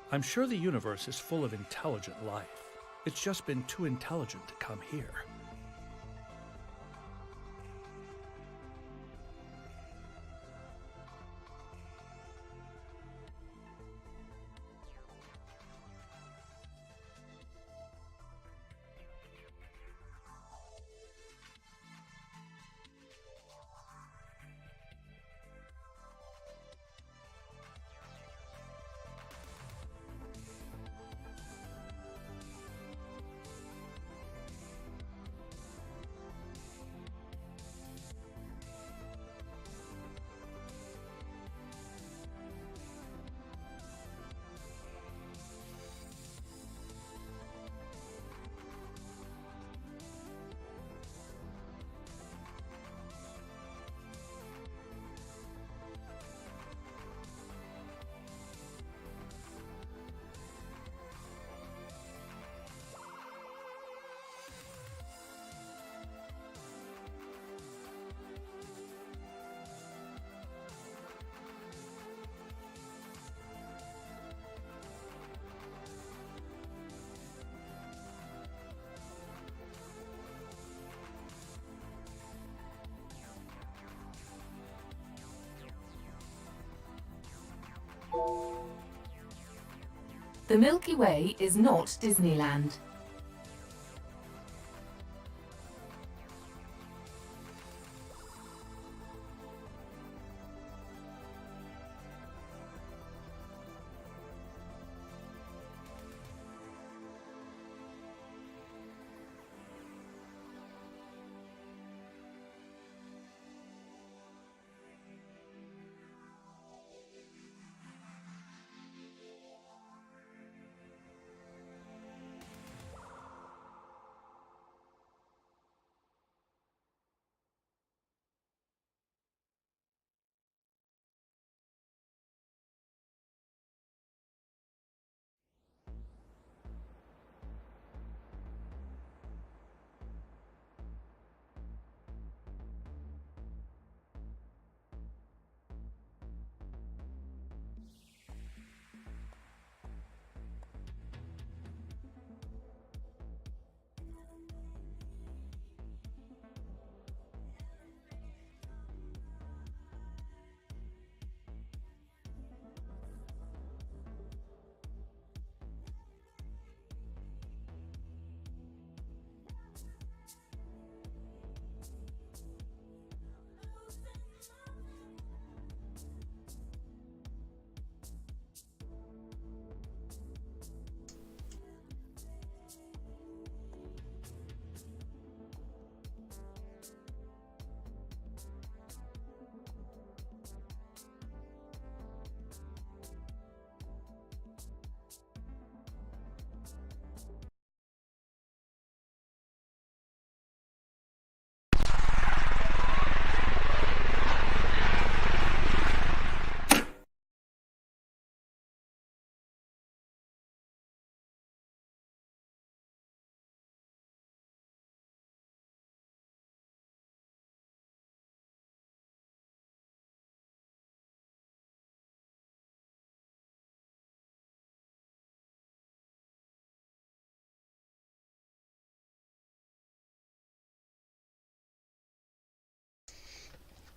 I'm sure the universe is full of intelligent life. It's just been too intelligent to come here. The Milky Way is not Disneyland.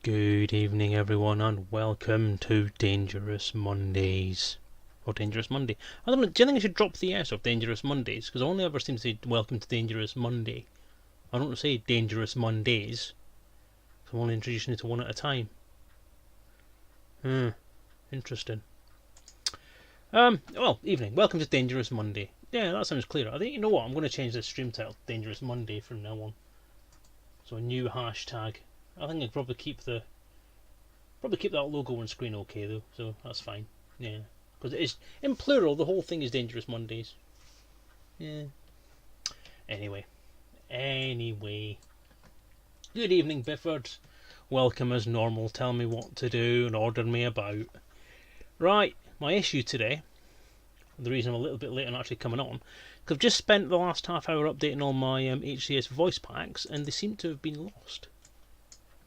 Good evening everyone and welcome to Dangerous Mondays. Or Dangerous Monday. I don't know, do you think I should drop the S of Dangerous Mondays? Because I only ever seem to say welcome to Dangerous Monday. I don't say Dangerous Mondays. So I'm only introducing it to one at a time. Interesting. Well, evening. Welcome to Dangerous Monday. Yeah, that sounds clearer. I think, you know what, I'm going to change the stream title to Dangerous Monday from now on. So a new hashtag. I think I'd probably keep that logo on screen okay though, so that's fine. Yeah, because it is in plural. The whole thing is Dangerous Mondays. Yeah. Anyway. Good evening, Bifford. Welcome as normal. Tell me what to do and order me about. Right, my issue today. The reason I'm a little bit late on actually coming on, because I've just spent the last half hour updating all my HCS voice packs, and they seem to have been lost.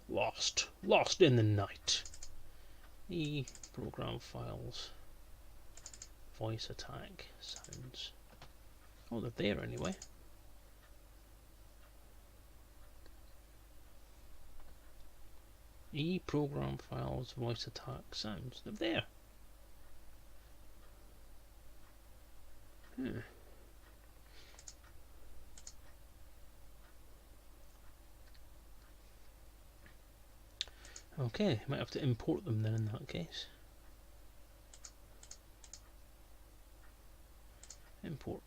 Lost in the night. Program files. voice attack sounds. Oh, they're there anyway. Program files, voice attack sounds. They're there. Okay, might have to import them then in that case. Import.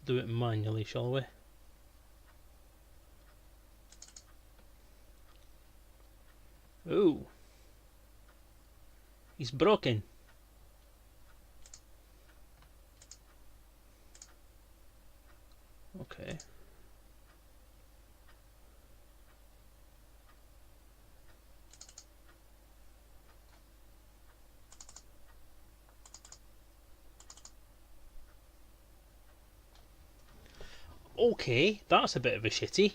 Do it manually, shall we? Oh, he's broken. Okay. Okay, that's a bit of a shitty.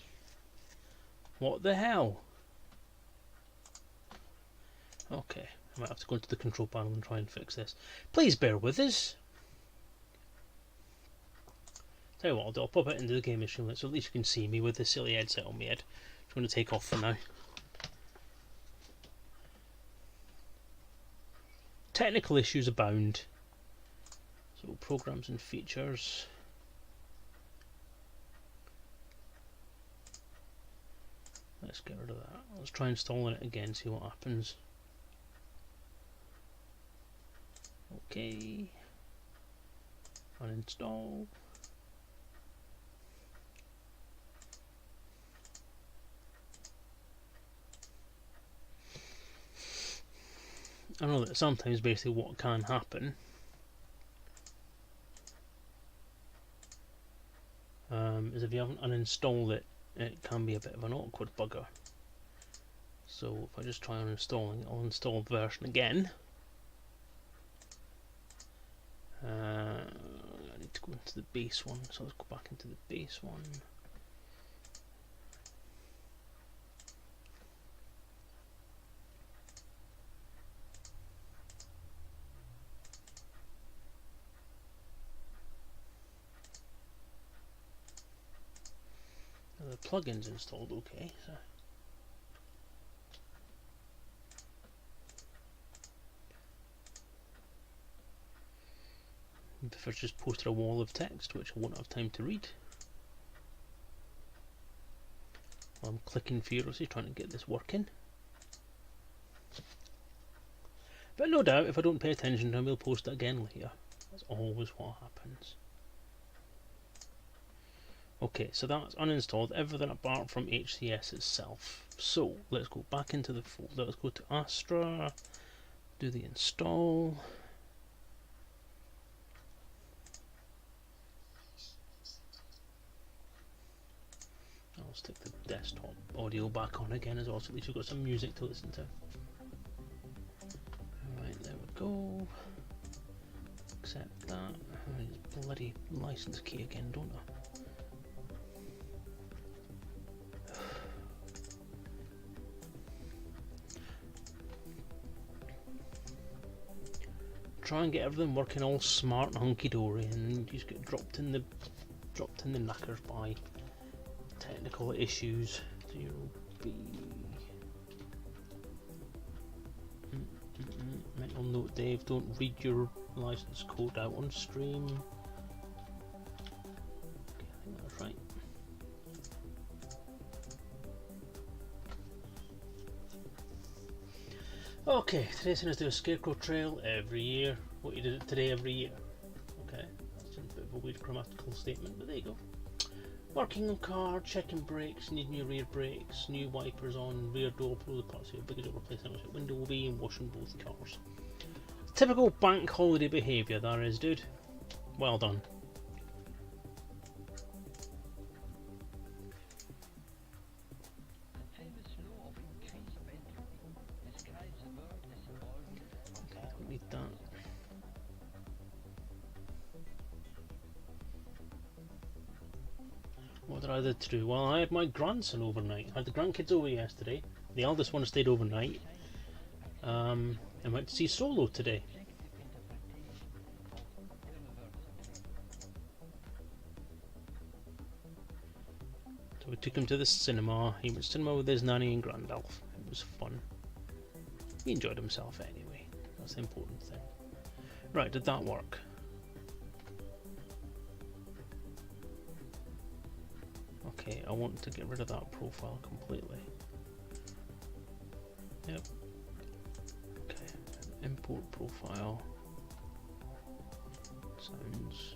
What the hell? Okay, I might have to go into the control panel and try and fix this. Please bear with us. Tell you what I'll do, I'll pop it into the game stream so at least you can see me with the silly headset on my head. I'm going to take off for now. Technical issues abound. So programs and features. Let's get rid of that. Let's try installing it again, see what happens. Okay. Uninstall. I know that sometimes basically what can happen is if you haven't uninstalled it, it can be a bit of an awkward bugger. So if I just try uninstalling it, I'll install the version again. I need to go into the base one, so let's go back into the base one. The plugin's installed okay, so if I just posted a wall of text which I won't have time to read. I'm clicking furiously trying to get this working. But no doubt if I don't pay attention to him, he'll post it again later. That's always what happens. Okay, so that's uninstalled everything apart from HCS itself. So let's go back into the folder. Let's go to Astra, do the install. I'll stick the desktop audio back on again as well, so at least we've got some music to listen to. Alright, there we go. Accept that. I need this bloody license key again, don't I? Try and get everything working all smart and hunky dory, and you just get dropped in the knackers by technical issues. 0B. Mental note, Dave, don't read your license code out on stream. Okay, I think that's right. Okay, today's going to do a scarecrow trail every year. What you did it today every year. Okay, that's a bit of a weird grammatical statement, but there you go. Working on car, checking brakes, need new rear brakes, new wipers on rear door, pull the parts of your bigger door, replacing it with window will be, and washing both cars. Typical bank holiday behaviour, that is, dude. Well done. What did I do to do? Well, I had my grandson overnight. I had the grandkids over yesterday. The eldest one stayed overnight. And went to see Solo today. We took him to the cinema. He went to cinema with his nanny and Grandalf. It was fun. He enjoyed himself anyway. That's the important thing. Right, did that work? Okay, I want to get rid of that profile completely. Yep. Okay, import profile. Sounds.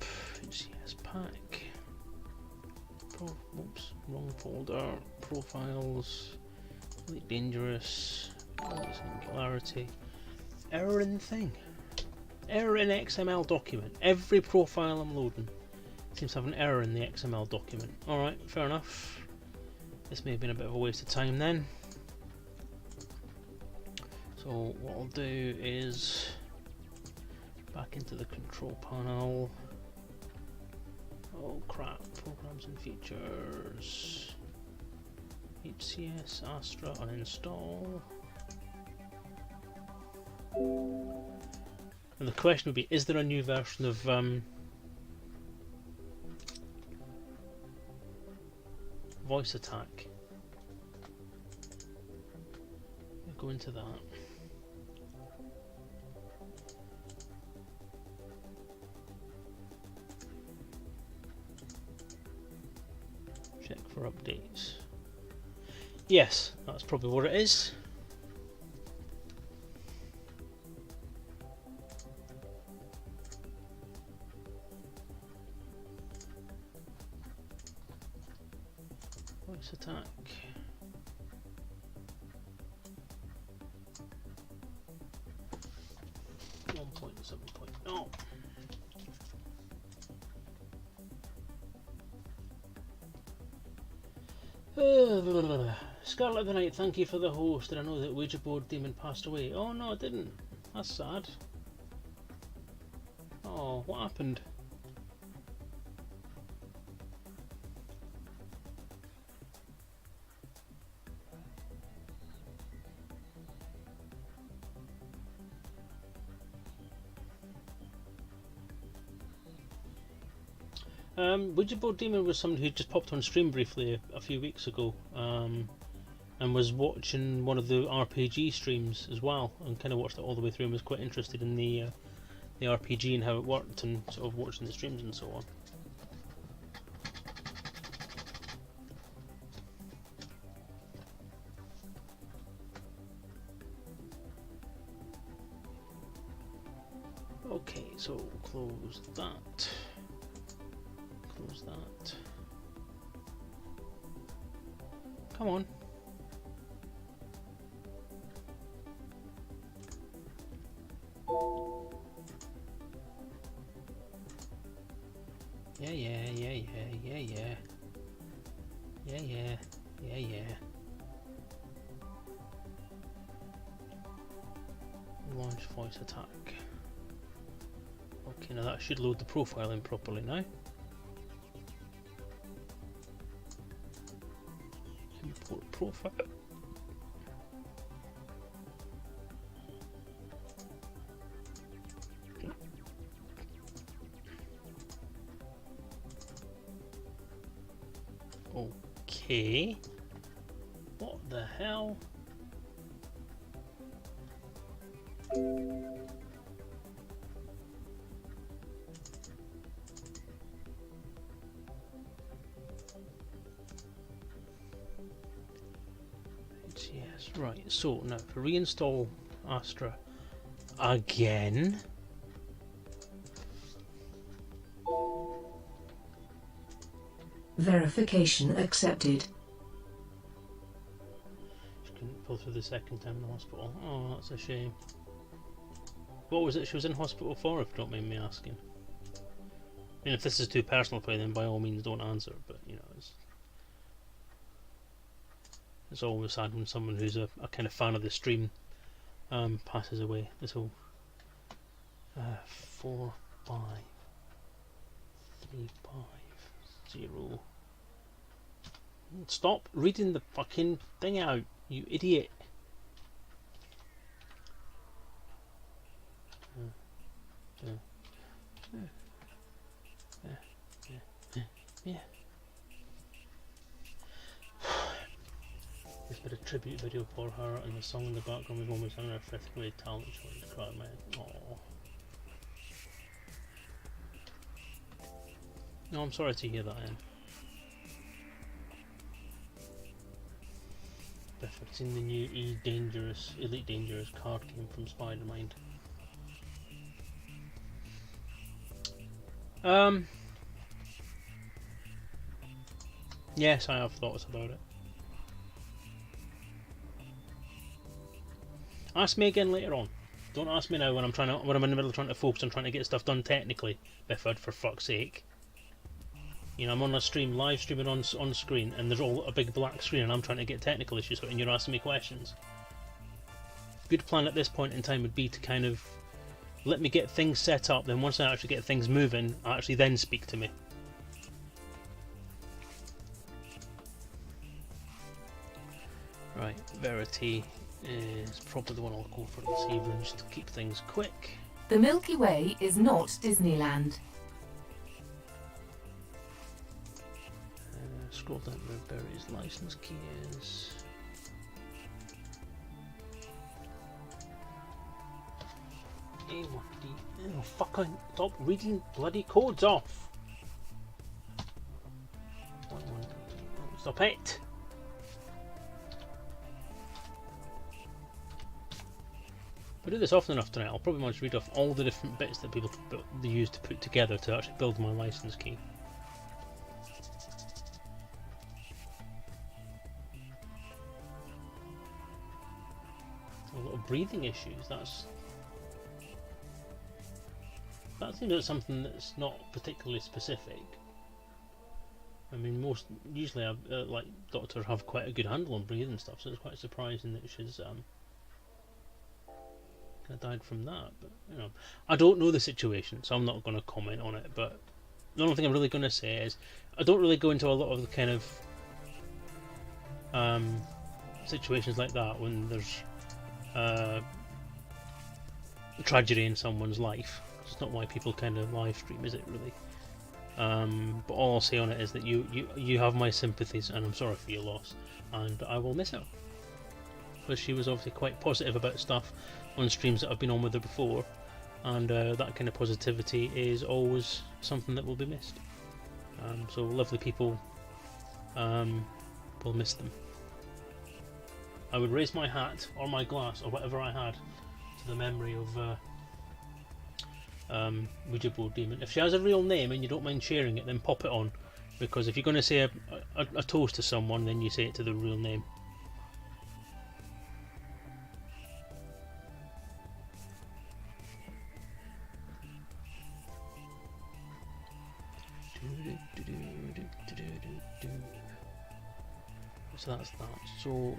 HCS pack. Oops, wrong folder. Profiles. Really dangerous. Singularity. Error in thing. Error in XML document. Every profile I'm loading seems to have an error in the XML document. Alright, fair enough. This may have been a bit of a waste of time then. So what I'll do is back into the control panel. Oh crap, programs and features. HCS Astra uninstall. And the question would be, is there a new version of voice attack? We'll go into that. Check for updates. Yes, that's probably what it is. Voice attack. Oh. Scarlet of the Night, thank you for the host. Did I know that Ouija board demon passed away? Oh no, it didn't. That's sad. Oh, what happened? Ouija board demon was somebody who just popped on stream briefly a few weeks ago, and was watching one of the RPG streams as well, and kind of watched it all the way through and was quite interested in the RPG and how it worked, and sort of watching the streams and so on. Okay, so close that. Close that. Come on. Yeah. Launch voice attack. Okay, now that should load the profile in properly now. Import profile. Okay. What the hell? Yes, right. So now to reinstall Astra again. Verification accepted. She couldn't pull through the second time in the hospital. Oh, that's a shame. What was it she was in hospital for, if you don't mind me asking? I mean, if this is too personal for you, then by all means don't answer, but you know, it's always sad when someone who's a kind of fan of the stream passes away. So 4 5 3 5 0. Stop reading the fucking thing out, you idiot. Yeah. did a tribute video for her, and the song in the background was almost on her 5th grade talent show in the crowd, man. Aww. No, I'm sorry to hear that, Anne. If I've seen the new Elite Dangerous card game from Spider-Mind. Yes, I have thoughts about it. Ask me again later on. Don't ask me now when I'm in the middle of trying to focus on trying to get stuff done technically, Bifford, for fuck's sake. You know, I'm on a stream, live streaming on screen, and there's all a big black screen, and I'm trying to get technical issues, and you're asking me questions. Good plan at this point in time would be to kind of let me get things set up, then once I actually get things moving, actually then speak to me. Right, Verity is probably the one I'll go for this evening, just to keep things quick. The Milky Way is not Disneyland. Scroll down where Berry's license key is. A1D. Oh, fucking stop reading bloody codes off! Stop it! If I do this often enough tonight, I'll probably manage to read off all the different bits that people use to put together to actually build my license key. A lot of breathing issues. That seems like something that's not particularly specific. I mean, usually like doctors have quite a good handle on breathing stuff, so it's quite surprising that she's kind of died from that. But you know, I don't know the situation, so I'm not going to comment on it. But the only thing I'm really going to say is I don't really go into a lot of the kind of situations like that when there's tragedy in someone's life. It's not why people kind of live stream, is it really? But all I'll say on it is that you have my sympathies, and I'm sorry for your loss, and I will miss her. But she was obviously quite positive about stuff on streams that I've been on with her before, and that kind of positivity is always something that will be missed. So lovely people, we'll miss them. I would raise my hat or my glass or whatever I had to the memory of Ouija board demon. If she has a real name and you don't mind sharing it, then pop it on, because if you're going to say a toast to someone, then you say it to the real name. So that's that. So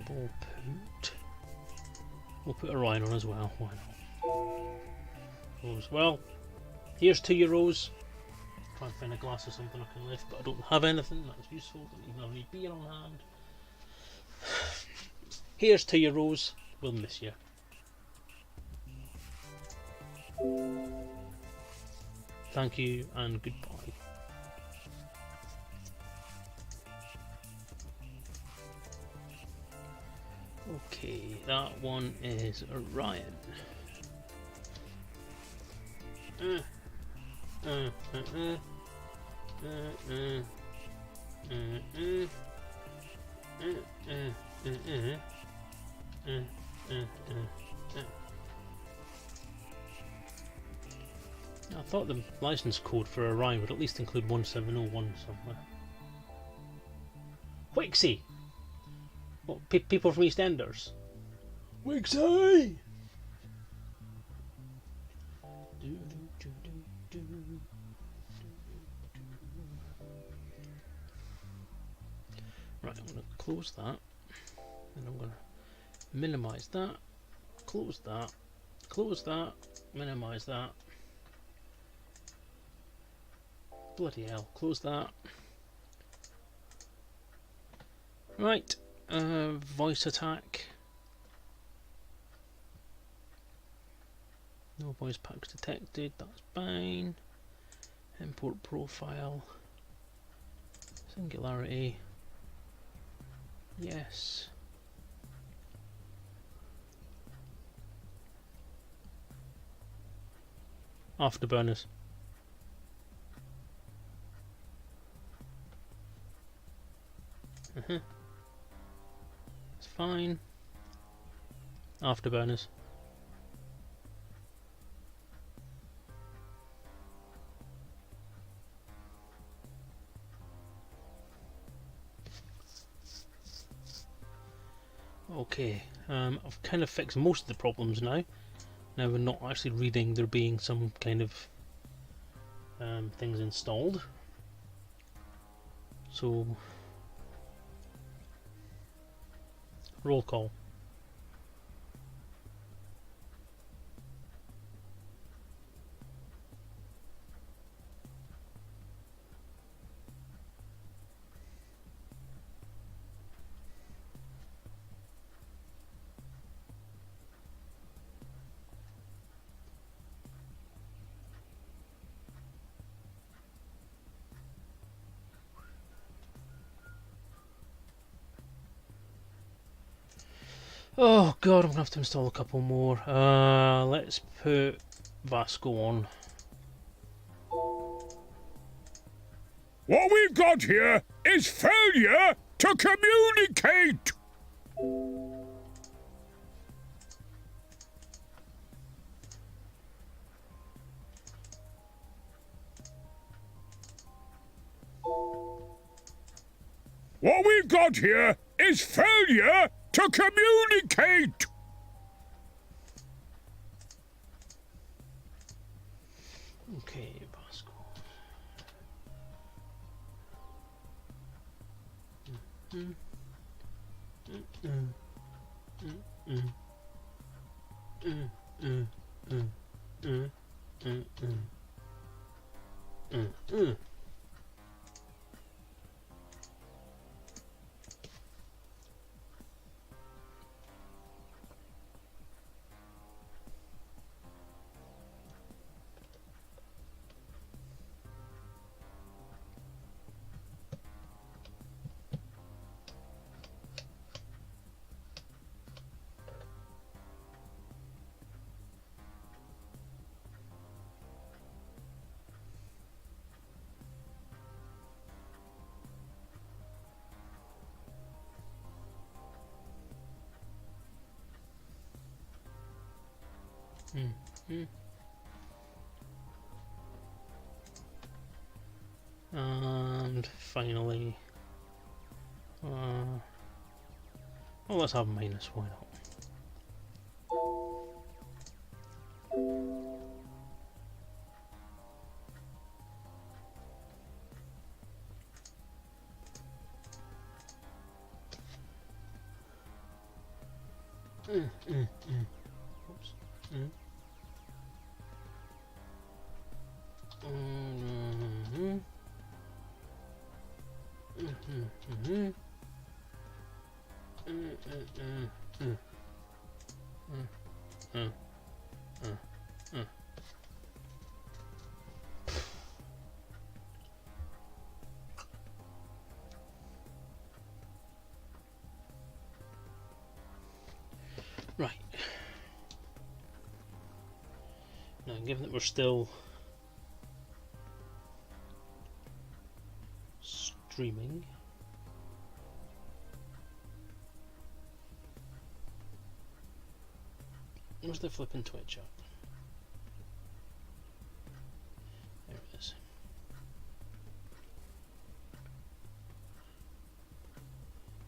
we'll put a Rhino on as well. Why not? Rose. Well, here's to your Rose. Try and find a glass or something I can lift, but I don't have anything that's useful. Don't even have any beer on hand. Here's to your Rose. We'll miss you. Thank you and goodbye. Okay, that one is Orion. I thought the license code for Orion would at least include 1701 somewhere. Wixie! What, people from EastEnders? Wixie! Right, I'm going to close that, and I'm going to minimise that, close that, minimise that. Bloody hell, close that. Right, voice attack. No voice packs detected, that's fine. Import profile. Singularity. Yes. Afterburners. It's fine. Afterburners. Okay, I've kind of fixed most of the problems now. Now we're not actually reading there being some kind of things installed. So, roll call. Oh god, I'm gonna have to install a couple more. Let's put Vasco on. What we've got here is failure to communicate. What we've got here is failure to communicate. Okay, Vasco. And finally, well, let's have minus, why not? Oops. Right. Now, given that we're still streaming, where's the flipping Twitch up? There it is.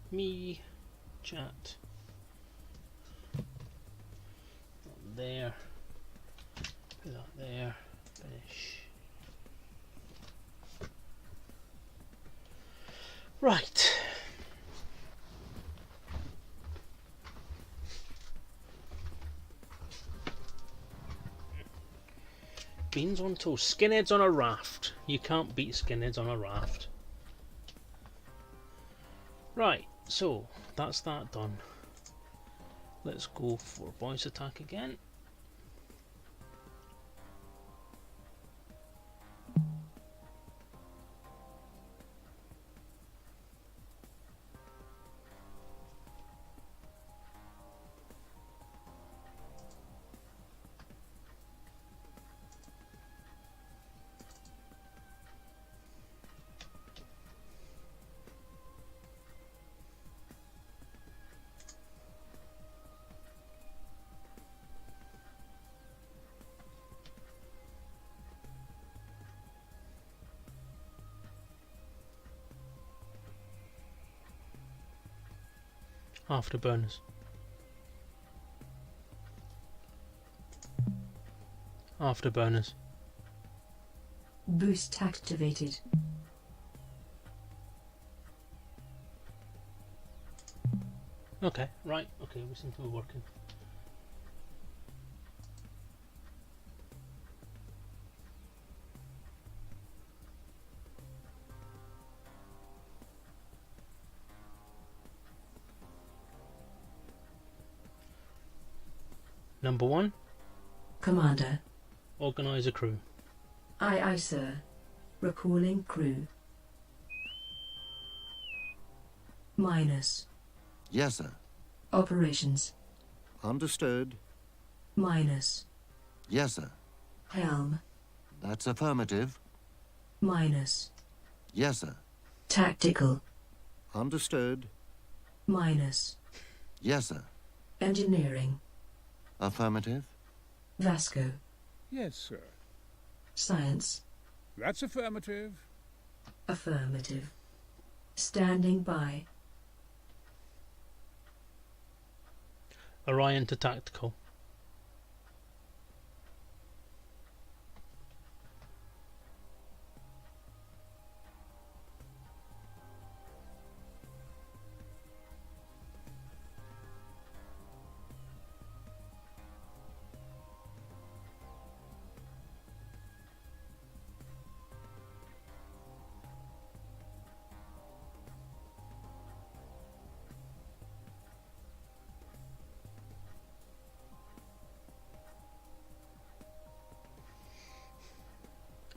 Me, chat. There. Put that there. Finish. Right. Beans on toast. Skinheads on a raft. You can't beat skinheads on a raft. Right, so that's that done. Let's go for voice attack again. Afterburners. Afterburners. Boost activated. Okay, right. Okay, we seem to be working. Number 1, Commander. organise a crew. Aye, aye, sir. Recalling crew. Minus. Yes, sir. Operations. Understood. Minus. Yes, sir. Helm. That's affirmative. Minus. Yes, sir. Tactical. Understood. Minus. Yes, sir. Engineering. Affirmative. Vasco. Yes, sir. Science. That's affirmative. Affirmative. Standing by. Orion to tactical.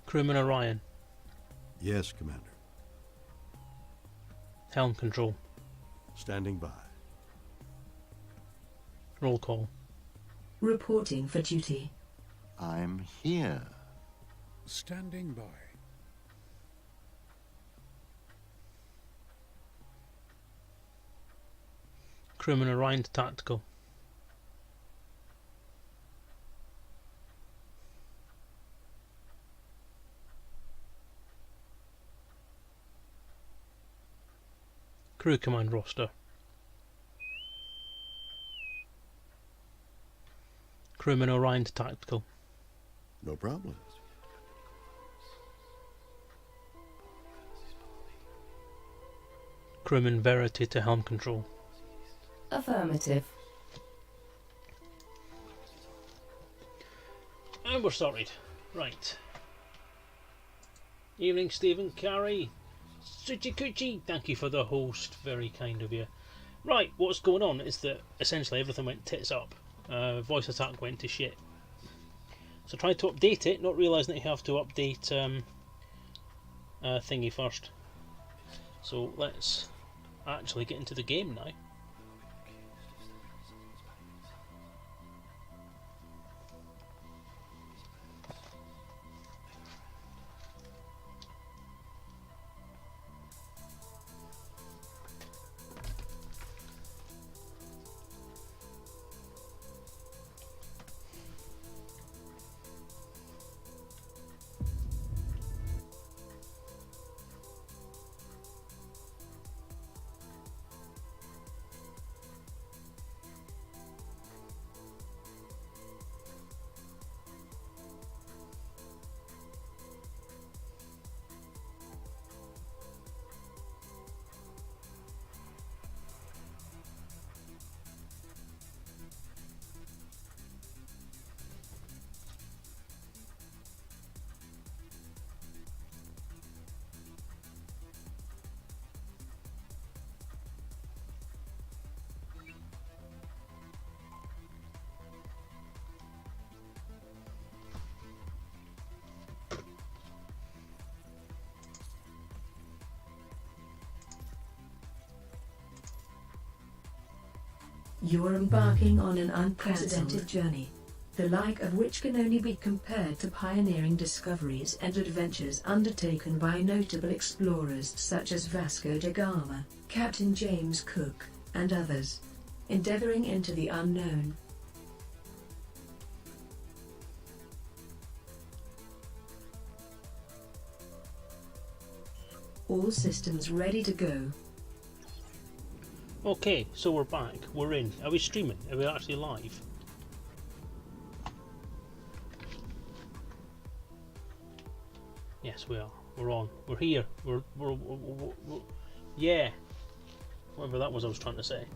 Crewman Orion. Yes, Commander. Helm control. Standing by. Roll call. Reporting for duty. I'm here. Standing by. Crewman Orion to tactical. Crew command roster. Crewman Orion to tactical. No problem. Crewman Verity to helm control. Affirmative. And we're started. Right. Evening, Stephen, Carrie, Suchi Kuchi. Thank you for the host. Very kind of you. Right, what's going on is that essentially everything went tits up. Voice attack went to shit. So tried to update it, not realising that you have to update thingy first. So let's actually get into the game now. You are embarking on an unprecedented journey, the like of which can only be compared to pioneering discoveries and adventures undertaken by notable explorers such as Vasco da Gama, Captain James Cook, and others, endeavoring into the unknown. All systems ready to go. Okay, so we're back. We're in. Are we streaming? Are we actually live? Yes, we are. We're on. We're here. We're yeah. Whatever that was I was trying to say.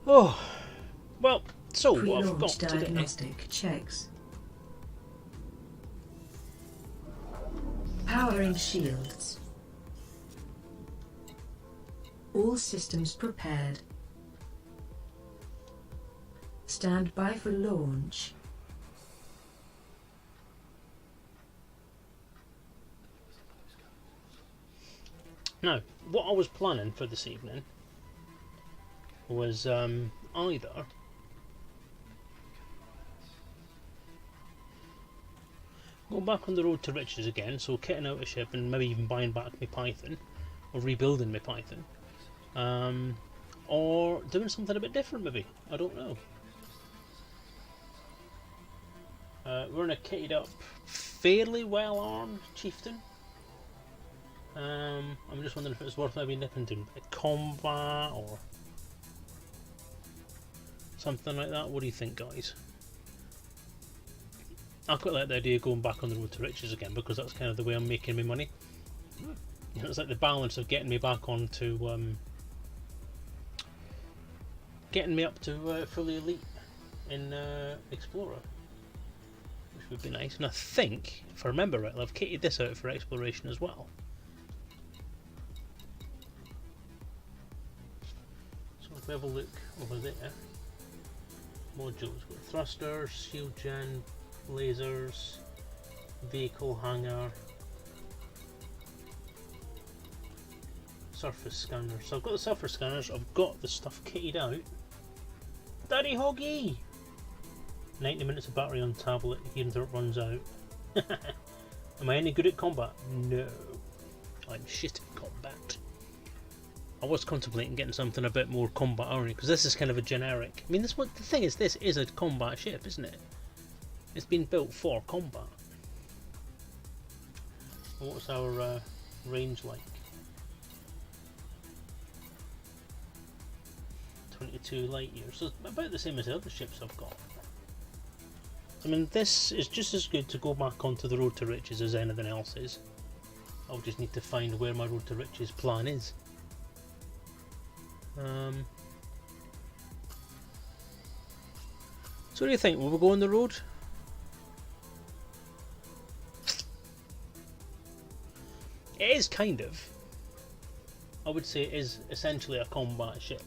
Oh, well, so what I've got Pre-launch today... diagnostic checks. Powering shields. All systems prepared. Stand by for launch. Now, what I was planning for this evening was either go back on the road to riches again, so kitting out a ship and maybe even buying back my Python, or rebuilding my Python, or doing something a bit different maybe, I don't know. We're in a kitted up, fairly well armed Chieftain. I'm just wondering if it's worth maybe nipping doing a bit of combat or something like that. What do you think, guys? I quite like the idea of going back on the road to riches again, because that's kind of the way I'm making my money. You know, it's like the balance of getting me back onto getting me up to fully elite in Explorer, which would be nice. And I think, if I remember right, I've kitted this out for exploration as well. So if we have a look over there, modules with thrusters, shield gen, lasers, vehicle hangar, surface scanners. So I've got the surface scanners, I've got the stuff kitted out. Daddy Hoggy! 90 minutes of battery on tablet here until it runs out. Am I any good at combat? No. I'm shit at combat. I was contemplating getting something a bit more combat oriented, because this is kind of a generic. I mean, this one, the thing is, this is a combat ship, isn't it? It's been built for combat. What's our range like? 22 light years, so it's about the same as the other ships I've got. I mean, this is just as good to go back onto the road to riches as anything else is. I'll just need to find where my road to riches plan is. So what do you think? Will we go on the road? It is kind of. I would say it is essentially a combat ship.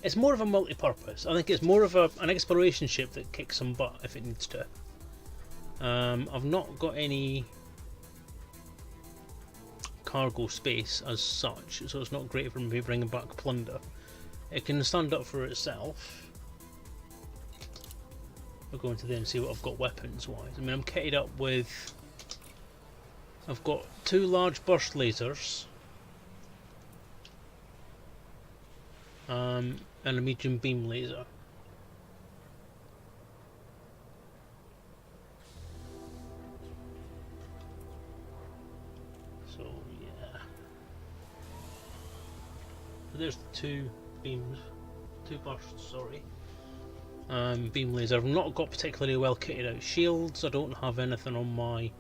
It's more of a multi-purpose. I think it's more of an exploration ship that kicks some butt if it needs to. I've not got any cargo space as such, so it's not great for me bringing back plunder. It can stand up for itself. I'll go into there and see what I've got weapons wise. I mean, I'm kitted up with... I've got 2 large burst lasers. And a medium beam laser. So yeah. So there's the 2 beams, 2 bursts, sorry. Beam laser. I've not got particularly well kitted out shields. I don't have anything on my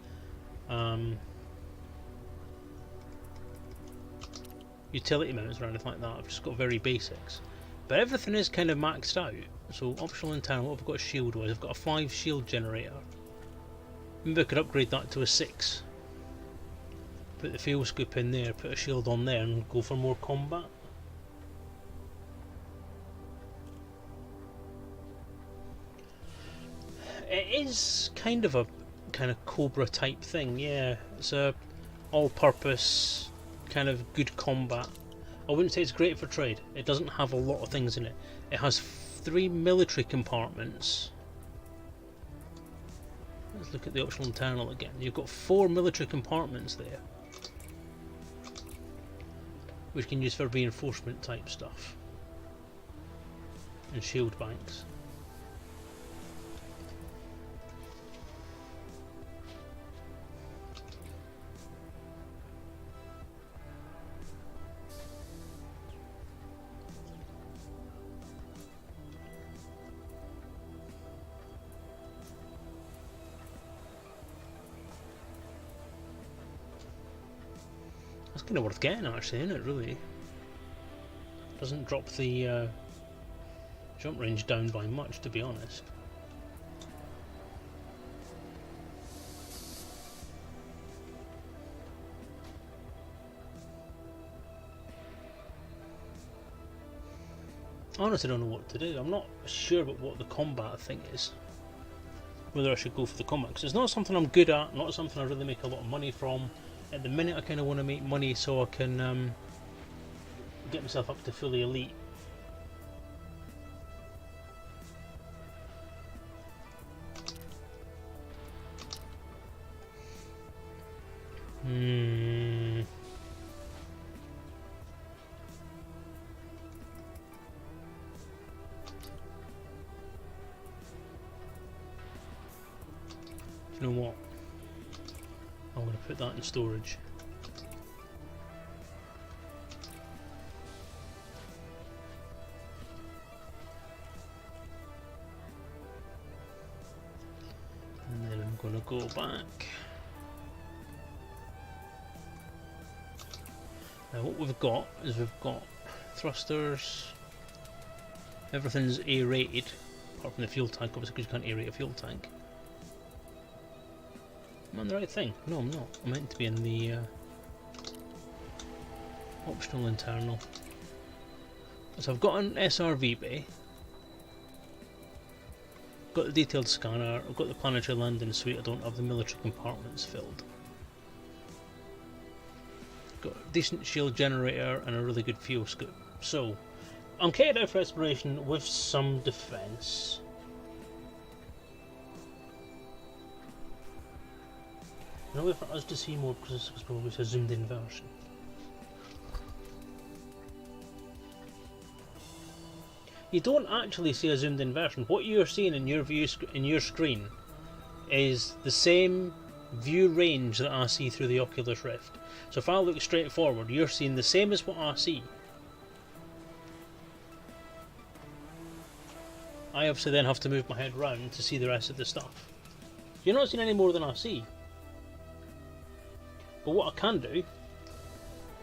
utility mounts or anything like that. I've just got very basics, but everything is kind of maxed out. So optional internal, what have I got shield wise? I've got a 5 shield generator. Maybe I could upgrade that to a 6, put the fuel scoop in there, put a shield on there and go for more combat. It is kind of a Cobra type thing, yeah. It's a all-purpose kind of good combat. I wouldn't say it's great for trade. It doesn't have a lot of things in it. It has 3 military compartments. Let's look at the optional internal again. You've got 4 military compartments there, which you can use for reinforcement type stuff and shield banks. kind of worth getting, actually, isn't it? Really doesn't drop the jump range down by much, to be honest. I honestly don't know what to do. I'm not sure about what the combat thing is. Whether I should go for the combat, because it's not something I'm good at, not something I really make a lot of money from. At the minute I kind of want to make money so I can get myself up to fully elite. You know what? I'm going to put that in storage. And then I'm going to go back. Now what we've got is we've got thrusters. Everything's A-rated, apart from the fuel tank, obviously, because you can't A-rate a fuel tank. I'm on the right thing. No, I'm not. I'm meant to be in the optional internal. So I've got an SRV bay. Got the detailed scanner. I've got the planetary landing suite. I don't have the military compartments filled. Got a decent shield generator and a really good fuel scoop. So I'm catered out for exploration with some defence. No way for us to see more because it's probably a zoomed in version. You don't actually see a zoomed in version. What you're seeing in your view in your screen is the same view range that I see through the Oculus Rift. So if I look straight forward, you're seeing the same as what I see. I obviously then have to move my head round to see the rest of the stuff. You're not seeing any more than I see. But what I can do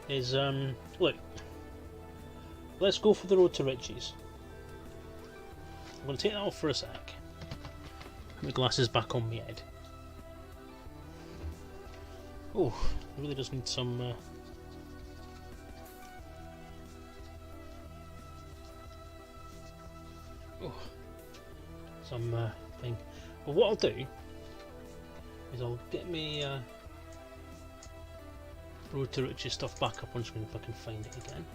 is, look, let's go for the road to riches. I'm going to take that off for a sec. Put my glasses back on my head. Oh, it really does need some... thing. But what I'll do is I'll get me road to riches stuff back up on screen if I can find it again.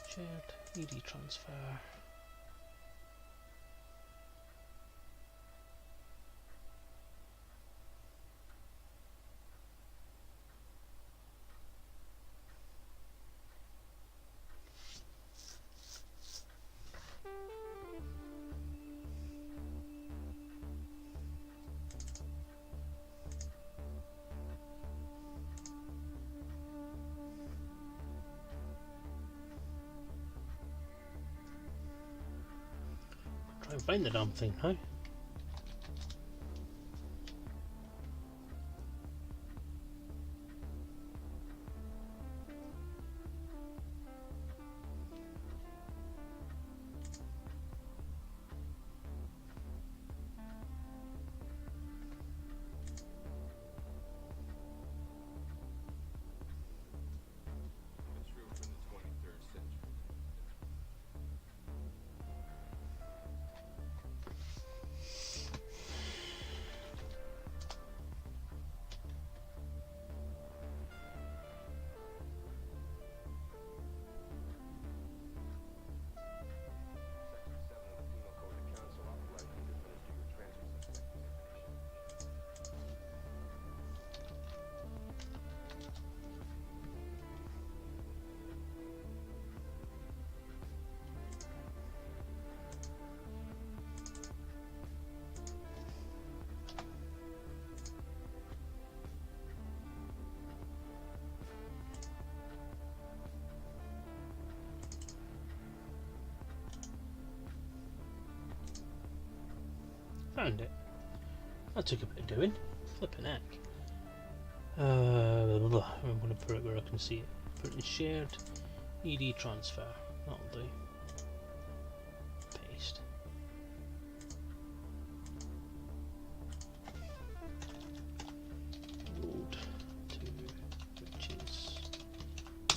Shared ED transfer. Try and find the damn thing, huh? Found it. That took a bit of doing. Flipping heck. I'm going to put it where I can see it. Put it in shared. ED transfer. That'll do. Paste. Road to riches.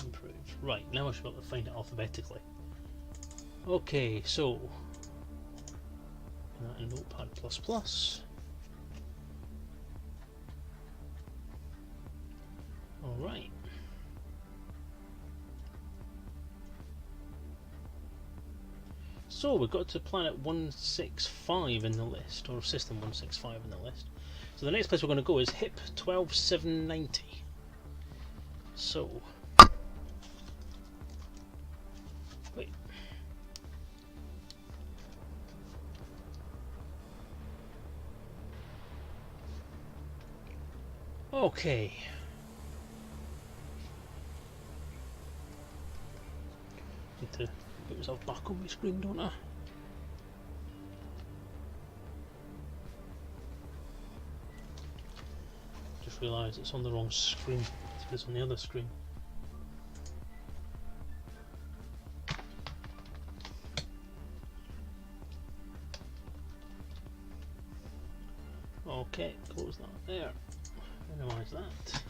Improved. Right, now I should be able to find it alphabetically. Okay, so in Notepad++. Alright. So we've got to planet 165 in the list, or system 165 in the list. So the next place we're going to go is HIP 12790. So wait. Okay. Need to put myself back on my screen, don't I? Just realised it's on the wrong screen. It's on the other screen. Okay, close that there. Minimize that.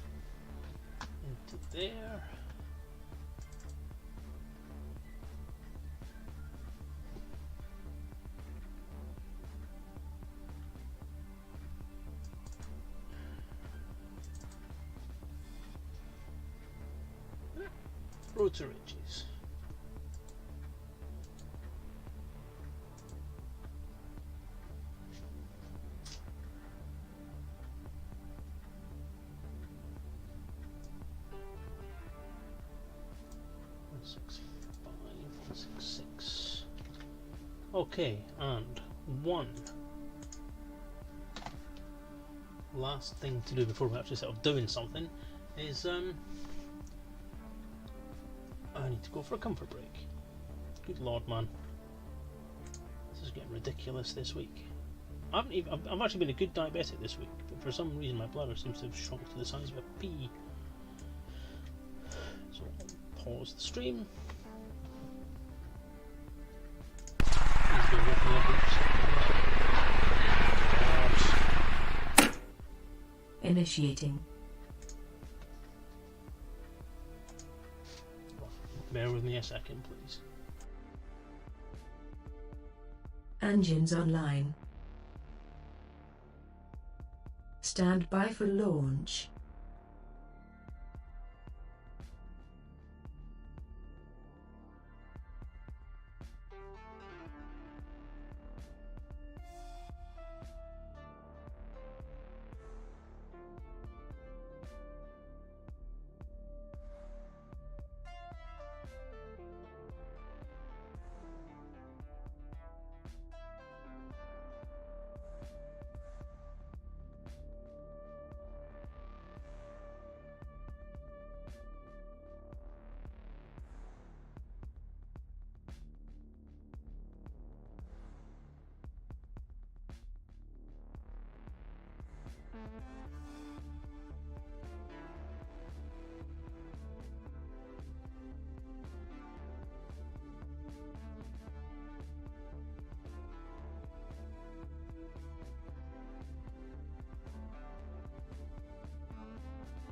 Into there. Road to riches. Okay, and one last thing to do before we actually start doing something is I need to go for a comfort break. Good lord, man, this is getting ridiculous this week. I've actually been a good diabetic this week, but for some reason my bladder seems to have shrunk to the size of a pea. So I'll pause the stream. Initiating. Bear with me a second, please. Engines online. Stand by for launch.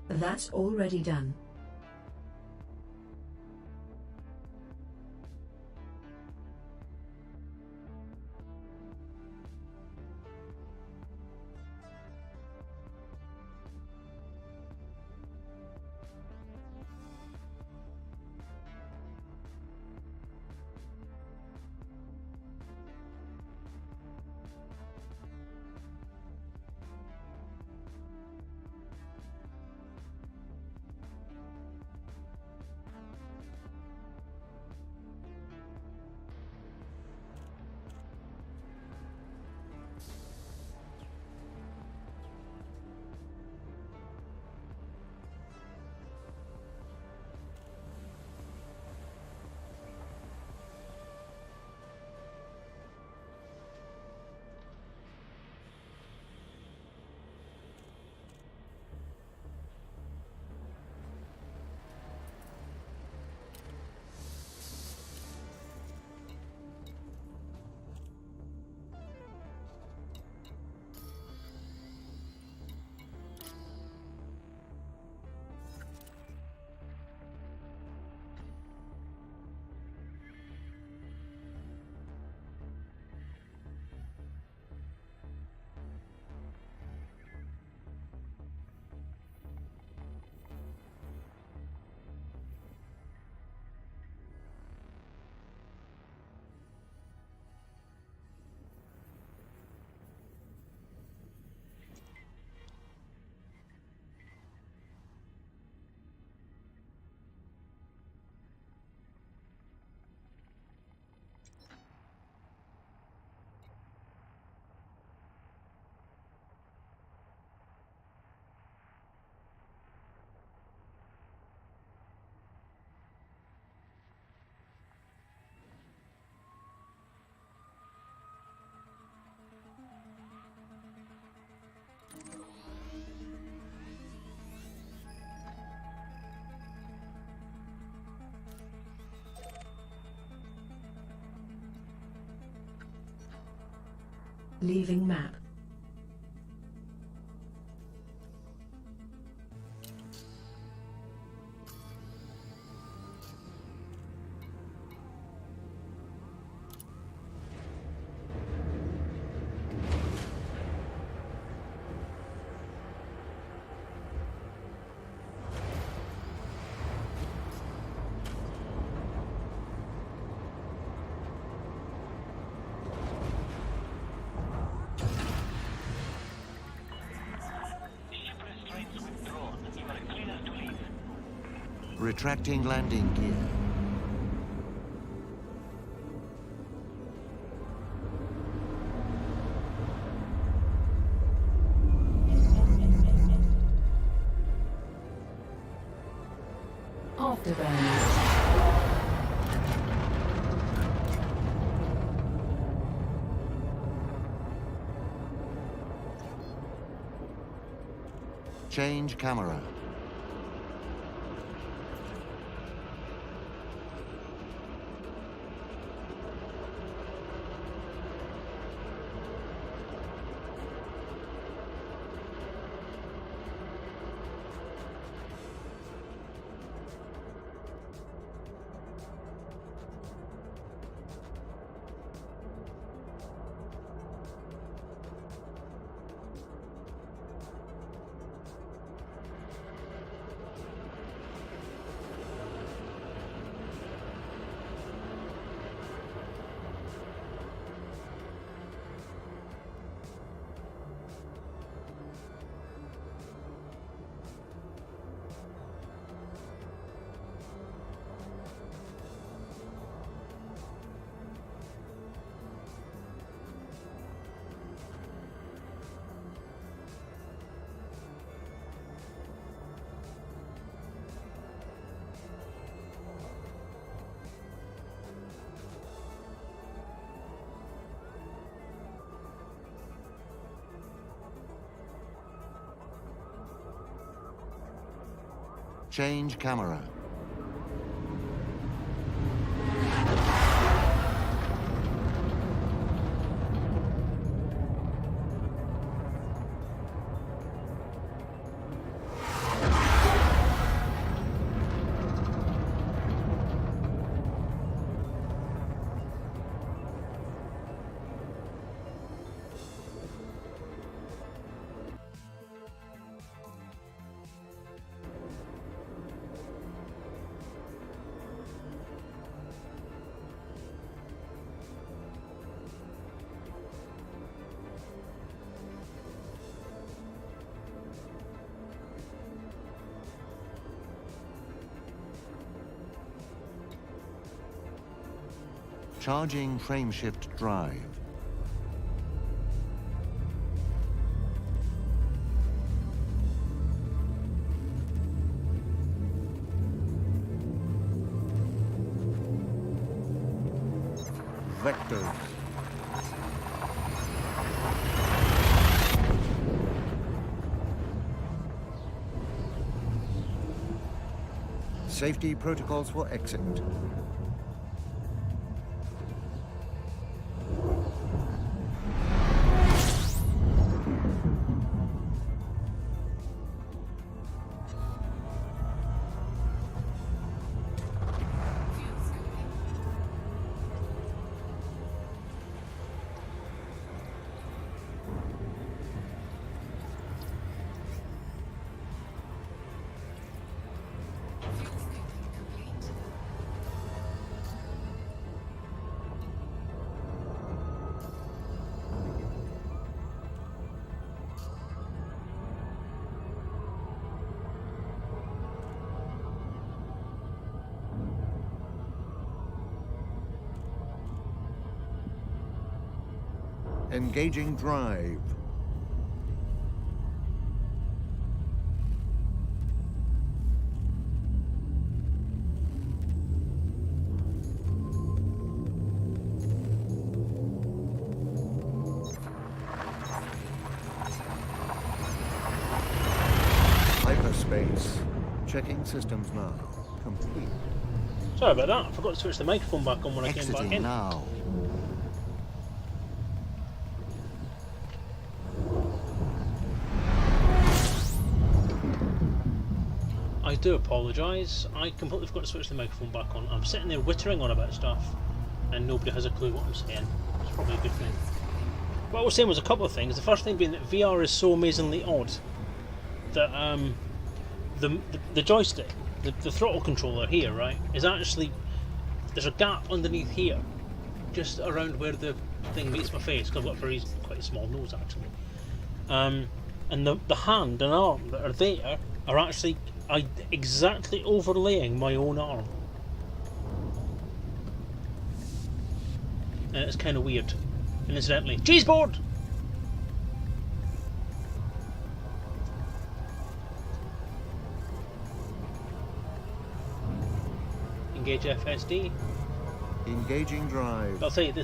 That's already done. Leaving map. Retracting landing gear. Afterburners. Change camera. Change camera. Charging frameshift drive. Vectors. Safety protocols for exit. Engaging drive. Hyperspace. Checking systems now. Complete. Sorry about that. I forgot to switch the microphone back on when I came back Exiting in. now. I do apologise. I completely forgot to switch the microphone back on. I'm sitting there wittering on about stuff, and nobody has a clue what I'm saying. It's probably a good thing. What I was saying was a couple of things. The first thing being that VR is so amazingly odd that the joystick, the throttle controller here, right, is actually, there's a gap underneath here, just around where the thing meets my face, because I've got quite a small nose actually. And the hand and arm that are there are actually exactly overlaying my own arm. And it's kind of weird. And incidentally, cheese board! Engage FSD. Engaging drive. But I'll tell you,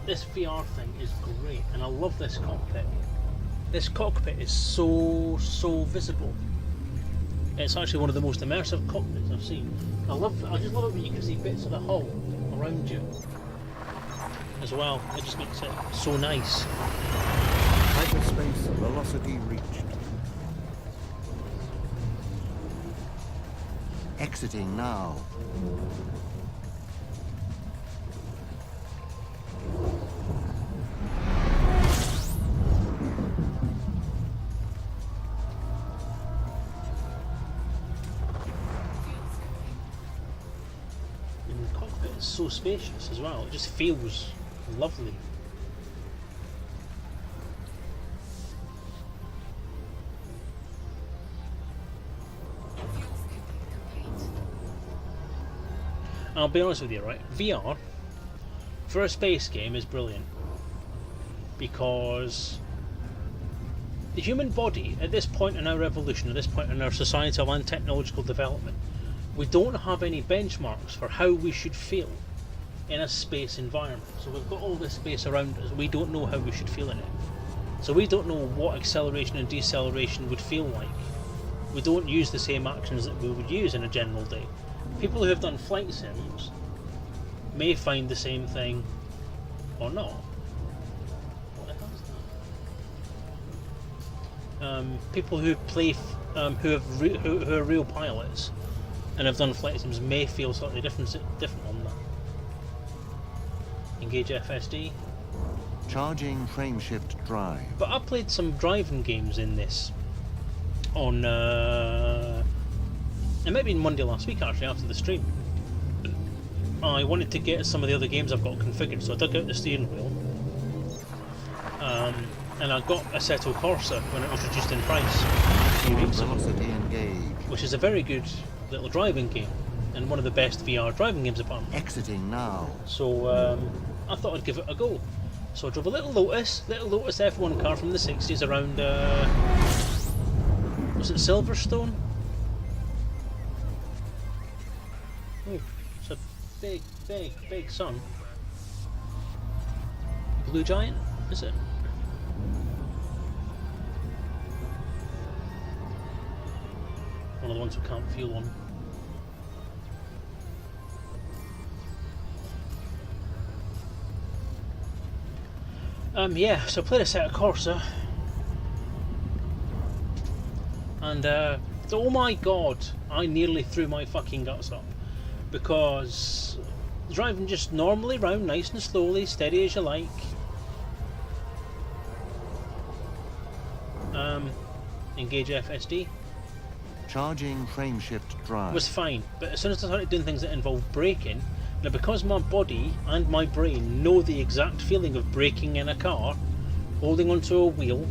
this VR thing is great, and I love this cockpit. This cockpit is so visible. It's actually one of the most immersive cockpits I've seen. I just love it when you can see bits of the hull around you as well. It just makes it so nice. Hyperspace velocity reached. Exiting now. And the cockpit is so spacious as well. It just feels lovely. I'll be honest with you, right? VR for a space game is brilliant because the human body at this point in our evolution, at this point in our societal and technological development, we don't have any benchmarks for how we should feel in a space environment. So we've got all this space around us, we don't know how we should feel in it. So we don't know what acceleration and deceleration would feel like. We don't use the same actions that we would use in a general day. People who have done flight sims may find the same thing or not. What the hell is that? People who play, who are real pilots and have done flight sims may feel slightly different on that. Engage FSD. Charging frameshift drive. But I played some driving games in this on it might have been Monday last week actually, after the stream. I wanted to get some of the other games I've got configured, so I dug out the steering wheel and I got Assetto Corsa when it was reduced in price a few weeks ago, which is a very good little driving game and one of the best VR driving games apparently. Exiting now. So I thought I'd give it a go. So I drove a little Lotus F1 car from the 60s around, was it Silverstone? Oh, it's a big sun. Blue Giant, is it? One of the ones who can't fuel on. Yeah, so I played Assetto Corsa, and oh my god, I nearly threw my fucking guts up, because driving just normally round, nice and slowly, steady as you like. Engage FSD. Charging frameshift drive. Was fine, but as soon as I started doing things that involved braking, now because my body and my brain know the exact feeling of braking in a car, holding onto a wheel,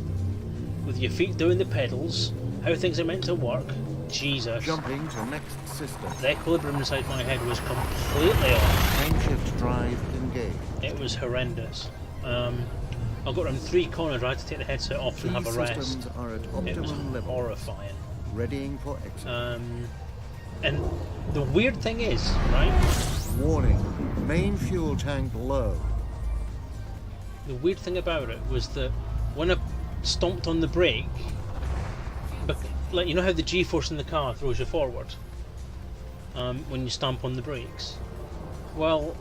with your feet doing the pedals, how things are meant to work, Jesus. Jumping to next system. The equilibrium inside my head was completely off. Frameshift drive engaged. It was horrendous. I got around 3 corners, I had to take the headset off and have a rest. Systems are at It was optimum level. horrifying. Readying for exit. And the weird thing is, right? Warning. Main fuel tank low. The weird thing about it was that when I stomped on the brake, like you know how the G-force in the car throws you forward when you stamp on the brakes? Well,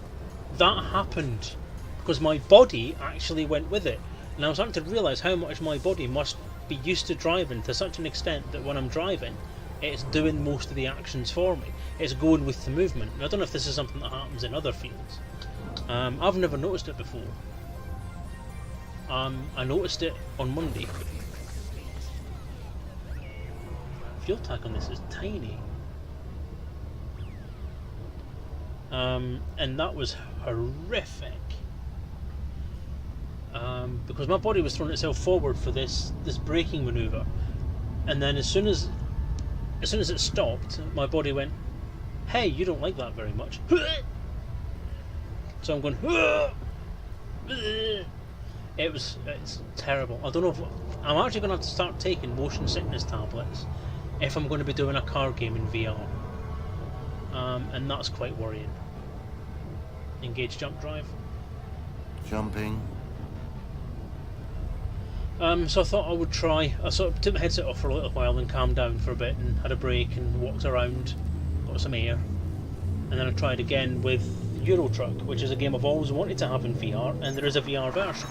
that happened because my body actually went with it, and I was starting to realise how much my body must be used to driving to such an extent that when I'm driving, it's doing most of the actions for me. It's going with the movement. And I don't know if this is something that happens in other fields. I've never noticed it before. I noticed it on Monday. Fuel tank on this is tiny. And that was horrific. Because my body was throwing itself forward for this braking manoeuvre, and then as soon as it stopped, my body went, "Hey, you don't like that very much." So I'm going. It's terrible. I don't know if I'm actually going to have to start taking motion sickness tablets if I'm going to be doing a car game in VR, and that's quite worrying. Engage jump drive. Jumping. So I thought I would try. I sort of took my headset off for a little while and calmed down for a bit and had a break and walked around, got some air, and then I tried again with Euro Truck, which is a game I've always wanted to have in VR, and there is a VR version.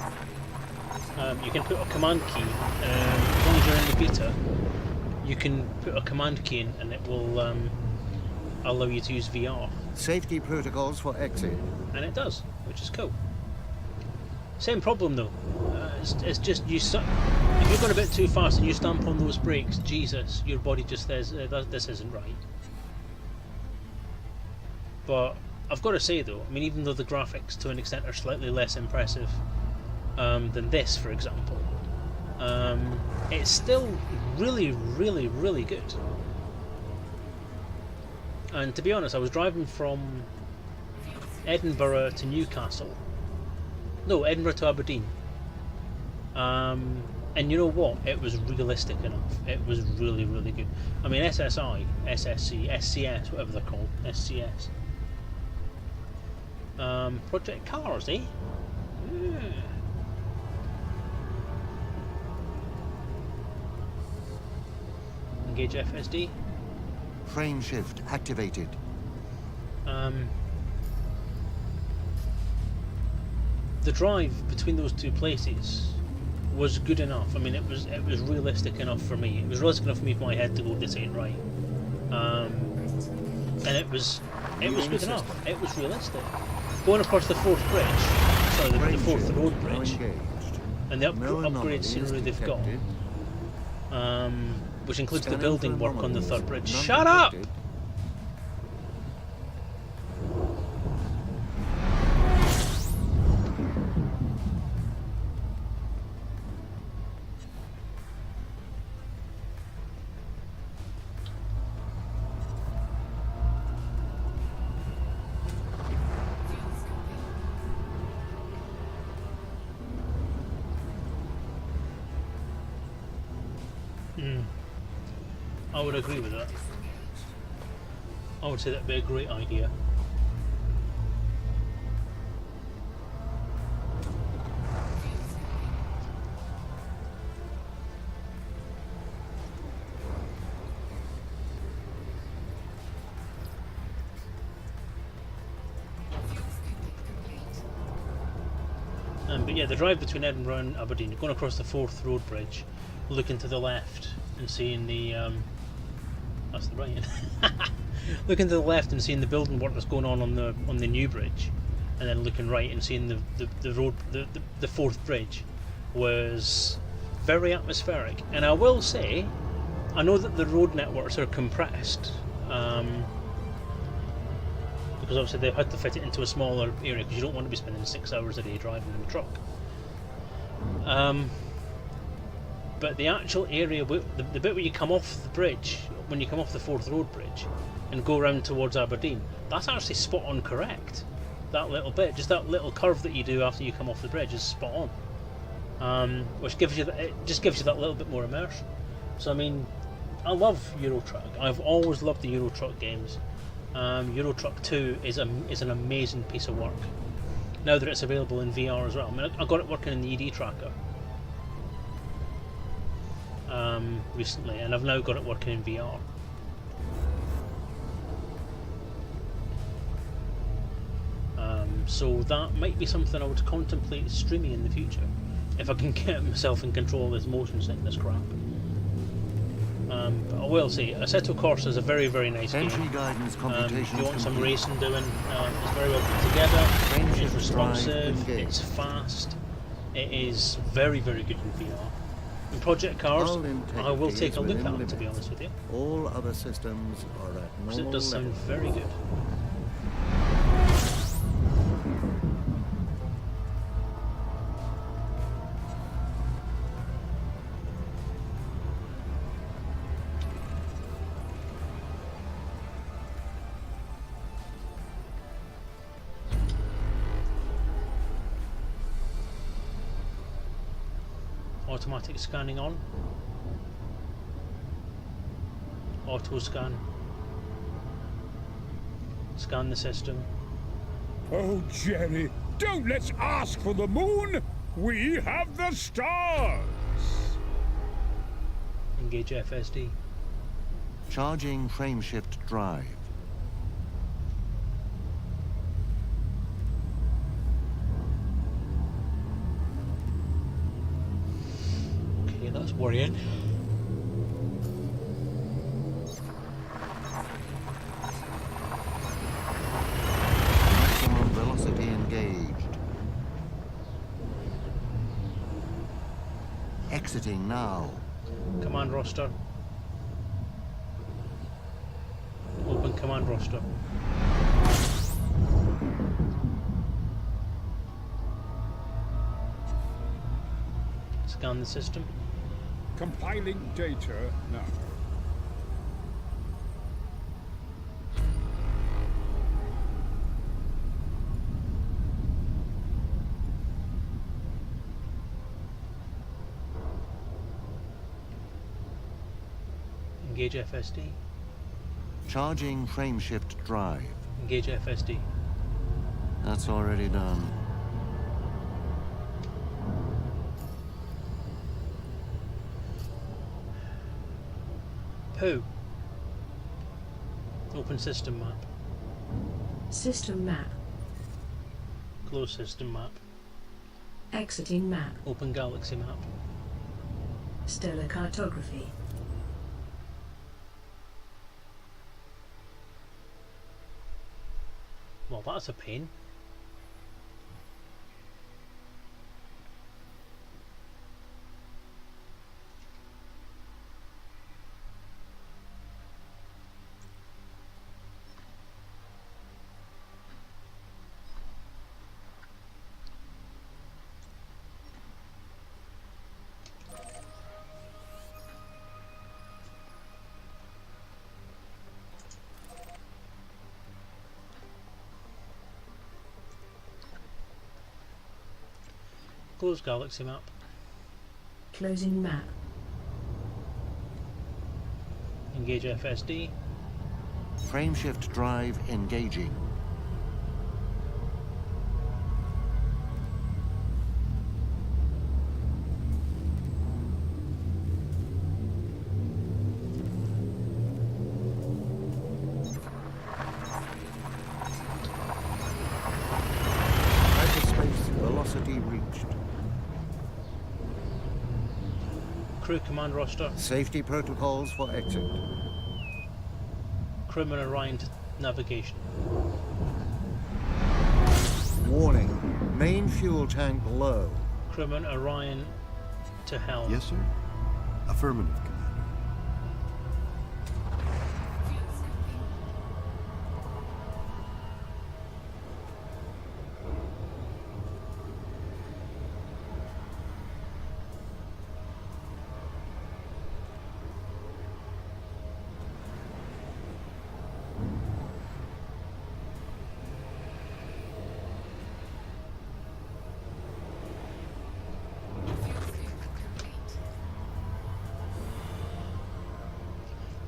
You can put a command key, as long as you're in the beta, you can put a command key in and it will allow you to use VR. Safety protocols for exit. And it does, which is cool. Same problem though. It's just if you're going a bit too fast and you stamp on those brakes, Jesus, your body just says this isn't right. But I've got to say though, I mean, even though the graphics to an extent are slightly less impressive than this, for example, it's still really, really, really good. And to be honest, I was driving from Edinburgh to Newcastle. No, Edinburgh to Aberdeen. And you know what? It was realistic enough. It was really, really good. I mean, SSI, SSC, SCS, whatever they're called, SCS. Project Cars, eh? Yeah. Engage FSD. Frame shift activated. The drive between those two places was good enough. I mean, it was realistic enough for me. It was realistic enough for me for my head to go, "This ain't right." And it was good enough. It was realistic. Going across the fourth bridge, sorry, the fourth road bridge, and the upgrade scenery they've got, which includes the building work on the third bridge. Shut up! I would agree with that. I would say that'd be a great idea. But yeah, the drive between Edinburgh and Aberdeen, you're going across the fourth road bridge, looking to the left and seeing the that's the right. Looking to the left and seeing the building work that's going on the new bridge, and then looking right and seeing the fourth bridge was very atmospheric. And I will say, I know that the road networks are compressed, because obviously they've had to fit it into a smaller area because you don't want to be spending 6 hours a day driving in a truck. But the actual area, the bit where you come off the bridge, when you come off the fourth road bridge and go around towards Aberdeen, that's actually spot on correct. That little bit, just that little curve that you do after you come off the bridge is spot on, which gives you it just gives you that little bit more immersion. So I mean, I love Euro Truck. I've always loved the Euro Truck games. Euro Truck 2 is an amazing piece of work. Now that it's available in VR as well. I mean, I got it working in the ED tracker recently, and I've now got it working in VR. So that might be something I would contemplate streaming in the future, if I can get myself in control of this motion sickness crap. But I will say, Assetto Corsa is a very, very nice game. Entry guidance If computations you want some complete. racing doing, it's very well put together. It's Frameshift responsive. drive It's engaged. fast. It is very, very good in VR. In Project Cars, Hull I will integrity take is a look within at it, to be limits. honest with you, All other systems are at because normal it does sound levels. very good. Automatic scanning on. Auto scan. Scan the system. Oh, Jerry, don't let's ask for the moon. We have the stars. Engage FSD. Charging frameshift drive. Okay, that's worrying. Maximum velocity engaged. Exiting now. Command roster. Open command roster. Scan the system. Compiling data now. Engage FSD. Charging frameshift drive. Engage FSD. That's already done. Pooh. Open system map. System map. Close system map. Exiting map. Open galaxy map. Stellar cartography. Well, that's a pain. Close galaxy map. Closing map. Engage FSD. Frameshift drive engaging. Hyperspace velocity reached. Crew command roster. Safety protocols for exit. Crewman Orion to navigation. Warning. Main fuel tank low. Crewman Orion to helm. Yes, sir? Affirmative, Commander.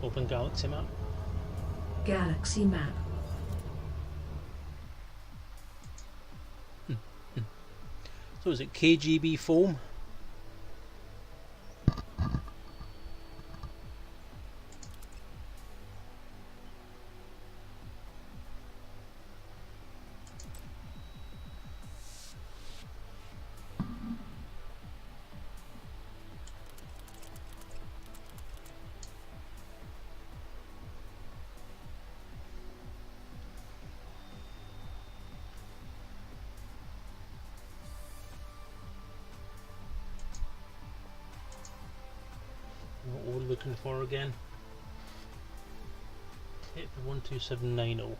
Open galaxy map. Galaxy map. So is it KGB foam? looking for again? Hit for 12790.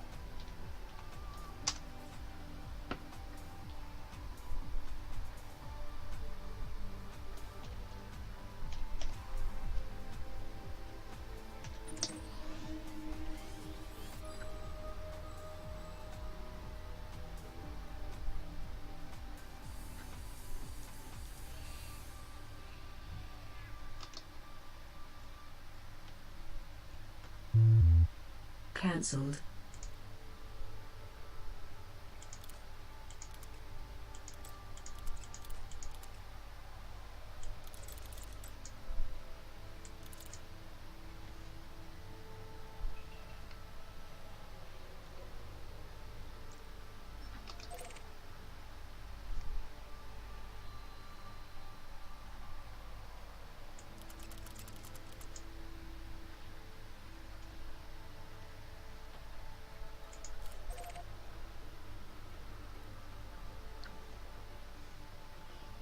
Cancelled.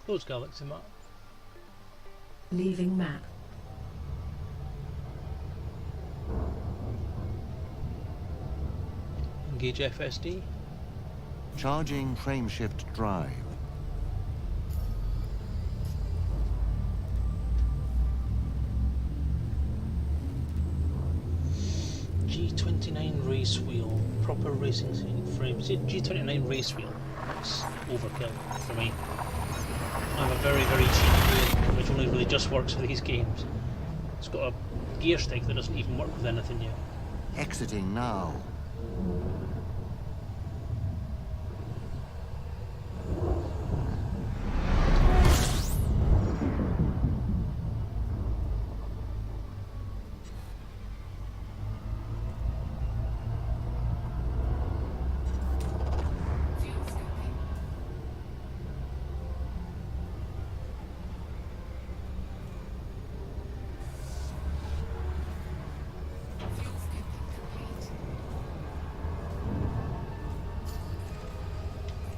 Close galaxy map. Leaving map. Engage FSD. Charging frameshift drive. G29 race wheel. Proper racing frame. See, G29 race wheel. That's overkill for me. I have a very, very cheap wheel, which only really just works for these games. It's got a gear stick that doesn't even work with anything yet. Exiting now.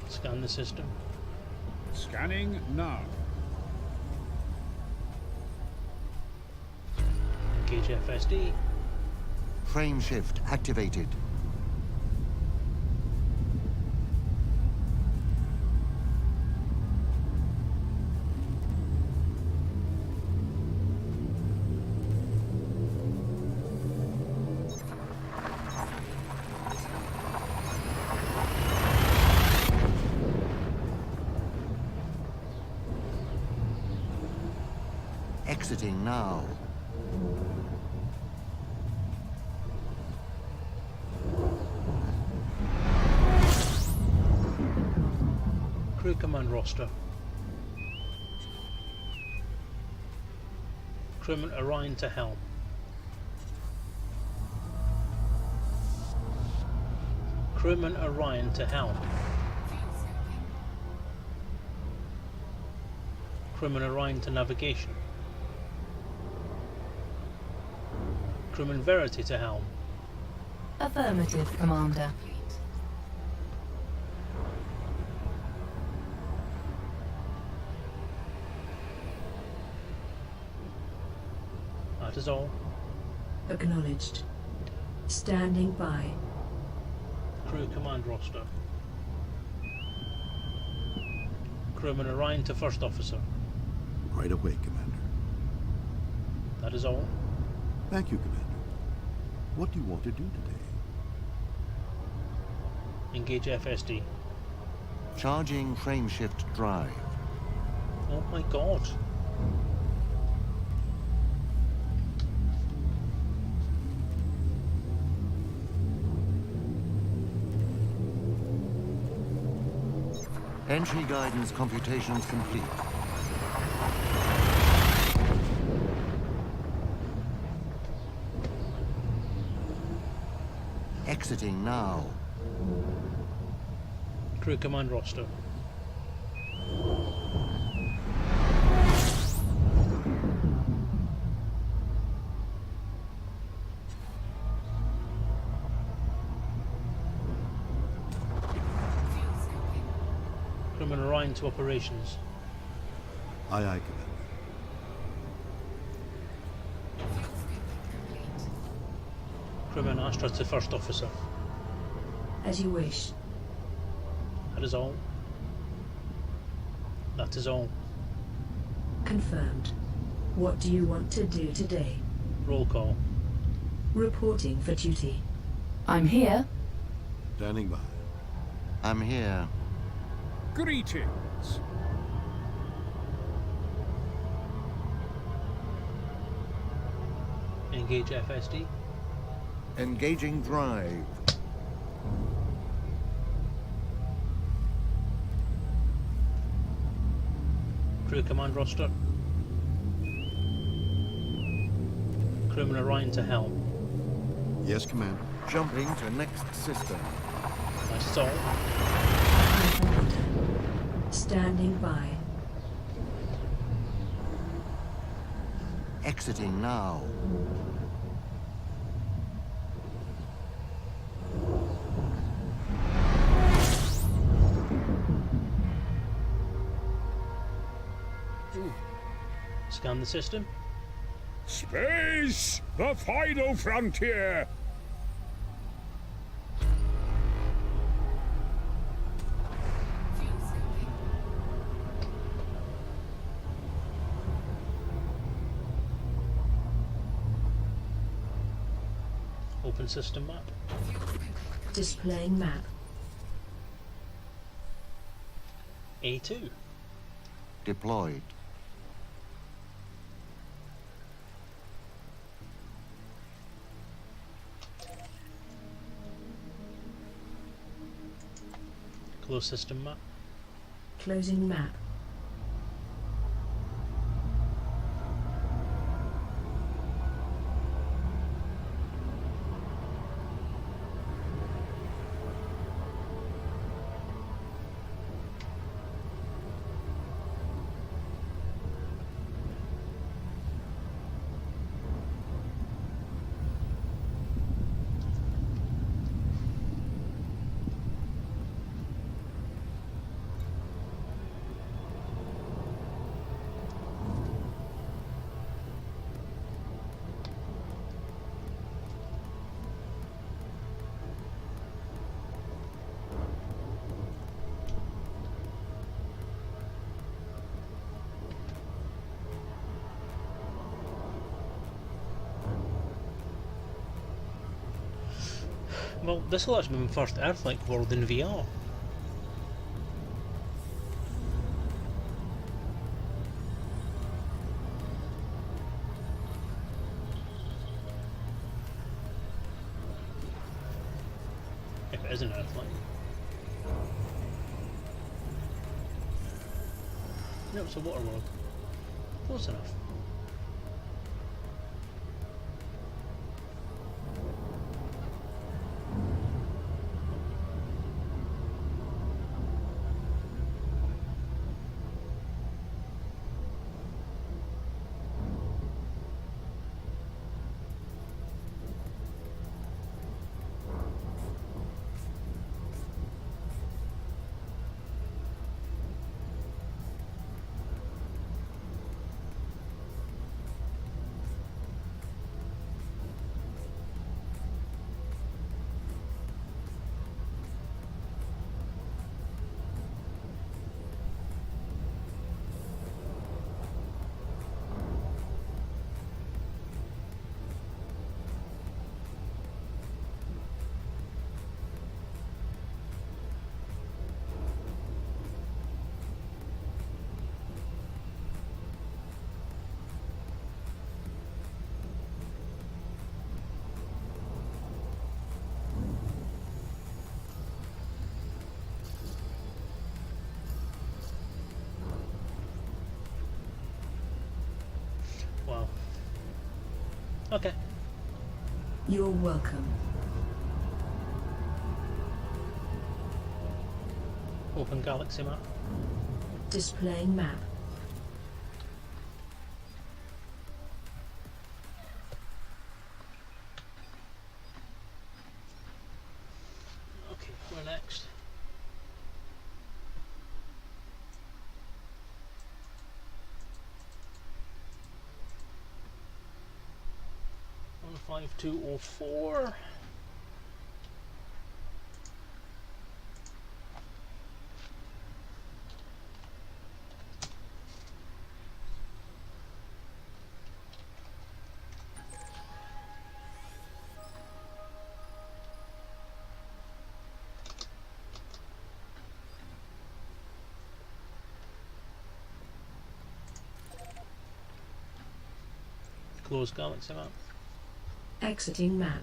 Scan the system. Scanning now. Engage FSD. Frameshift activated. Exiting now. Crew command roster. Crewman Orion to helm. Crewman Orion to helm. Crewman Orion to navigation. Crewman Verity to helm. Affirmative, Commander. That is all. Acknowledged. Standing by. Crew command roster. Crewman Orion to first officer. Right away, Commander. That is all. Thank you, Commander. What do you want to do today? Engage FSD. Charging frameshift drive. Oh my god. Entry guidance computations complete. Exiting now. Crew command roster. Crewman Orion to operations. Aye, aye, Commander. Crewman Astra to First Officer. As you wish. That is all. That is all. Confirmed. What do you want to do today? Roll call. Reporting for duty. I'm here. Standing by. I'm here. Greetings. Engage FSD. Engaging drive. Crew command roster. Crewmen Orion to helm. Yes, Commander. Jumping to next system. That's all. Standing by. Exiting now. Scan the system. Space, the final frontier. Open system map. Displaying map. A2. Deployed. Close system map. Closing map. Well, this will actually be my first Earth-like world in VR. If it is an Earth-like. No, it's a water world. Close enough. Wow. Okay. You're welcome. Open galaxy map. Displaying map. Okay, where next? 5204. Close galaxy map. Exiting map.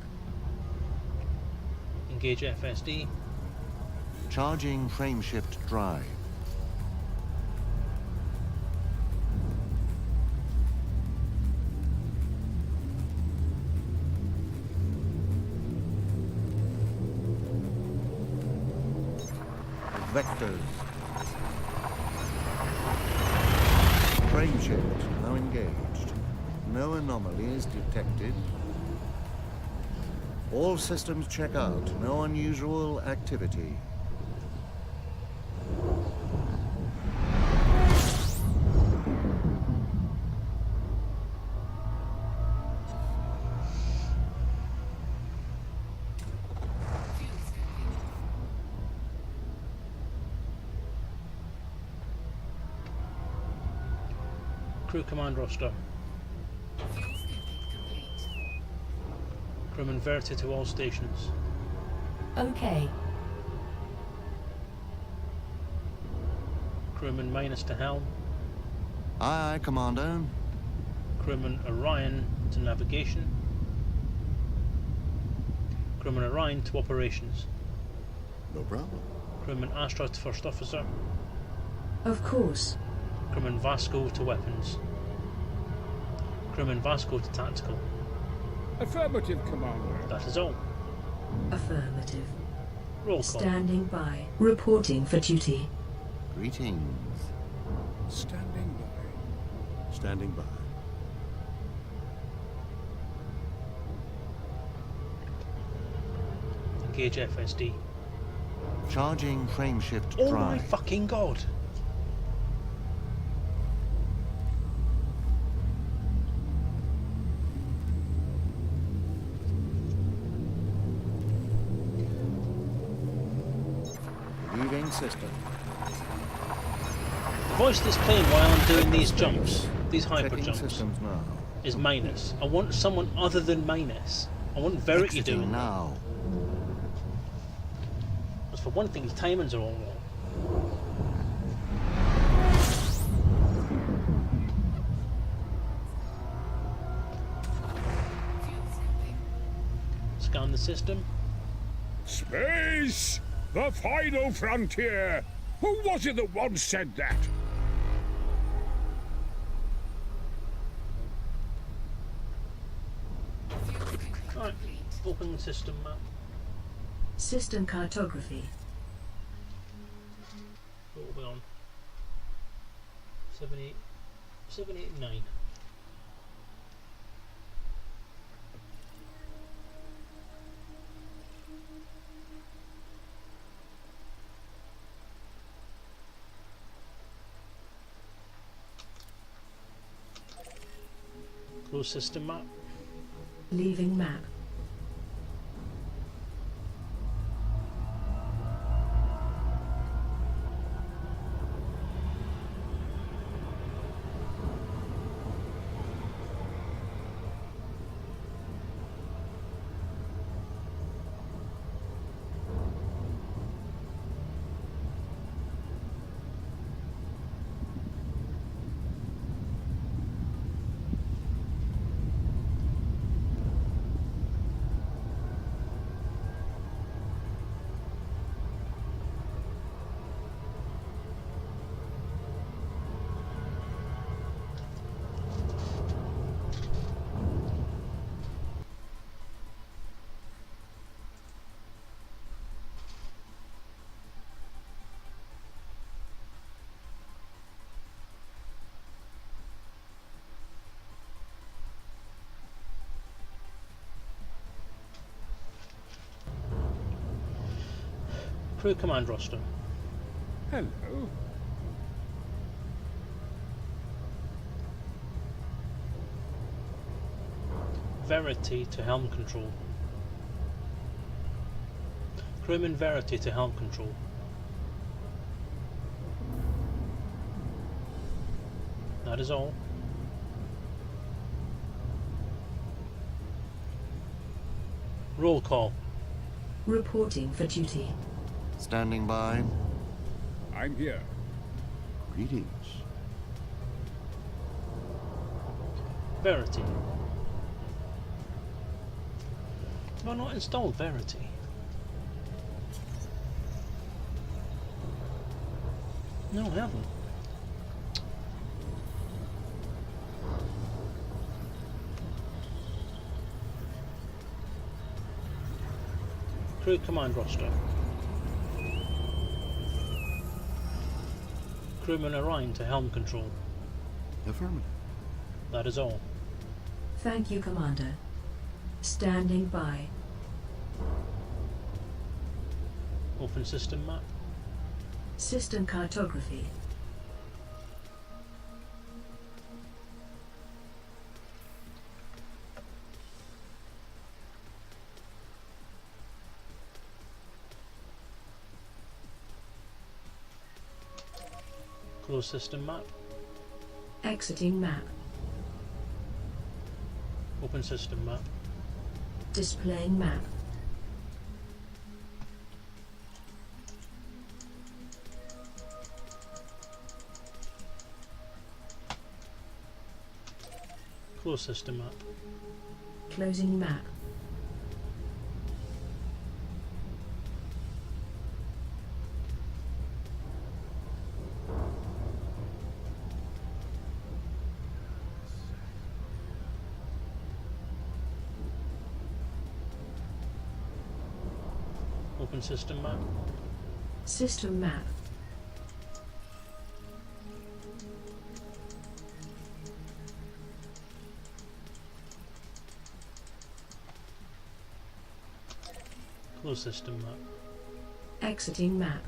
Engage FSD. Charging frameshift drive. Vectors. Frameshift now engaged. No anomalies detected. All systems check out. No unusual activity. Crew command roster. Crewman Verti to all stations. OK. Crewman Minus to helm. Aye, aye, Commander. Crewman Orion to navigation. Crewman Orion to operations. No problem. Crewman Astra to first officer. Of course. Crewman Vasco to weapons. Crewman Vasco to tactical. Affirmative, Commander. That is all. Affirmative. Roll call. Standing by. Reporting for duty. Greetings. Standing by. Standing by. Engage FSD. Charging frameshift Oh drive. my fucking god! Leaving system. The voice that's playing while I'm doing these jumps, these hyper Checking jumps, systems now. is Minus. I want someone other than Minus. I want Verity Exiting doing that. now. Because for one thing, his timings are all wrong. Scan the system. Space! The final frontier! Who was it that once said that? Right, open the system map. System cartography. What are we on? 789. Close system map. Leaving map. Crew command roster. Hello. Verity to helm control. Crewman Verity to helm control. That is all. Roll call. Reporting for duty. Standing by. I'm here. Greetings. Verity. Have I not installed Verity? No, I haven't. Crew command roster. Crewman Orion to helm control. Affirmative. That is all. Thank you, Commander. Standing by. Open system map. System cartography. Close system map. Exiting map. Open system map. Displaying map. Close system map. Closing map. Open system map. System map. Close system map. Exiting map.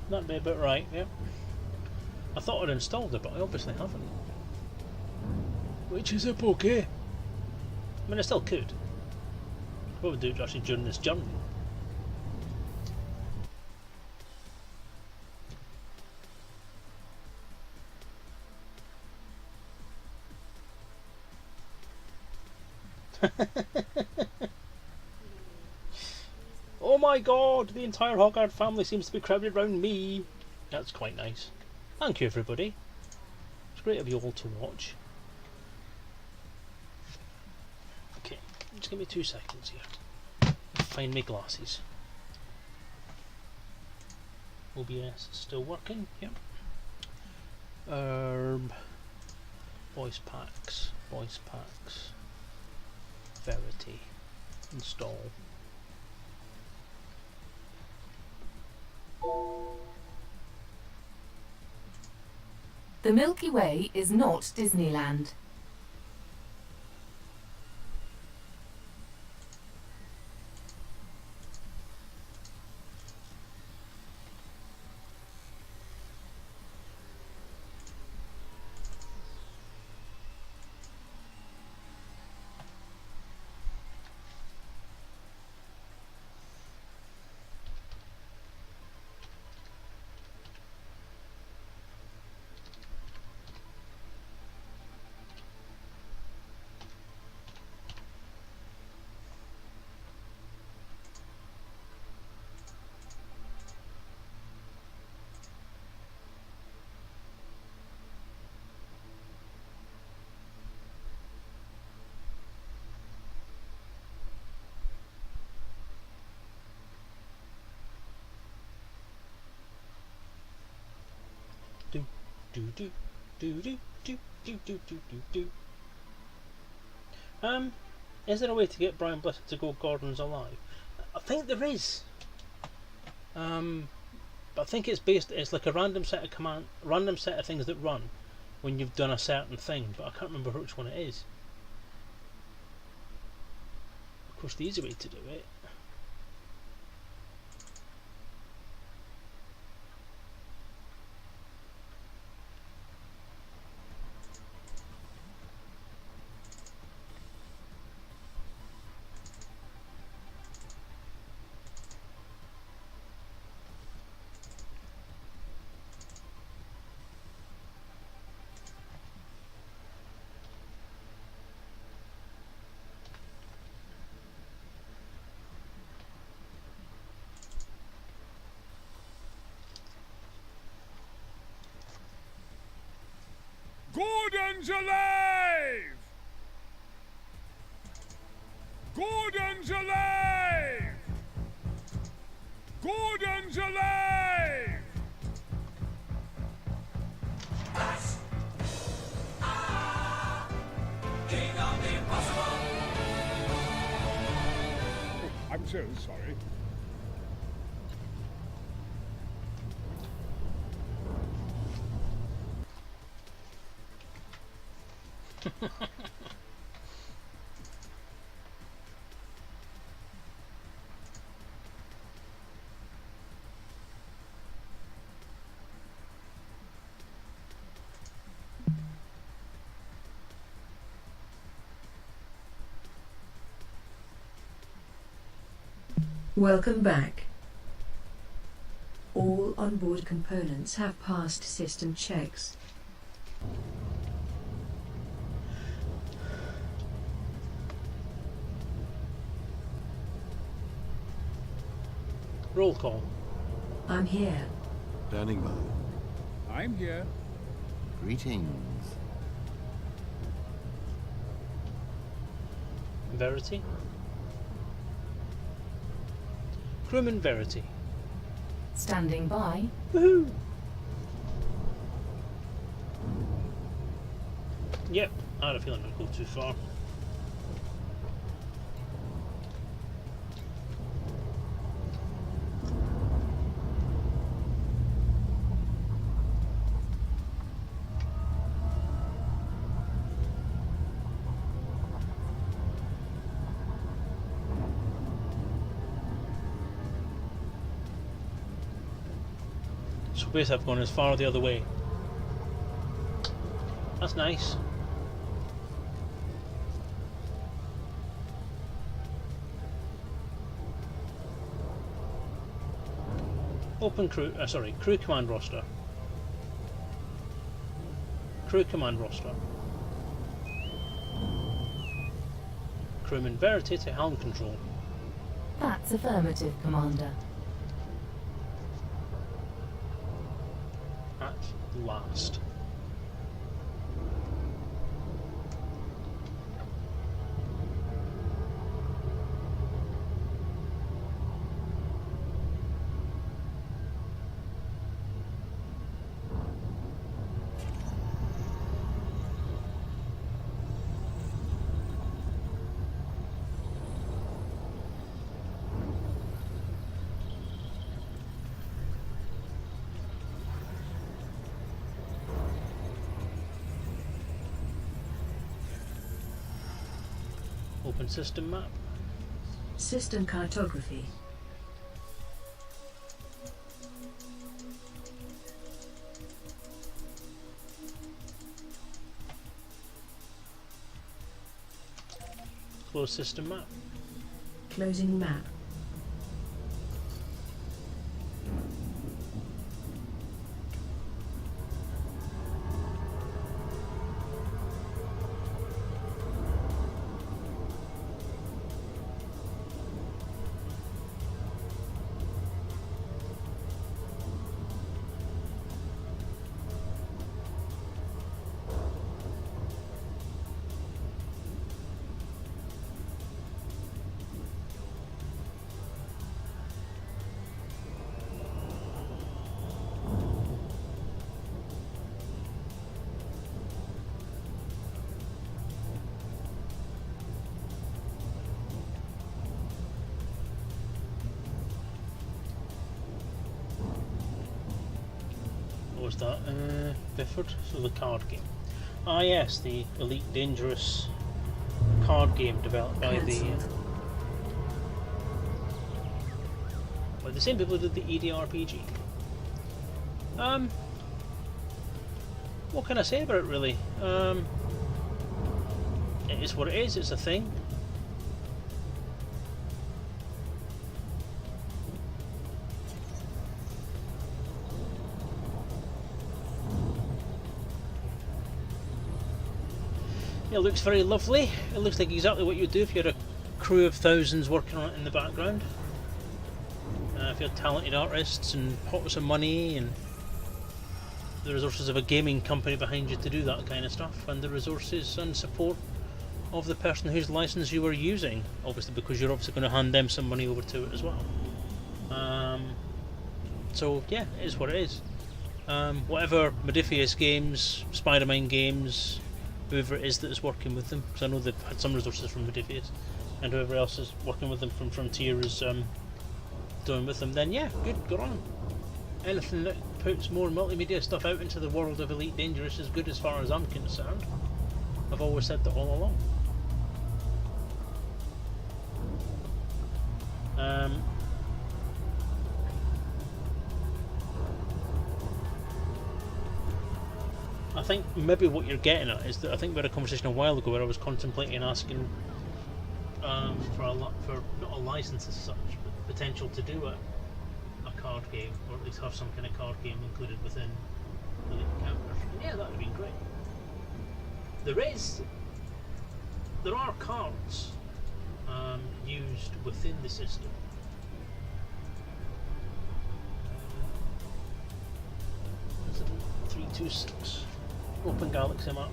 That'd be about right, yeah. I thought I'd installed it, but I obviously haven't. Which is a okay. I mean, I still could. What would do it actually during this journey? Oh my god, the entire Hogguard family seems to be crowded around me. That's quite nice. Thank you, everybody. It's great of you all to watch. Okay, just give me 2 seconds here. Find my glasses. OBS is still working, yep. Voice packs, Verity, install. The Milky Way is not Disneyland. Is there a way to get Brian Blessed to go Gordon's alive? I think there is. But But I think it's based. It's like a random set of random set of things that run when you've done a certain thing. But I can't remember which one it is. Of course, the easy way to do it. Gordon's alive! Gordon's alive! Gordon's alive! King of the Impossible! I'm so sorry. Welcome back. All onboard components have passed system checks. Roll call. I'm here. Standing by. I'm here. Greetings. Verity. Crewman Verity. Standing by. Woohoo! Yep, I had a feeling I'd go too far. So basically I've gone as far the other way. That's nice. Open crew, crew command roster. Crew command roster. Crewman Verity to helm control. That's affirmative, Commander. At last. Open system map. System cartography. Close system map. Closing map. was that? Bifford? So the card game. Ah yes, the Elite Dangerous card game developed by the same people who did the EDRPG. What can I say about it really? It is what it is, it's a thing. It looks very lovely. It looks like exactly what you'd do if you had a crew of thousands working on it in the background. If you had talented artists and pots of money and the resources of a gaming company behind you to do that kind of stuff, and the resources and support of the person whose license you were using, obviously, because you're obviously going to hand them some money over to it as well. So yeah, it is what it is. Whatever Modiphius Games, Spider-Man Games, whoever it is that is working with them, because I know they've had some resources from Modiphius, and whoever else is working with them from Frontier is doing with them, then yeah, good on. Anything that puts more multimedia stuff out into the world of Elite Dangerous is good as far as I'm concerned. I've always said that all along. I think maybe what you're getting at is that I think we had a conversation a while ago where I was contemplating asking for not a license as such, but potential to do a card game, or at least have some kind of card game included within the encounters. And yeah, that would be great. There are cards used within the system. Is it 326? Open Galaxy map.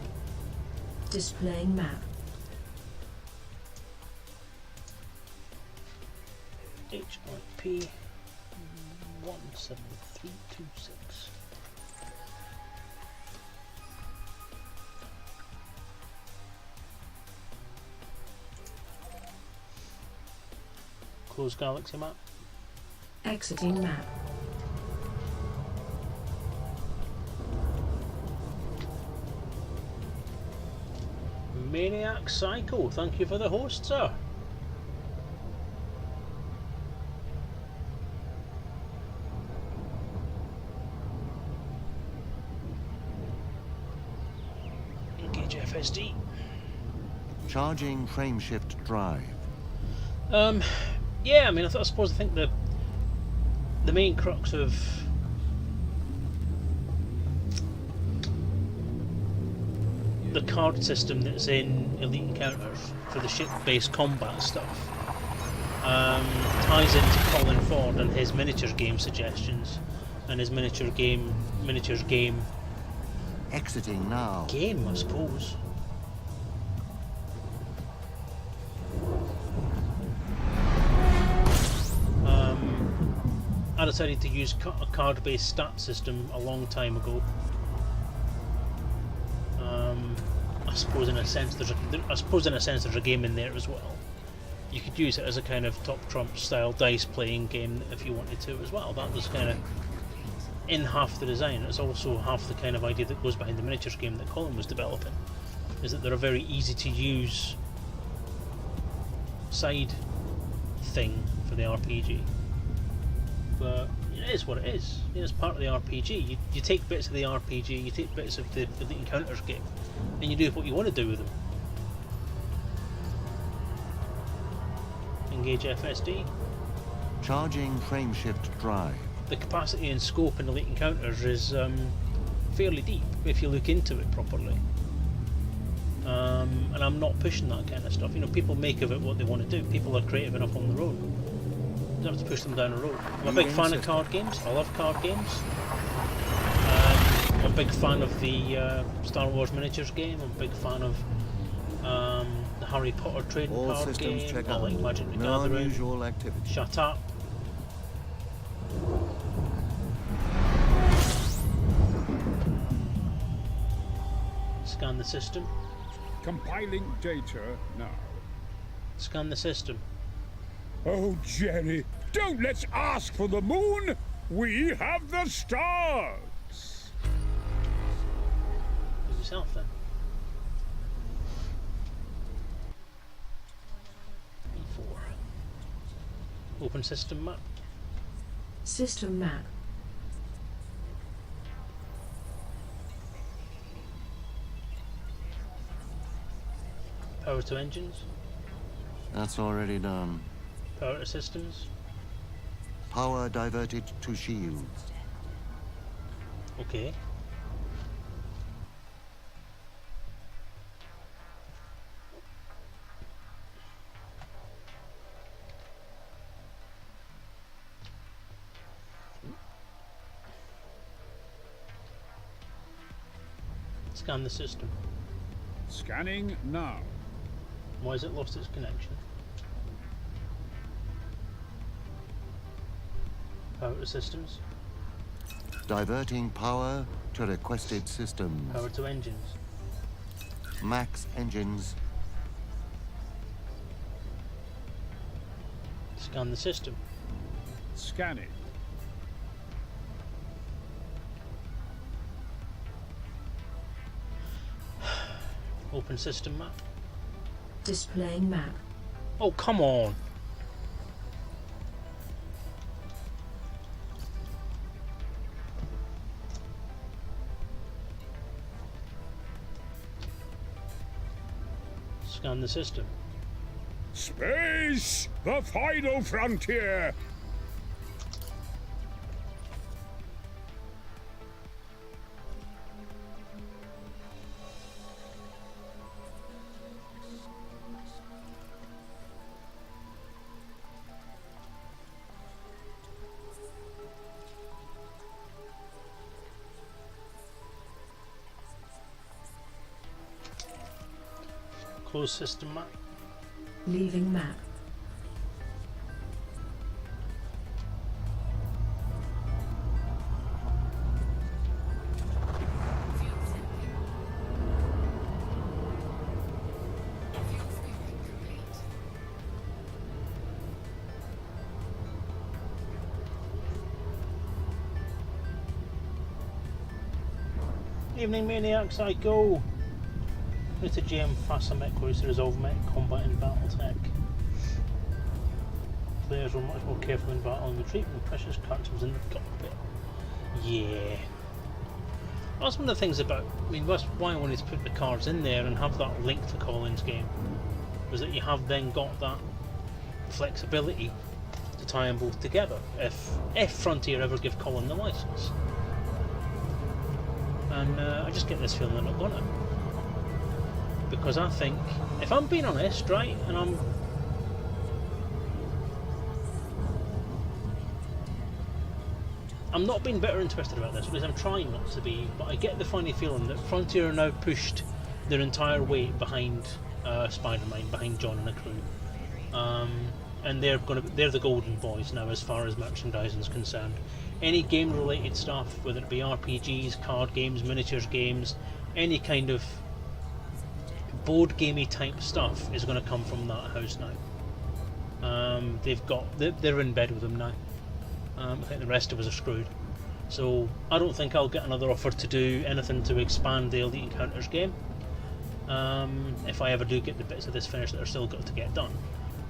Displaying map. HIP 17326. Close Galaxy map. Exiting map. Maniac Psycho, thank you for the host, sir. Engage FSD. Charging frameshift drive. Yeah, I mean, I think the main crux of the card system that's in Elite Encounters for the ship-based combat stuff ties into Colin Ford and his miniatures game suggestions and his miniatures game Exiting now. I suppose. I decided to use a card-based stat system a long time ago. I suppose in a sense there's a game in there as well. You could use it as a kind of top trump style dice playing game if you wanted to as well. That was kind of in half the design. It's also half the kind of idea that goes behind the miniatures game that Colin was developing. Is that they're a very easy to use side thing for the RPG. But it is what it is. It's part of the RPG. You take bits of the RPG, you take bits of the Encounters game, and you do what you want to do with them. Engage FSD. Charging frameshift drive. The capacity and scope in Elite Encounters is fairly deep if you look into it properly. And I'm not pushing that kind of stuff. You know, people make of it what they want to do. People are creative enough on their own. You don't have to push them down the road. I'm a big fan of card games. I love card games. I'm a big fan of the Star Wars miniatures game. I'm a big fan of the Harry Potter trading All card systems game. check I out. like Magic the No Gathering. unusual activity. Shut up. Scan the system. Compiling data now. Scan the system. Oh, Jerry, don't let's ask for the moon. We have the stars. itself then. E4. Open system map. System map. Power to engines. That's already done. Power to systems. Power diverted to shields. Okay. Scan the system. Scanning now. Why has it lost its connection? Power to systems. Diverting power to requested systems. Power to engines. Max engines. Scan the system. Scanning. Open system map. Displaying map. Oh, come on! Scan the system. Space! The final frontier! Close system map. Leaving map. Evening Maniacs, I go! With the GM faster mech queries to resolve mech combat and battle tech. Players were much more careful in battle and retreat when precious characters in the cockpit. Yeah. That's one of the things about, I mean, that's why I wanted to put the cards in there and have that link to Colin's game. Was that you have then got that flexibility to tie them both together, if Frontier ever give Colin the license. And I just get this feeling they're not gonna. Because I think, if I'm being honest, right, and I'm not being bitter and twisted about this, because I'm trying not to be, but I get the funny feeling that Frontier are now pushed their entire weight behind Spider-Man, behind John and the crew, and they're the golden boys now as far as merchandising is concerned. Any game-related stuff, whether it be RPGs, card games, miniatures games, any kind of board gamey type stuff is going to come from that house now. They're in bed with them now. I think the rest of us are screwed. So I don't think I'll get another offer to do anything to expand the Elite Encounters game. If I ever do get the bits of this finished that are still got to get done.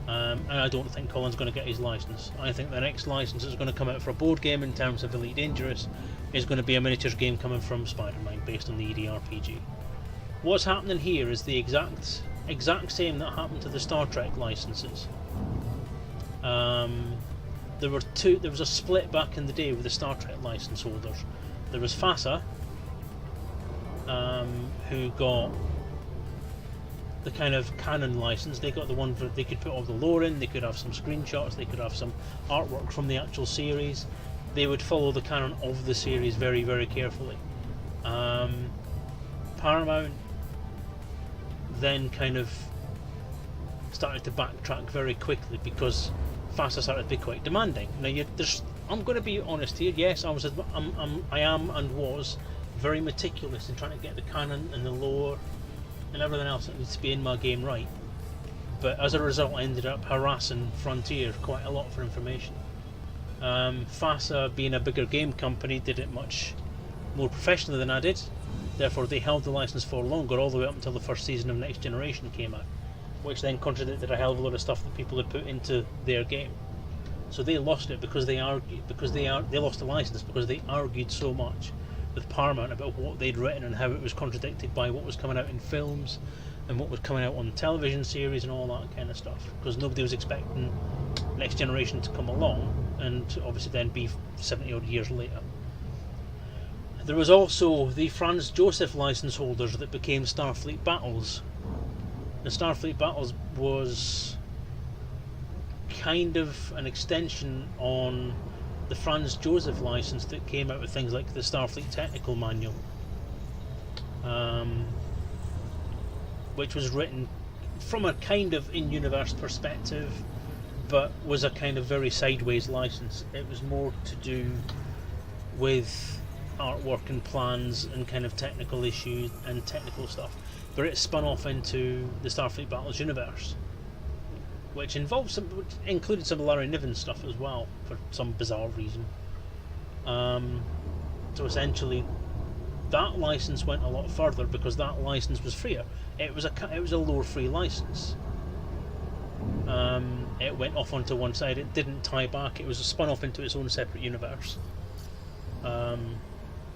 And I don't think Colin's going to get his license. I think the next license that's going to come out for a board game in terms of Elite Dangerous is going to be a miniatures game coming from Spider-Man based on the EDRPG. What's happening here is the exact same that happened to the Star Trek licenses. There was a split back in the day with the Star Trek license holders. There was FASA, who got the kind of canon license. They got the one where they could put all the lore in, they could have some screenshots, they could have some artwork from the actual series. They would follow the canon of the series very, very carefully. Paramount then kind of started to backtrack very quickly because FASA started to be quite demanding. Now, I'm going to be honest here. Yes, I am and was very meticulous in trying to get the canon and the lore and everything else that needs to be in my game right. But as a result, I ended up harassing Frontier quite a lot for information. FASA, being a bigger game company, did it much more professionally than I did. Therefore, they held the license for longer, all the way up until the first season of Next Generation came out, which then contradicted a hell of a lot of stuff that people had put into their game. So they lost it because they lost the license because they argued so much with Paramount about what they'd written and how it was contradicted by what was coming out in films and what was coming out on television series and all that kind of stuff. Because nobody was expecting Next Generation to come along and obviously then be 70 odd years later. There was also the Franz Josef license holders that became Starfleet Battles. The Starfleet Battles was kind of an extension on the Franz Josef license that came out with things like the Starfleet Technical Manual, which was written from a kind of in-universe perspective, but was a kind of very sideways license. It was more to do with artwork and plans and kind of technical issues and technical stuff, but it spun off into the Starfleet Battles universe, which included some Larry Niven stuff as well for some bizarre reason. So essentially, that license went a lot further because that license was freer. It was a lore-free license. It went off onto one side. It didn't tie back. It was spun off into its own separate universe.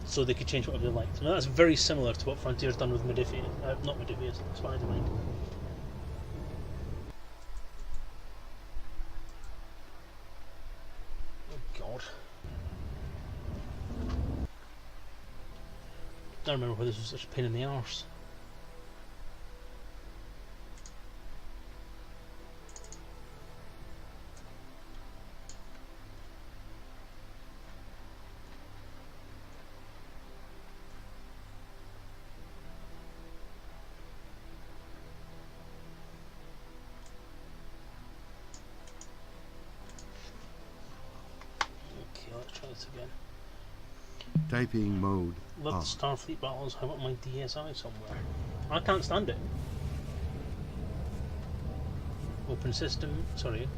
So they could change whatever they liked. Now that's very similar to what Frontier's done with Modiphius, not Modiphius, Spider-Man. Oh God. I don't remember why this was such a pain in the arse. Again. Typing mode. Love on. the Starfleet Battles. How about my DSI somewhere? I can't stand it. Open system. Sorry.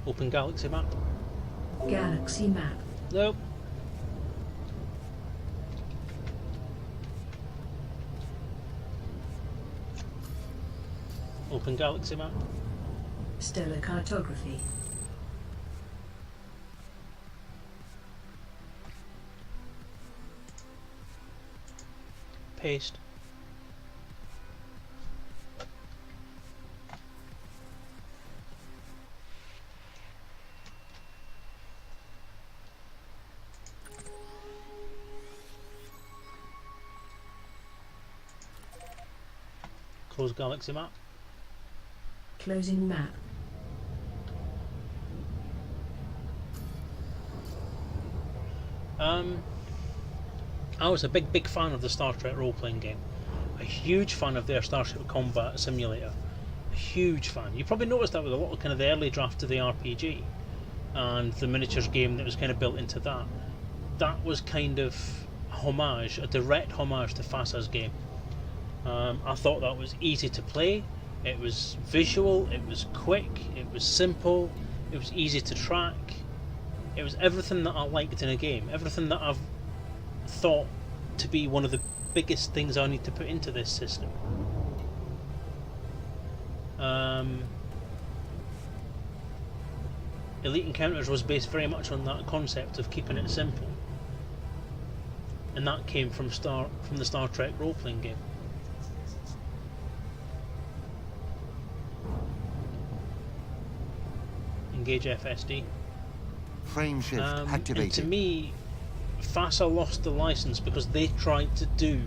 Open galaxy map. Galaxy map. Nope. Open galaxy map. Stellar cartography. Paste. Close galaxy map. Closing map. I was a big fan of the Star Trek role-playing game. A huge fan of their Starship Combat Simulator. A huge fan. You probably noticed that with a lot of kind of the early draft of the RPG and the miniatures game that was kind of built into that. That was kind of a direct homage to FASA's game. I thought that was easy to play. It was visual. It was quick. It was simple. It was easy to track. It was everything that I liked in a game. Everything that I've thought to be one of the biggest things I need to put into this system. Elite Encounters was based very much on that concept of keeping it simple, and that came from the Star Trek role-playing game. Engage FSD. Frame shift And activated. to me, FASA lost the license because they tried to do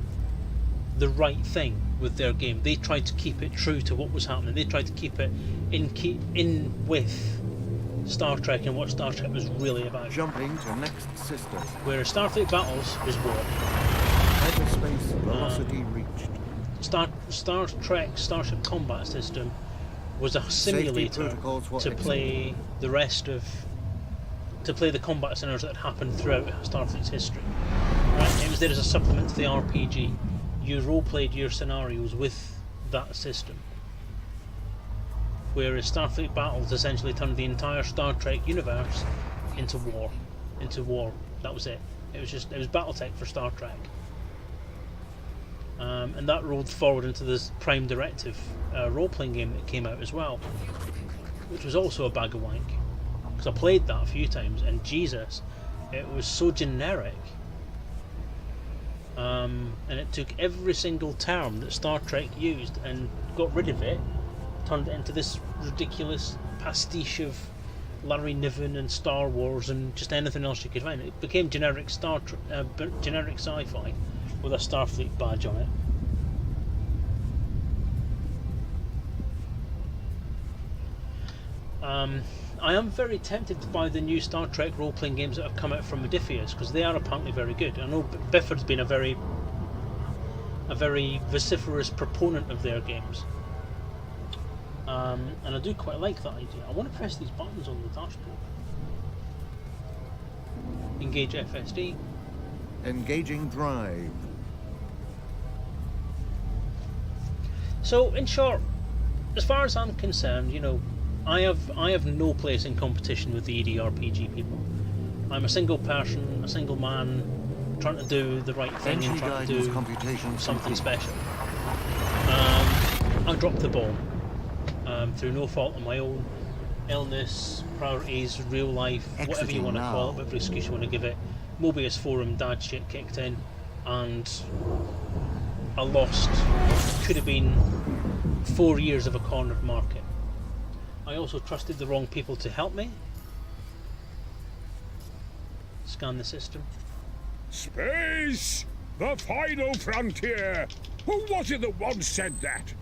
the right thing with their game. They tried to keep it true to what was happening. They tried to keep it in with Star Trek and what Star Trek was really about. Jumping to next system. Whereas Starfleet Battles was war. Hyperspace velocity reached. Star Trek Starship Combat System was a simulator protocols were to play the rest of the combat centres that had happened throughout Starfleet's history. Right? It was there as a supplement to the RPG. You role-played your scenarios with that system. Whereas Starfleet Battles essentially turned the entire Star Trek universe into war. That was it. It was BattleTech for Star Trek. and that rolled forward into this Prime Directive role-playing game that came out as well, which was also a bag of wank. Because I played that a few times, and Jesus, it was so generic. And it took every single term that Star Trek used and got rid of it, turned it into this ridiculous pastiche of Larry Niven and Star Wars and just anything else you could find. It became generic generic sci-fi with a Starfleet badge on it. I am very tempted to buy the new Star Trek role-playing games that have come out from Modiphius, because they are apparently very good. I know Bifford's been a very vociferous proponent of their games, and I do quite like that idea. I want to press these buttons on the dashboard. Engage FSD. Engaging drive. So, in short, as far as I'm concerned, you know, I have no place in competition with the EDRPG people. I'm a single person, a single man, trying to do the right thing and trying to do something special. I dropped the ball through no fault of my own. Illness, priorities, real life, whatever you want to call it, whatever excuse you want to give it. Mobius Forum dad shit kicked in, and I lost what could have been 4 years of a cornered market. I also trusted the wrong people to help me. Scan the system. Space! The final frontier! Who was it that once said that?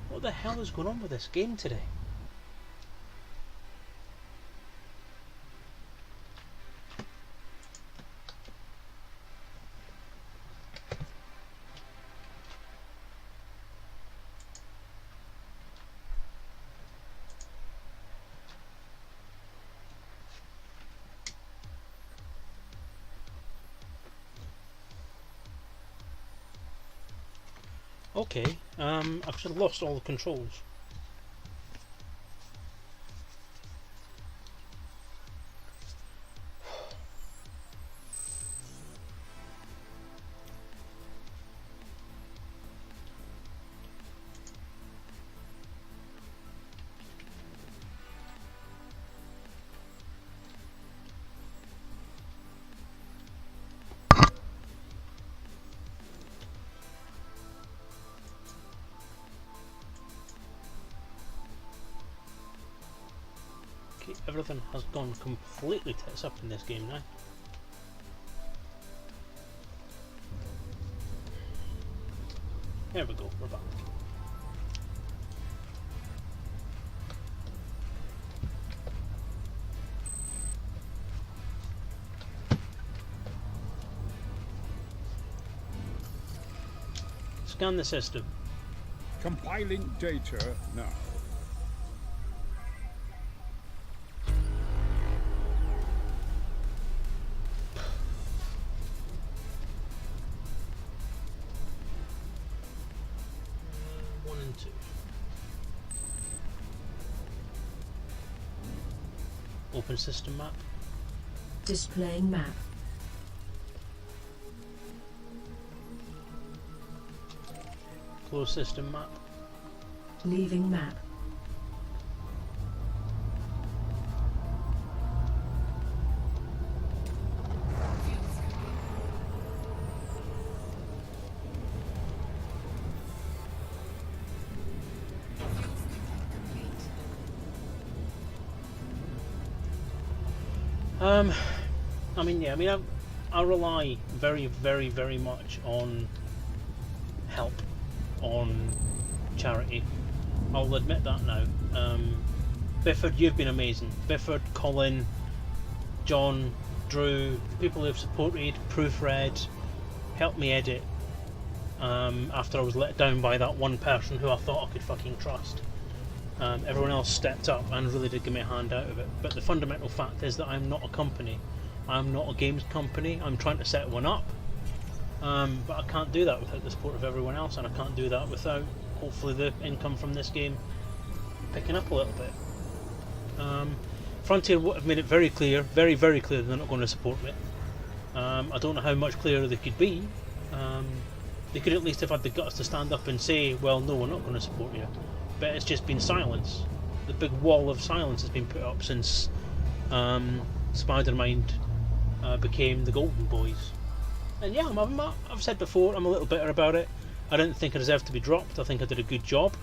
What the hell is going on with this game today? Okay, I've sort of lost all the controls. Everything has gone completely tits up in this game now. There we go, we're back. Scan the system. Compiling data now. Open system map. Displaying map. Close system map. Leaving map. I rely very, very, very much on help, on charity. I'll admit that now. Bifford, you've been amazing. Bifford, Colin, John, Drew, the people who've supported, proofread, helped me edit after I was let down by that one person who I thought I could fucking trust. Everyone else stepped up and really did give me a hand out of it. But the fundamental fact is that I'm not a company. I'm not a games company. I'm trying to set one up. But I can't do that without the support of everyone else, and I can't do that without, hopefully, the income from this game picking up a little bit. Frontier have made it very clear, very, very clear they're not going to support me. I don't know how much clearer they could be. They could at least have had the guts to stand up and say, well, no, we're not going to support you. But it's just been silence. The big wall of silence has been put up since Spider-Mind became the Golden Boys. And yeah, I've said before, I'm a little bitter about it. I didn't think I deserved to be dropped. I think I did a good job.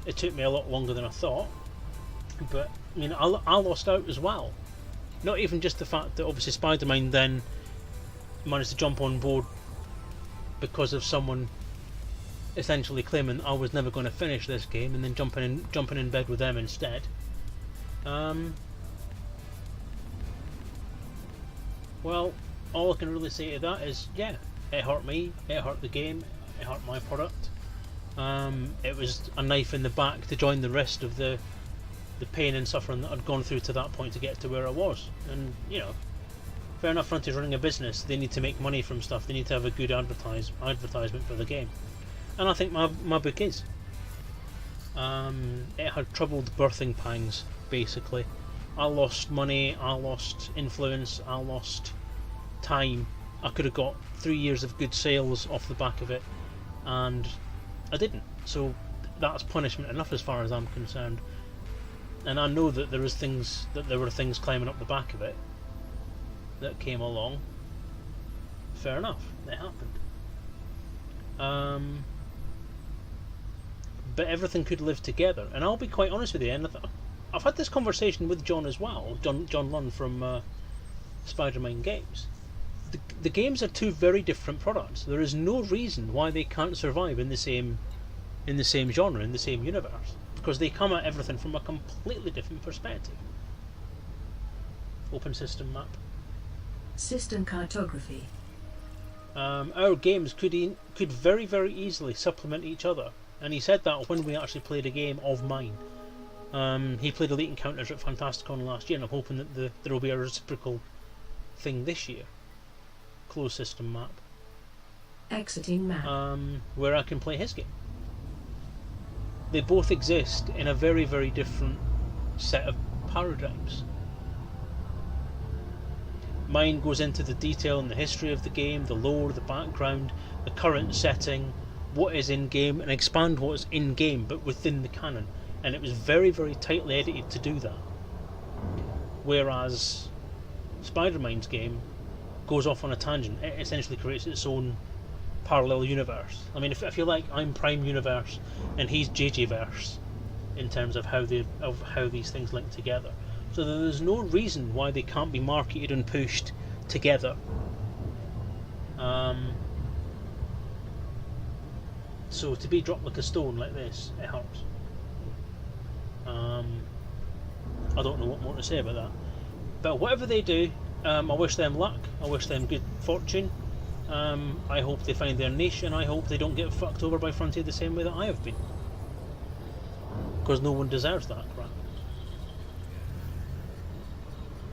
It took me a lot longer than I thought. But, I mean, I lost out as well. Not even just the fact that obviously Spider-Man then managed to jump on board because of someone essentially claiming I was never going to finish this game and then jumping in bed with them instead. Well, all I can really say to that is, yeah, it hurt me, it hurt the game, it hurt my product. It was a knife in the back to join the rest of the pain and suffering that I'd gone through to that point to get to where I was. And, you know, fair enough, Frontier's running a business, they need to make money from stuff, they need to have a good advertisement for the game. And I think my book is. It had troubled birthing pangs, basically. I lost money, I lost influence, I lost time. I could have got 3 years of good sales off the back of it, and I didn't. So that's punishment enough as far as I'm concerned. And I know that there were things climbing up the back of it that came along. Fair enough, it happened. But everything could live together, and I'll be quite honest with you. And I've had this conversation with John as well, John Lunn from Spider-Man Games. The games are two very different products. There is no reason why they can't survive in the same genre, in the same universe, because they come at everything from a completely different perspective. Open system map. System cartography. Our games could very, very easily supplement each other, and he said that when we actually played a game of mine. He played Elite Encounters at Fantasticon last year, and I'm hoping that there will be a reciprocal thing this year. Closed system map. Exiting map. Where I can play his game. They both exist in a very, very different set of paradigms. Mine goes into the detail and the history of the game, the lore, the background, the current setting, what is in game, and expand what is in game but within the canon. And it was very, very tightly edited to do that. Whereas Spider-Man's game goes off on a tangent. It essentially creates its own parallel universe. I mean, if you like, I'm Prime Universe and he's JJ-verse in terms of how these things link together. So there's no reason why they can't be marketed and pushed together. So to be dropped like a stone like this, it hurts. I don't know what more to say about that. But whatever they do, I wish them luck. I wish them good fortune. I hope they find their niche, and I hope they don't get fucked over by Frontier the same way that I have been. Because no one deserves that crap.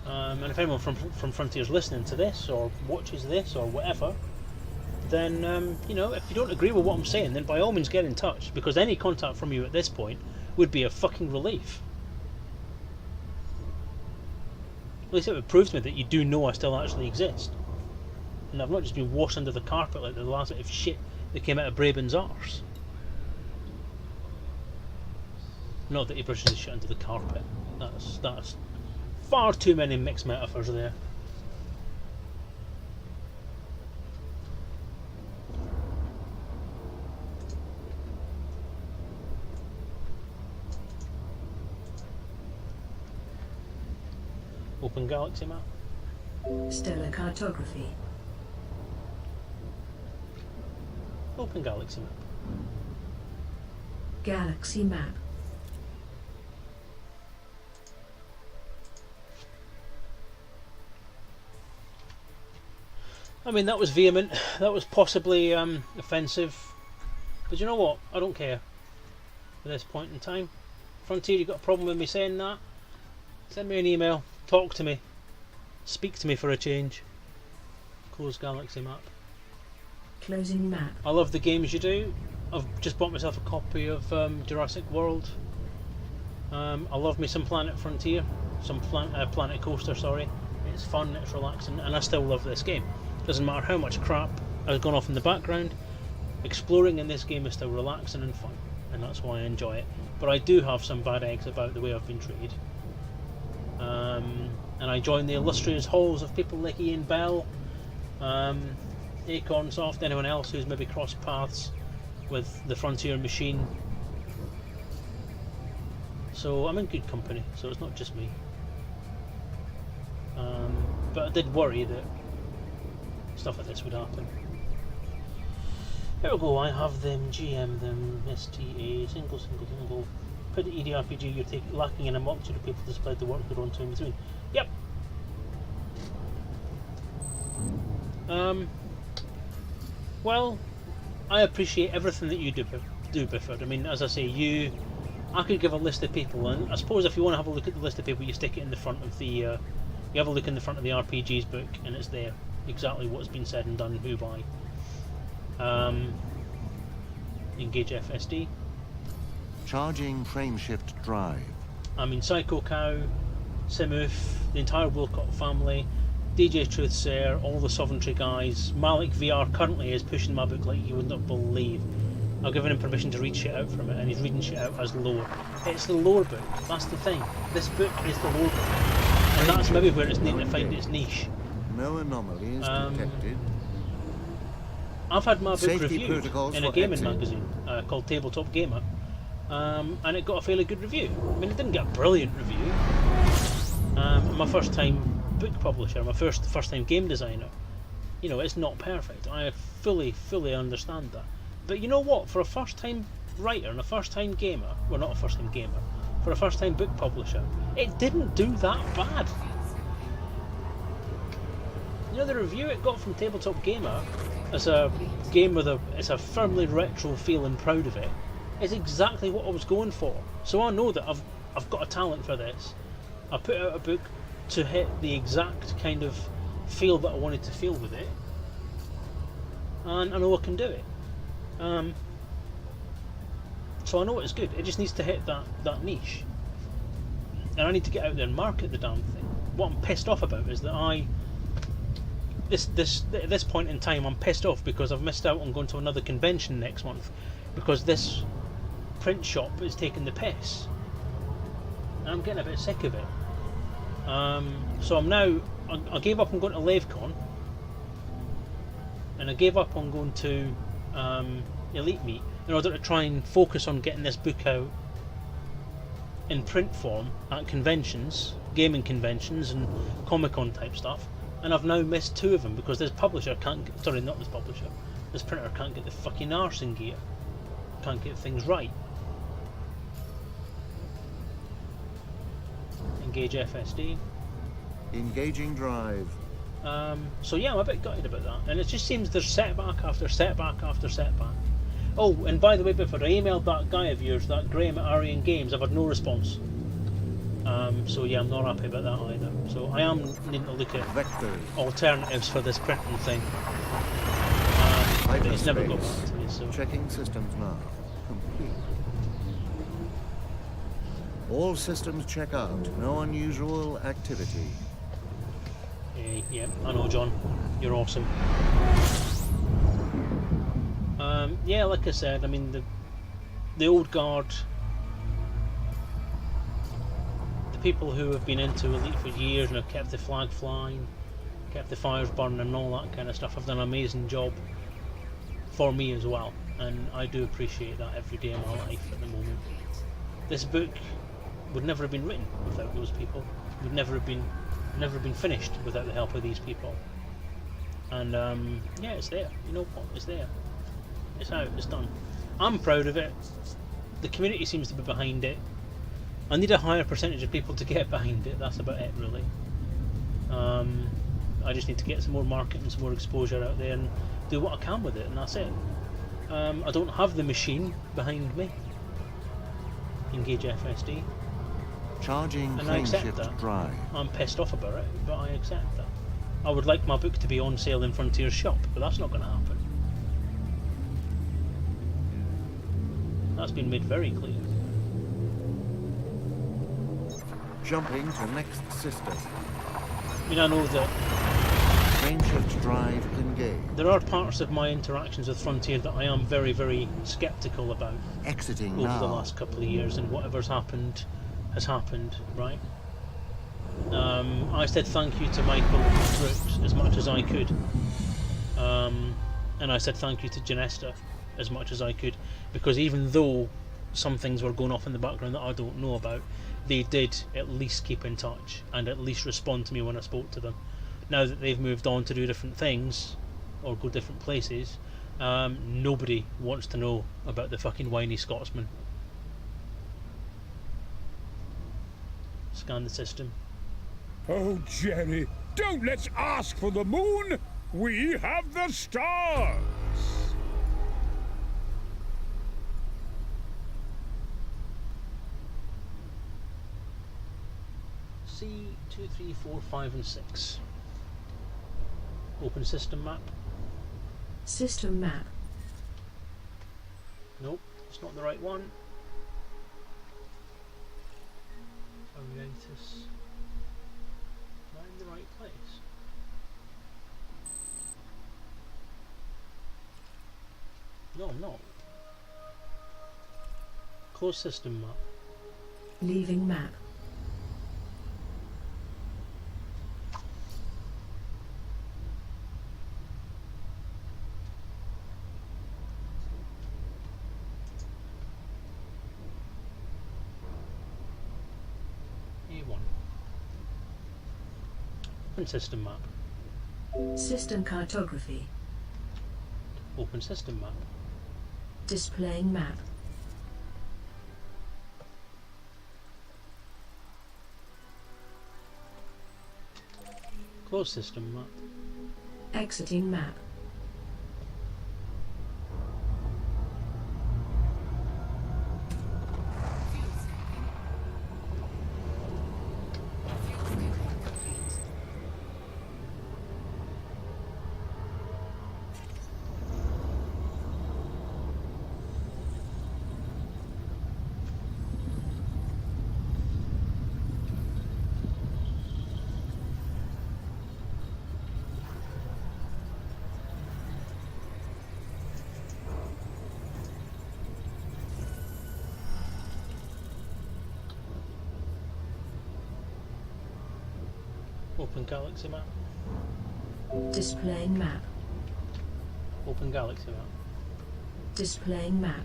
And if anyone from Frontier's listening to this, or watches this, or whatever, then, you know, if you don't agree with what I'm saying, then by all means get in touch, because any contact from you at this point would be a fucking relief. At least it would prove to me that you do know I still actually exist. And I've not just been washed under the carpet like the last bit of shit that came out of Braben's arse. Not that he brushes his shit under the carpet. That's far too many mixed metaphors there. Open galaxy map. Stellar cartography. Open galaxy map. Galaxy map. I mean, that was vehement, that was possibly offensive, but you know what, I don't care at this point in time. Frontier, you got a problem with me saying that? Send me an email, talk to me, speak to me for a change. Close galaxy map. Closing map. I love the games you do. I've just bought myself a copy of Jurassic World. I love me some Planet Frontier, some Planet Coaster, sorry. It's fun, it's relaxing, and I still love this game. Doesn't matter how much crap has gone off in the background, exploring in this game is still relaxing and fun, and that's why I enjoy it. But I do have some bad eggs about the way I've been treated. And I join the illustrious halls of people like Ian Bell, Acornsoft, anyone else who's maybe crossed paths with the Frontier machine. So I'm in good company, so it's not just me. But I did worry that stuff like this would happen. Here we go, I have them, GM them, STA, single. Put the EDRPG you're lacking in a multitude of people to spread the workload onto in between. Yep. Well, I appreciate everything that you do, Bifford. I mean, as I say, I could give a list of people, and I suppose if you want to have a look at the list of people, you stick it in the front of the, you have a look in the front of the RPG's book, and it's there, exactly what's been said and done, who by. Engage FSD. Charging frameshift drive. I mean, Psycho Cow, Simoof, the entire Wilcott family, DJ Truthsayer, all the Sovereignty guys. Malik VR currently is pushing my book like you would not believe. I've given him permission to read shit out from it, and he's reading shit out as lore. It's the lore book, that's the thing. This book is the lore book. And that's maybe where it's needing to find its niche. No anomalies detected. I've had my book Safety reviewed protocols in a for gaming exit. magazine called Tabletop Gamer, and it got a fairly good review. I mean, it didn't get a brilliant review. My first time book publisher, my first time game designer, you know, it's not perfect. I fully understand that. But you know what? For a first time writer and a first time gamer, well, not a first time gamer, for a first time book publisher, it didn't do that bad. You know, the review it got from Tabletop Gamer as a game with it's a firmly retro feel and proud of it, is exactly what I was going for. So I know that I've got a talent for this. I put out a book to hit the exact kind of feel that I wanted to feel with it, and I know I can do it. So I know it's good. It just needs to hit that niche, and I need to get out there and market the damn thing. What I'm pissed off about is that at this point in time, I'm pissed off because I've missed out on going to another convention next month because this print shop is taking the piss, and I'm getting a bit sick of it. So I gave up on going to LaveCon, and I gave up on going to Elite Meet in order to try and focus on getting this book out in print form at conventions, gaming conventions and Comic-Con type stuff. And I've now missed 2 of them because this printer can't get the fucking arse in gear, can't get things right. Engage FSD. Engaging drive. So yeah, I'm a bit gutted about that, and it just seems there's setback after setback after setback. Oh, and by the way, before I emailed that guy of yours, that Graham at Arian Games, I've had no response. So yeah, I'm not happy about that either. So I am needing to look at Vectors. alternatives for this printing thing. But he's never got back to me, so... Checking systems now. Complete. All systems check out. No unusual activity. Yeah, I know, John. You're awesome. Yeah, like I said, I mean, the old guard, the people who have been into Elite for years and have kept the flag flying, kept the fires burning and all that kind of stuff, have done an amazing job for me as well, and I do appreciate that every day of my life at the moment. This book would never have been written without those people. Would never have been finished without the help of these people. And yeah, it's there. You know what? It's there. It's out. It's done. I'm proud of it. The community seems to be behind it. I need a higher percentage of people to get behind it. That's about it, really. I just need to get some more marketing, some more exposure out there, and do what I can with it, and that's it. I don't have the machine behind me. Engage FSD. Charging And I accept frameshift that. drive. I'm pissed off about it, but I accept that. I would like my book to be on sale in Frontier's shop, but that's not going to happen. That's been made very clear. Jumping to next system. I mean, I know that Frameshift drive engaged. there are parts of my interactions with Frontier that I am very, very sceptical about Exiting over now. the last couple of years, and whatever's happened has happened, right? I said thank you to Michael Brooks as much as I could, and I said thank you to Janesta as much as I could, because even though some things were going off in the background that I don't know about, they did at least keep in touch and at least respond to me when I spoke to them. Now that they've moved on to do different things or go different places, nobody wants to know about the fucking whiny Scotsman. Scan the system. Oh, Jerry, don't let's ask for the moon. We have the stars. C2, 3, 4, 5 and 6. Open system map. System map. Nope, it's not the right one. Ariatus. Am I in the right place? No, I'm not. Close system map. Leaving map. A1. Open system map. System cartography. Open system map. Displaying map. Close system map. Exiting map. Open galaxy map. Displaying map. Open galaxy map. Displaying map.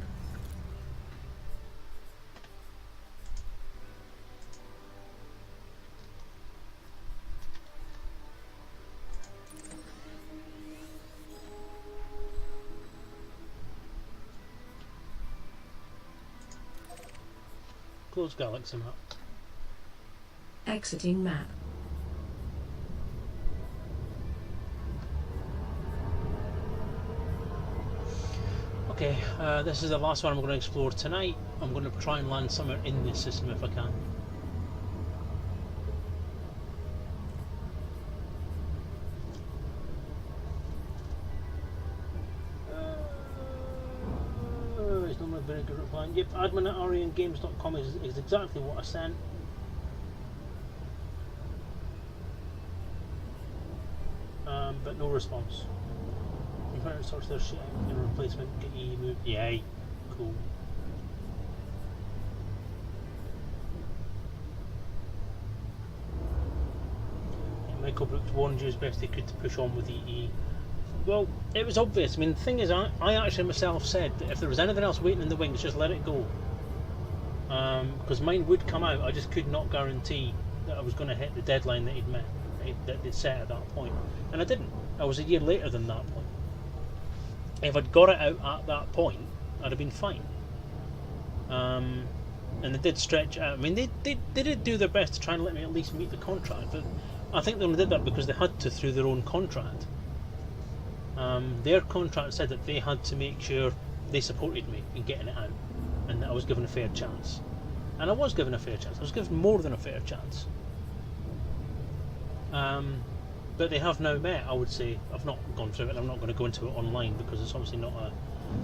Close galaxy map. Exiting map. Okay, this is the last one I'm going to explore tonight. I'm going to try and land somewhere in this system if I can. It's not a very good reply. Yep, admin at ariangames.com is exactly what I sent. But no response. You found sorts of their shit out in a replacement, get you moved. Yay. Cool. Yeah, Michael Brooks warned you as best he could to push on with EE. Well, it was obvious. I mean, the thing is, I actually myself said that if there was anything else waiting in the wings, just let it go. Because mine would come out, I just could not guarantee that I was going to hit the deadline that he'd met, that they'd set at that point. And I didn't. I was a year later than that point. If I'd got it out at that point, I'd have been fine. And they did stretch it out. I mean, they did do their best to try and let me at least meet the contract, but I think they only did that because they had to through their own contract. Their contract said that they had to make sure they supported me in getting it out, and that I was given a fair chance. And I was given a fair chance. I was given more than a fair chance. But they have now met, I would say. I've not gone through it, I'm not going to go into it online because it's obviously not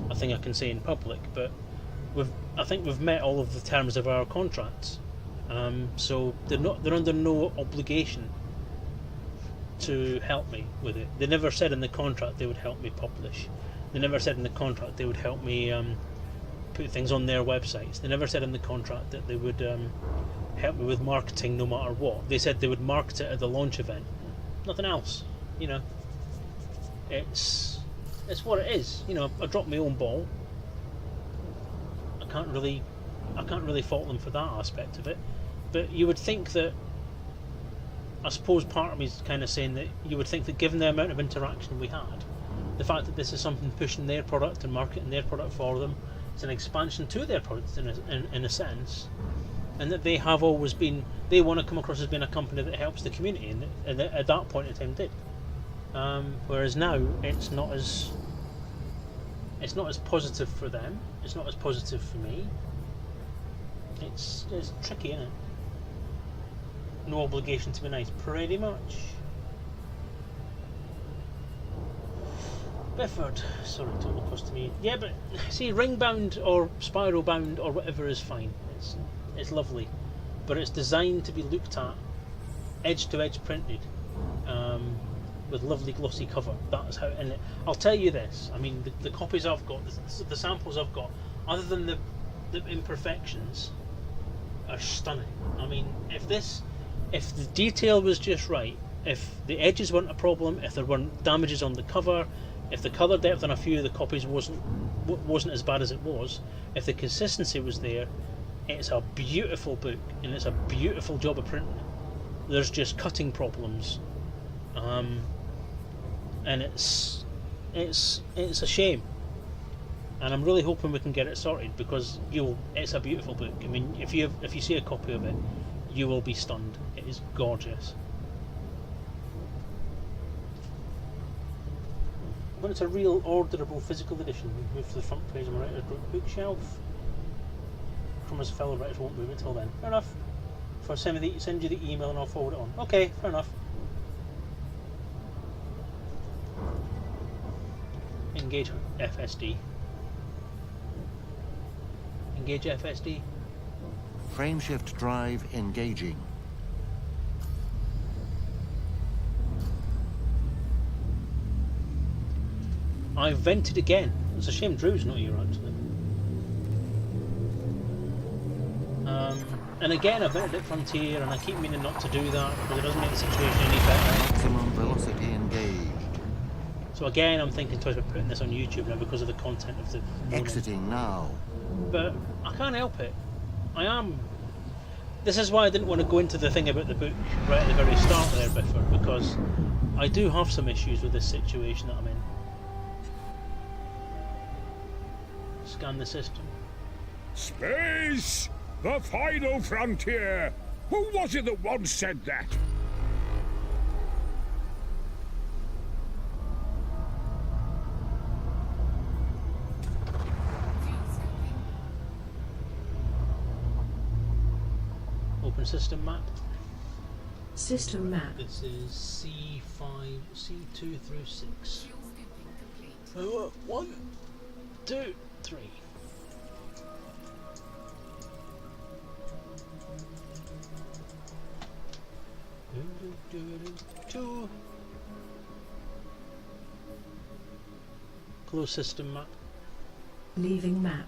a thing I can say in public, but I think we've met all of the terms of our contracts. So they're under no obligation to help me with it. They never said in the contract they would help me publish. They never said in the contract they would help me put things on their websites. They never said in the contract that they would help me with marketing no matter what. They said they would market it at the launch event. Nothing else. You know, it's what it is. You know, I dropped my own ball. I can't really fault them for that aspect of it. But you would think that, I suppose part of me is kind of saying that you would think that given the amount of interaction we had, the fact that this is something pushing their product and marketing their product for them, it's an expansion to their product in a sense, and that they have always been, they want to come across as being a company that helps the community, and at that point in time did. Whereas now it's not as positive for them. It's not as positive for me. It's tricky, isn't it? No obligation to be nice, pretty much. Bifford, sorry, total cost to me. Yeah, but see, ring bound or spiral bound or whatever is fine. It's lovely, but it's designed to be looked at, edge to edge printed, with lovely glossy cover. That's how. And I'll tell you this. I mean, the copies I've got, the samples I've got, other than the imperfections, are stunning. I mean, if the detail was just right, if the edges weren't a problem, if there weren't damages on the cover, if the colour depth on a few of the copies wasn't as bad as it was, if the consistency was there, it's a beautiful book and it's a beautiful job of printing. There's just cutting problems, and it's a shame. And I'm really hoping we can get it sorted, because it's a beautiful book. I mean, if you see a copy of it, you will be stunned. It is gorgeous. When it's a real orderable physical edition, move to the front page of my writer's group bookshelf. From as fellow writers won't move until then. Fair enough. If I send you the email and I'll forward it on. Okay, fair enough. Engage FSD. Engage FSD. Frameshift drive engaging. I've vented again. It's a shame Drew's not here, actually. And again, I've vented at Frontier, and I keep meaning not to do that because it doesn't make the situation any better. Maximum velocity engaged. So again, I'm thinking twice about putting this on YouTube now because of the content of the morning. Exiting now. But I can't help it. This is why I didn't want to go into the thing about the book right at the very start there, Bifford, because I do have some issues with this situation that I'm in. Scan the system. Space! The final frontier! Who was it that once said that? Open system map. System map. This is C5, C2 through 6. 1, 2, 3. Two. Close system map. Leaving map.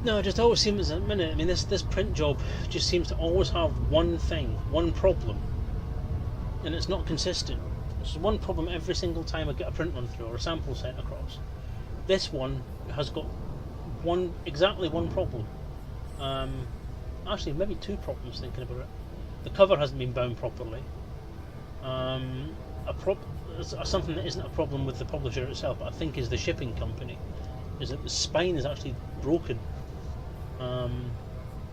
No, it just always seems at a minute. I mean, this print job just seems to always have one thing, one problem, and it's not consistent. There's one problem every single time I get a print run through or a sample sent across. This one has got exactly one problem. Actually, maybe two problems thinking about it. The cover hasn't been bound properly. Something that isn't a problem with the publisher itself, but I think is the shipping company, is that the spine is actually broken.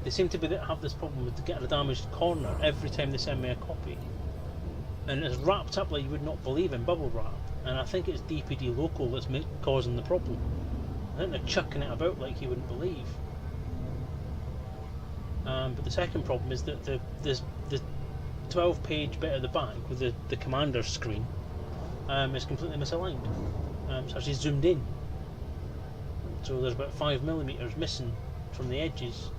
They seem to have this problem with getting a damaged corner every time they send me a copy, and it's wrapped up like you would not believe in bubble wrap. and I think it's DPD local that's causing the problem. I think they're chucking it about like you wouldn't believe. But the second problem is that the 12-page bit at the back with the commander's screen is completely misaligned. It's actually zoomed in, so there's about 5mm missing from the edges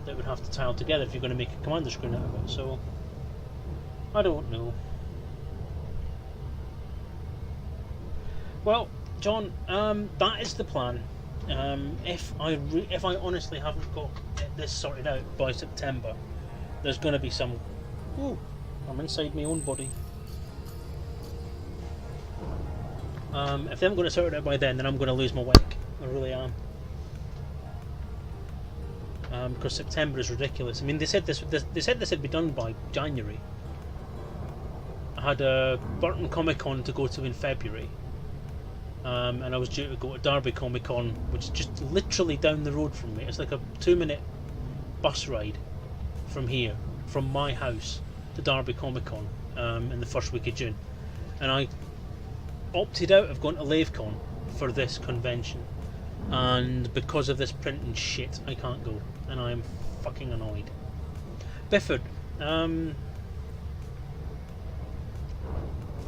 that would have to tile together if you're going to make a commander screen out of it. So I don't know. Well, John, that is the plan. If I honestly haven't got this sorted out by September, there's going to be some. Ooh, I'm inside my own body. If they haven't got it sorted out by then I'm going to lose my whack. I really am. Because September is ridiculous. I mean, they said this would be done by January. I had a Burton Comic Con to go to in February. And I was due to go to Derby Comic Con, which is just literally down the road from me. It's like a 2-minute bus ride from here, from my house to Derby Comic Con in the first week of June. And I opted out of going to LaveCon for this convention. And because of this printing shit, I can't go. And I'm fucking annoyed. Bifford,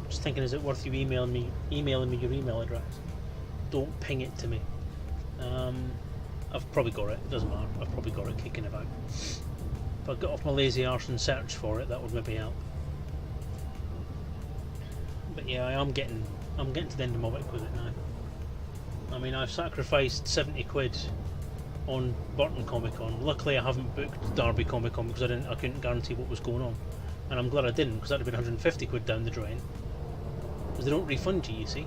just thinking, is it worth you emailing me your email address? Don't ping it to me. I've probably got it. It doesn't matter. I've probably got it kicking about. If I get off my lazy arse and search for it, that would maybe help. But yeah, I'm getting to the end of my week with it now. I mean, I've sacrificed 70 quid on Burton Comic Con. Luckily, I haven't booked Derby Comic Con because I couldn't guarantee what was going on, and I'm glad I didn't, because that'd have been 150 quid down the drain. Because they don't refund you see.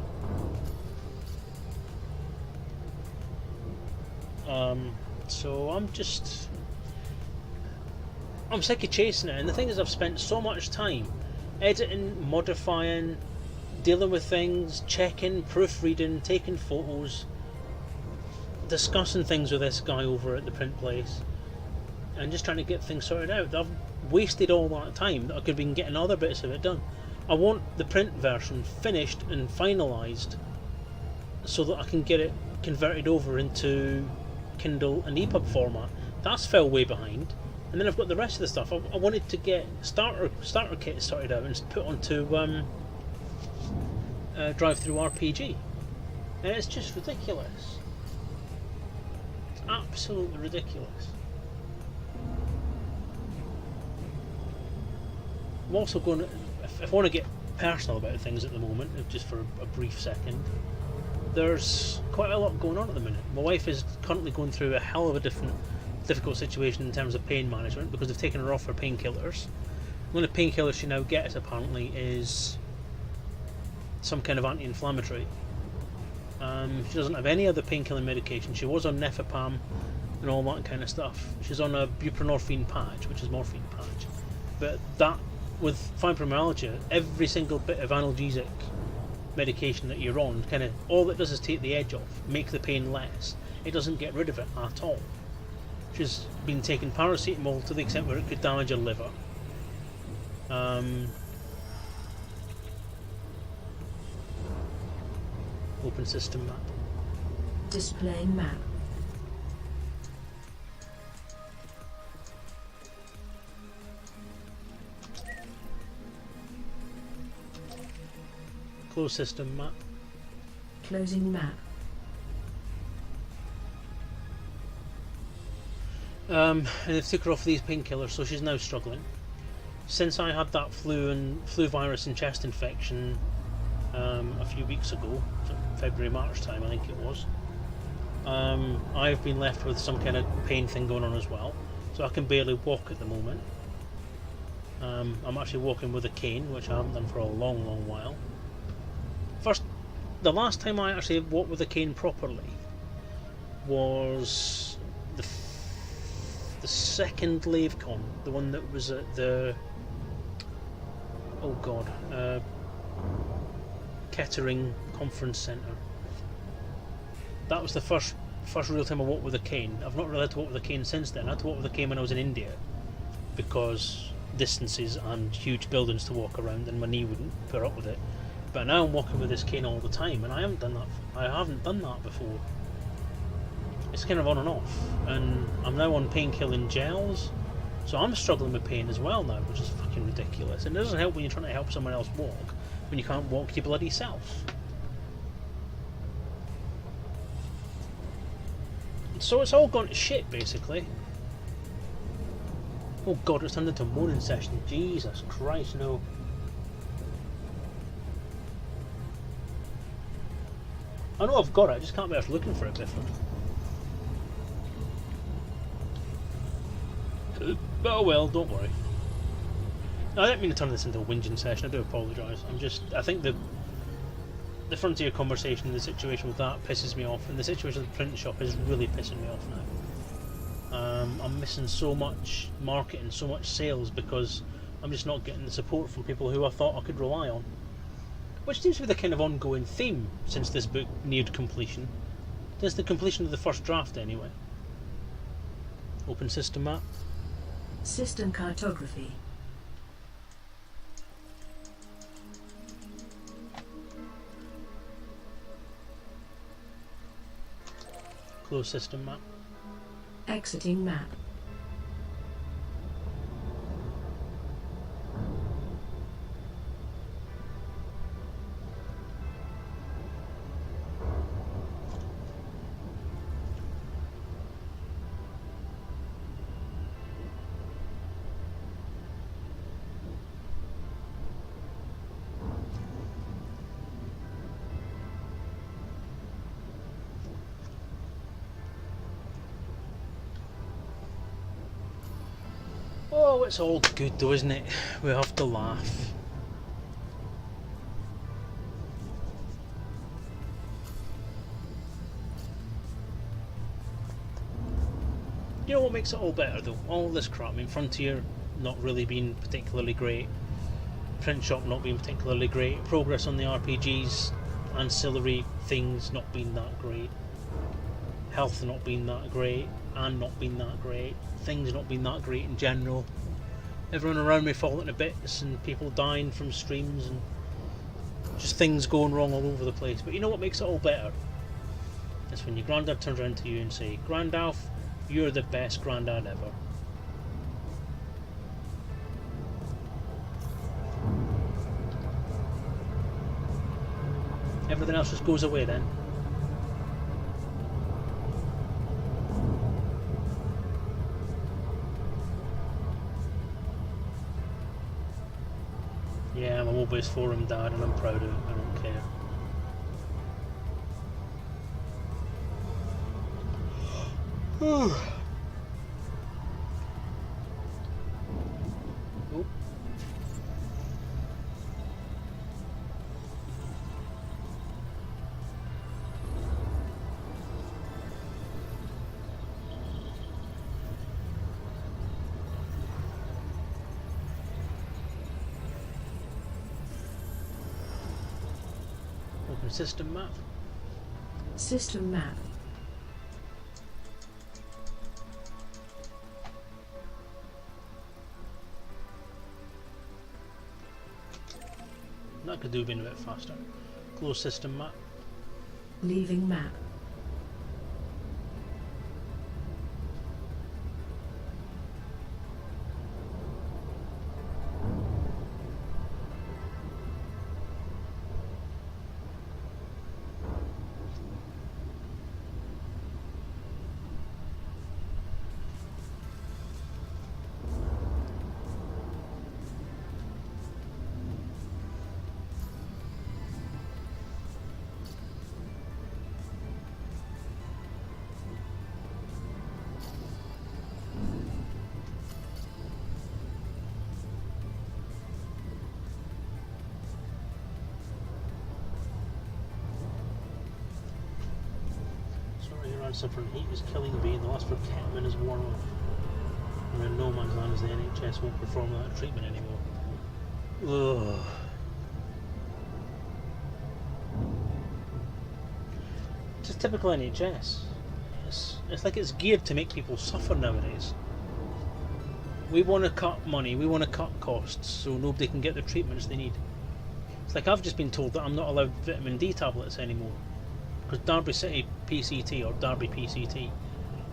So I'm sick of chasing it, and the thing is, I've spent so much time editing, modifying, dealing with things, checking, proofreading, taking photos, discussing things with this guy over at the print place, and just trying to get things sorted out. I've wasted all that time that I could have been getting other bits of it done. I want the print version finished and finalised so that I can get it converted over into Kindle and EPUB format. That's fell way behind. And then I've got the rest of the stuff. I wanted to get starter kit sorted out and put onto drive-through RPG, and it's just ridiculous. It's absolutely ridiculous. I'm also going to, if I want to get personal about things at the moment, just for a brief second, there's quite a lot going on at the minute. My wife is currently going through a hell of a difficult situation in terms of pain management because they've taken her off her painkillers. The only painkiller she now gets apparently is some kind of anti-inflammatory. She doesn't have any other painkilling medication. She was on Nefapam and all that kind of stuff. She's on a buprenorphine patch, which is morphine patch. But that, with fibromyalgia, every single bit of analgesic medication that you're on, kind of all it does is take the edge off, make the pain less. It doesn't get rid of it at all. She's been taking paracetamol to the extent where it could damage her liver. Open system map. Displaying map. Close system map. Closing map. And they took her off these painkillers, so she's now struggling. Since I had that flu virus and chest infection a few weeks ago, February, March time I think it was, I've been left with some kind of pain thing going on as well, so I can barely walk at the moment. I'm actually walking with a cane, which I haven't done for a long while. The last time I actually walked with a cane properly was the second LaveCon, the one that was at the Kettering Conference Centre. That was the first real time I walked with a cane. I've not really had to walk with a cane since then. I had to walk with a cane when I was in India because distances and huge buildings to walk around, and my knee wouldn't put up with it. But now I'm walking with this cane all the time, and I haven't done that before. It's kind of on and off, and I'm now on painkilling gels, so I'm struggling with pain as well now, which is fucking ridiculous. And it doesn't help when you're trying to help someone else walk when you can't walk your bloody self. So it's all gone to shit, basically. Oh god, it's turned into a moaning session. Jesus Christ, no. I know I've got it, I just can't be arsed looking for it different. Oh well, don't worry. No, I didn't mean to turn this into a whinging session, I do apologise. I think the Frontier conversation, the situation with that pisses me off, and the situation with the print shop is really pissing me off now. I'm missing so much marketing, so much sales, because I'm just not getting the support from people who I thought I could rely on. Which seems to be the kind of ongoing theme since this book neared completion. Since the completion of the first draft, anyway. Open system map. System cartography. Closed system map. Exiting map. Oh, it's all good though, isn't it? We have to laugh. You know what makes it all better though? All this crap. I mean, Frontier not really being particularly great, print shop not being particularly great, progress on the RPGs, ancillary things not being that great, health not being that great, and not being that great, things not being that great in general, everyone around me falling to bits and people dying from streams and just things going wrong all over the place. But you know what makes it all better? It's when your granddad turns around to you and say, "Grandalf, you're the best granddad ever." Everything else just goes away then. Yeah, I'm always for him, Dad, and I'm proud of it. I don't care. Oh. Open system map. System map. That could do being a bit faster. Close system map. Leaving map. Suffering heat is killing me, and the last for ketamine is worn off. We're in no man's land as the NHS won't perform that treatment anymore. Ugh. Just typical NHS. It's like it's geared to make people suffer nowadays. We want to cut money, we want to cut costs, so nobody can get the treatments they need. It's like I've just been told that I'm not allowed vitamin D tablets anymore because Derby City PCT or Derby PCT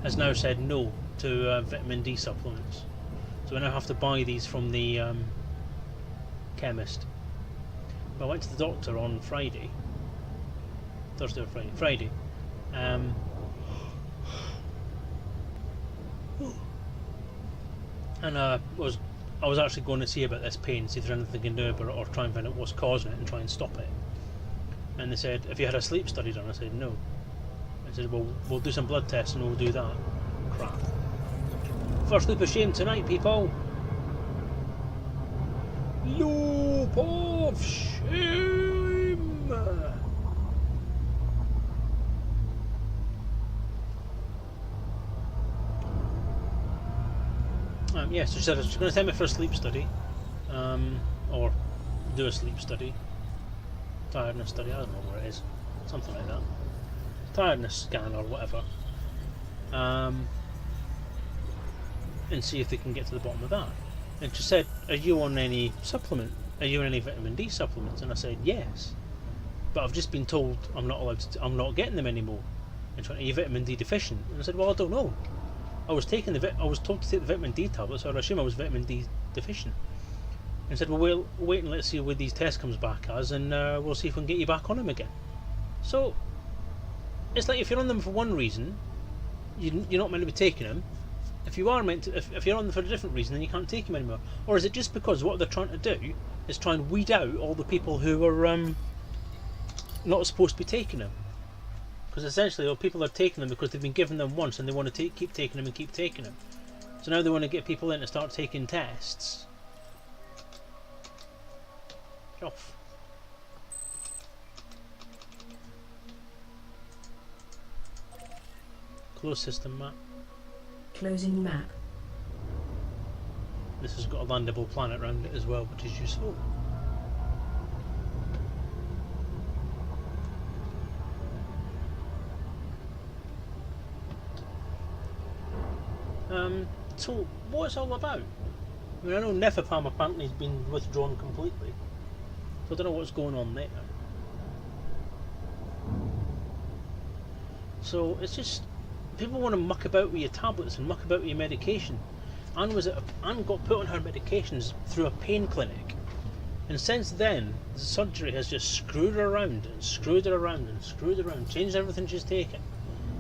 has now said no to vitamin D supplements. So I now have to buy these from the chemist. But I went to the doctor on Friday, Thursday or Friday. And I was actually going to see about this pain, see if there's anything they can do about it, or try and find out what's causing it and try and stop it. And they said, "Have you had a sleep study done?" I said, "No." I said, "Well, we'll do some blood tests and we'll do that." Crap. First loop of shame tonight, people. Loop of shame. Yeah, so she said she's going to send me for a sleep study, or do a sleep study, tiredness study, I don't know where it is, something like that, tiredness scan or whatever, and see if they can get to the bottom of that. And she said, "Are you on any supplement? Are you on any vitamin D supplements?" And I said, "Yes, but I've just been told I'm not allowed to. I'm not getting them anymore." And she went, "Are you vitamin D deficient?" And I said, "Well, I don't know. I was told to take the vitamin D tablets, so I assume I was vitamin D deficient." And said, "Well, we'll wait and let's see what these tests comes back as, and we'll see if we can get you back on them again." So it's like if you're on them for one reason, you're not meant to be taking them. If you are meant to, if you're on them for a different reason, then you can't take them anymore. Or is it just because what they're trying to do is try and weed out all the people who are not supposed to be taking them? Because essentially, people are taking them because they've been given them once, and they want to keep taking them and keep taking them. So now they want to get people in to start taking tests. Get off. Close system map. Closing map. This has got a landable planet around it as well, which is useful. So what it's all about? I mean, I know Nephapam apparently has been withdrawn completely, so I don't know what's going on there. So it's just people want to muck about with your tablets and muck about with your medication. Anne got put on her medications through a pain clinic, and since then the surgery has just screwed her around and screwed her around and screwed her around, changed everything she's taken,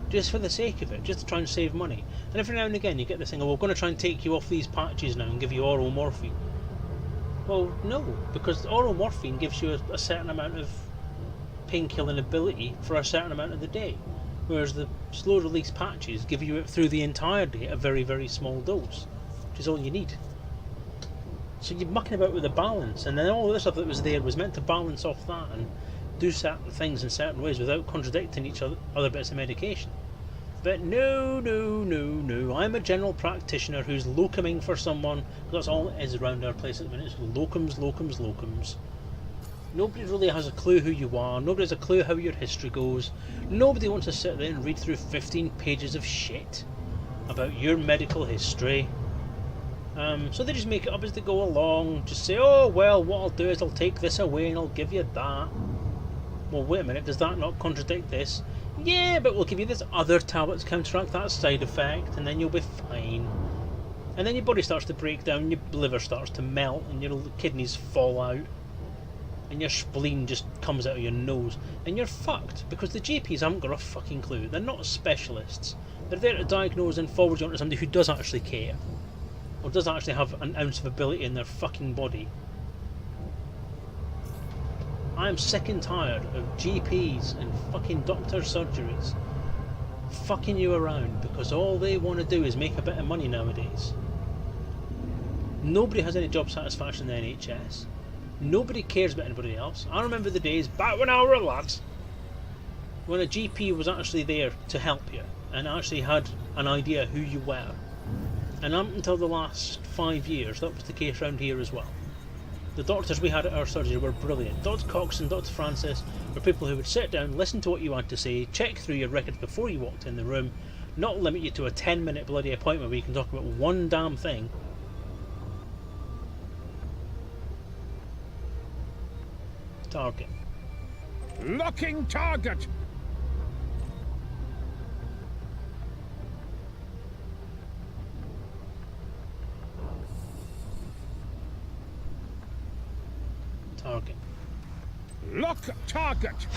just for the sake of it, just to try and save money. And every now and again you get this thing, "Oh, we're going to try and take you off these patches now and give you oral morphine." Well, no, because oral morphine gives you a certain amount of pain-killing ability for a certain amount of the day, whereas the slow-release patches give you it through the entire day at a very, very small dose, which is all you need. So you're mucking about with the balance, and then all the stuff that was there was meant to balance off that and do certain things in certain ways without contradicting each other bits of medication. But no, I'm a general practitioner who's locuming for someone. That's all it is around our place at the minute. It's locums. Nobody really has a clue who you are. Nobody has a clue how your history goes. Nobody wants to sit there and read through 15 pages of shit about your medical history. So they just make it up as they go along. Just say, "Oh, well, what I'll do is I'll take this away and I'll give you that." Well, wait a minute, does that not contradict this? Yeah, but we'll give you this other tablet to counteract that side effect, and then you'll be fine. And then your body starts to break down, your liver starts to melt, and your kidneys fall out, and your spleen just comes out of your nose, and you're fucked, because the GPs haven't got a fucking clue. They're not specialists. They're there to diagnose and forward you on to somebody who does actually care, or does actually have an ounce of ability in their fucking body. I'm sick and tired of GPs and fucking doctor surgeries fucking you around because all they want to do is make a bit of money nowadays. Nobody has any job satisfaction in the NHS. Nobody cares about anybody else. I remember the days back when I was a lad when a GP was actually there to help you and actually had an idea who you were. And up until the last 5 years that was the case around here as well. The doctors we had at our surgery were brilliant. Dr. Cox and Dr. Francis were people who would sit down, listen to what you had to say, check through your record before you walked in the room, not limit you to a 10-minute bloody appointment where you can talk about one damn thing. Target. Locking target. Target. Lock target.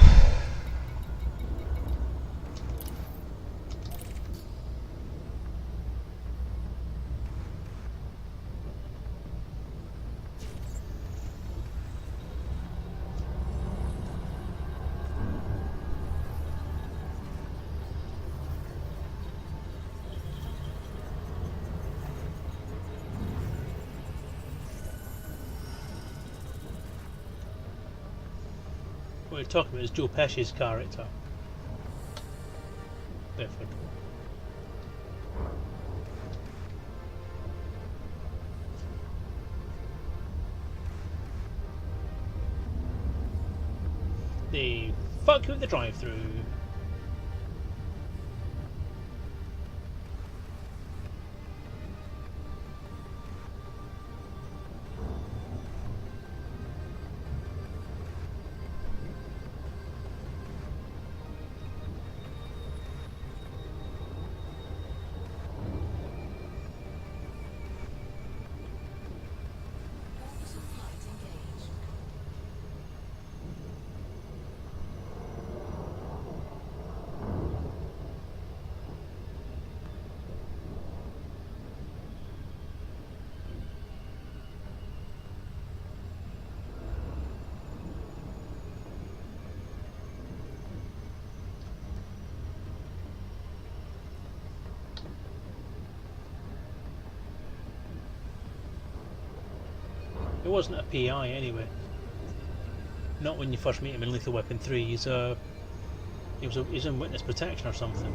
What you're talking about is Joe Pesci's character. Bedford. They fuck you at the drive-through. It wasn't a PI anyway. Not when you first meet him in Lethal Weapon 3. He's in witness protection or something.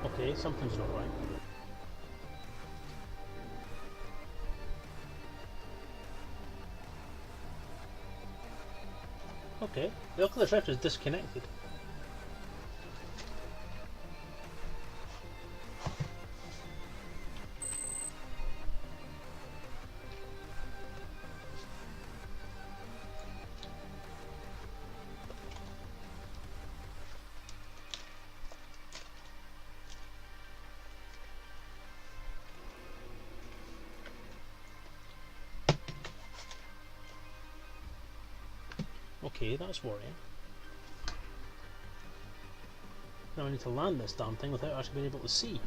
Okay, something's not right. Okay, the Oculus Rift is disconnected. Okay, that's worrying. Now I need to land this damn thing without actually being able to see.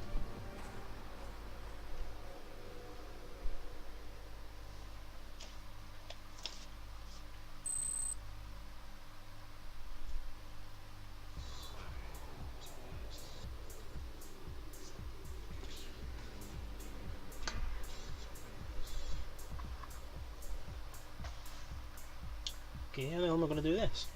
Okay, how the hell am I going to do this?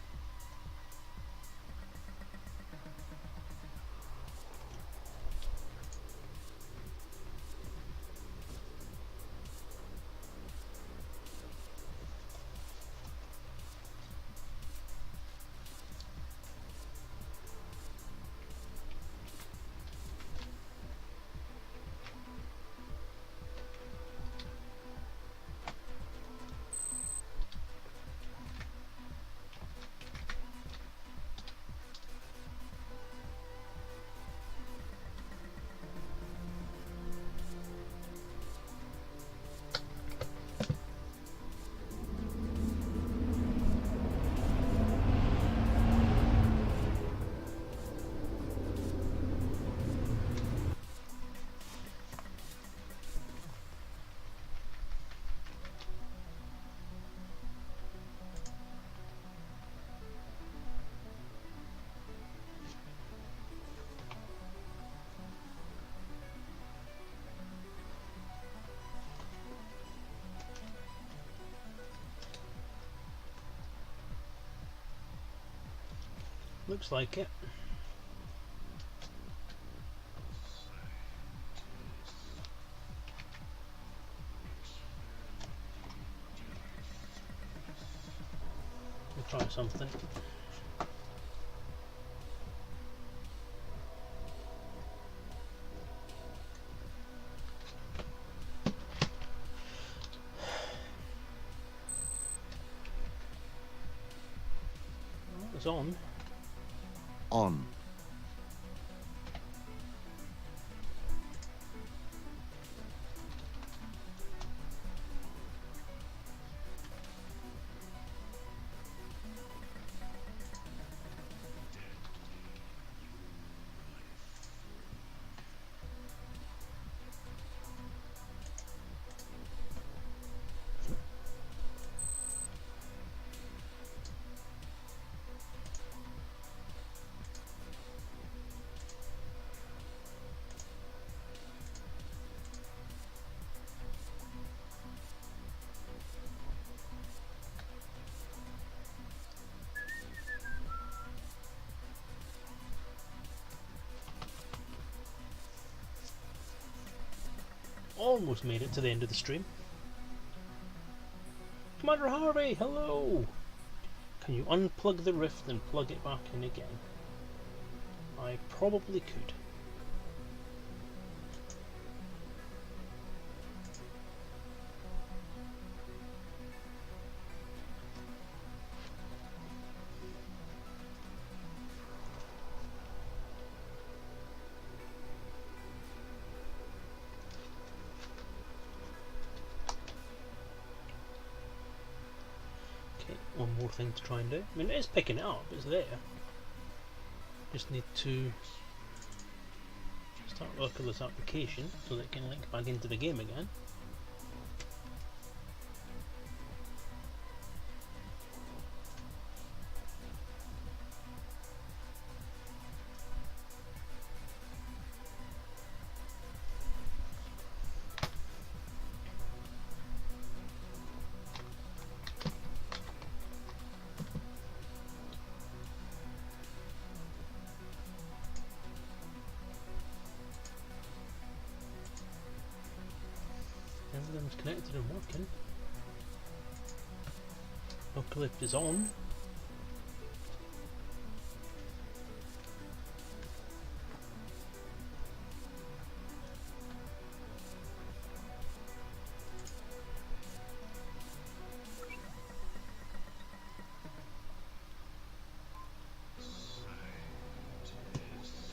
Looks like it. We'll try something. It's on. On. Almost made it to the end of the stream. Commander Harvey, hello! Can you unplug the rift and plug it back in again? I probably could. One more thing to try and do. I mean, it is picking it up, it's there. Just need to start working this application so that it can link back into the game again. Everything's connected and working. Uplift is on.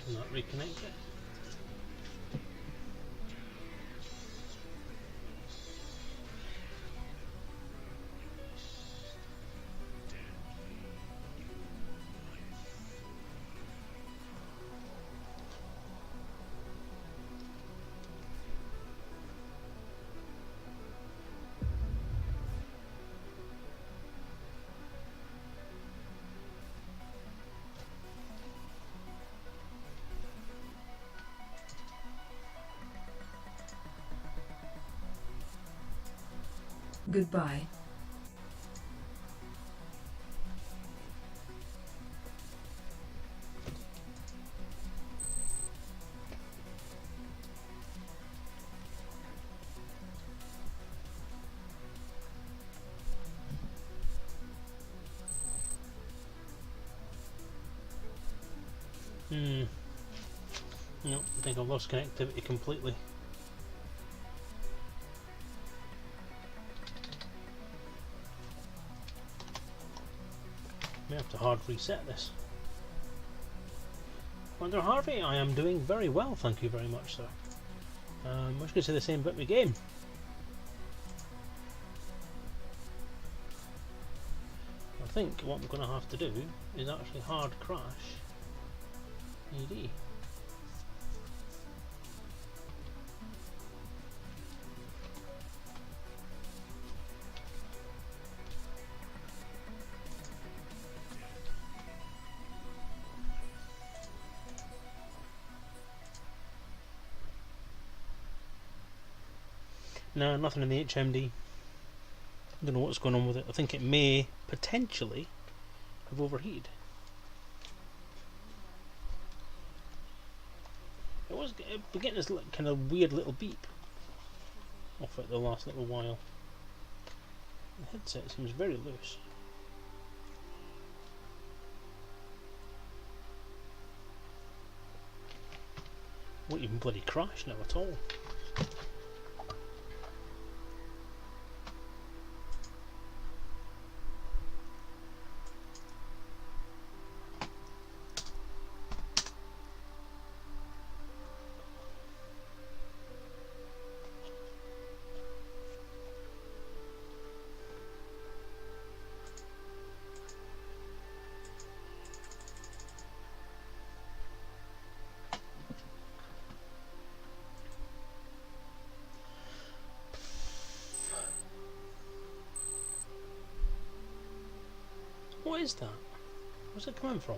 Can that reconnect it? Goodbye. No, I think I've lost connectivity completely. May have to hard reset this. Commander Harvey, I am doing very well, thank you very much, sir. I was going to say the same about my game. I think what I'm going to have to do is actually hard crash ED. No, nothing in the HMD. I don't know what's going on with it. I think it may potentially have overheated. It getting this kind of weird little beep off it the last little while. The headset seems very loose. Won't even bloody crash now at all. What is that? Where's it coming from?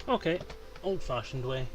Okay, old-fashioned way.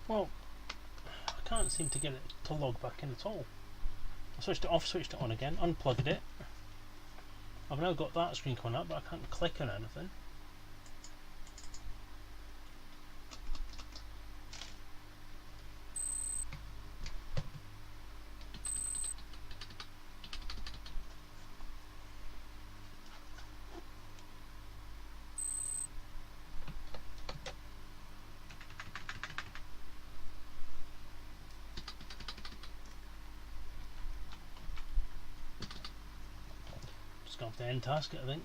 Well, I can't seem to get it to log back in at all. I switched it off, switched it on again, unplugged it. I've now got that screen coming up, but I can't click on anything. gonna have to end task it, I think.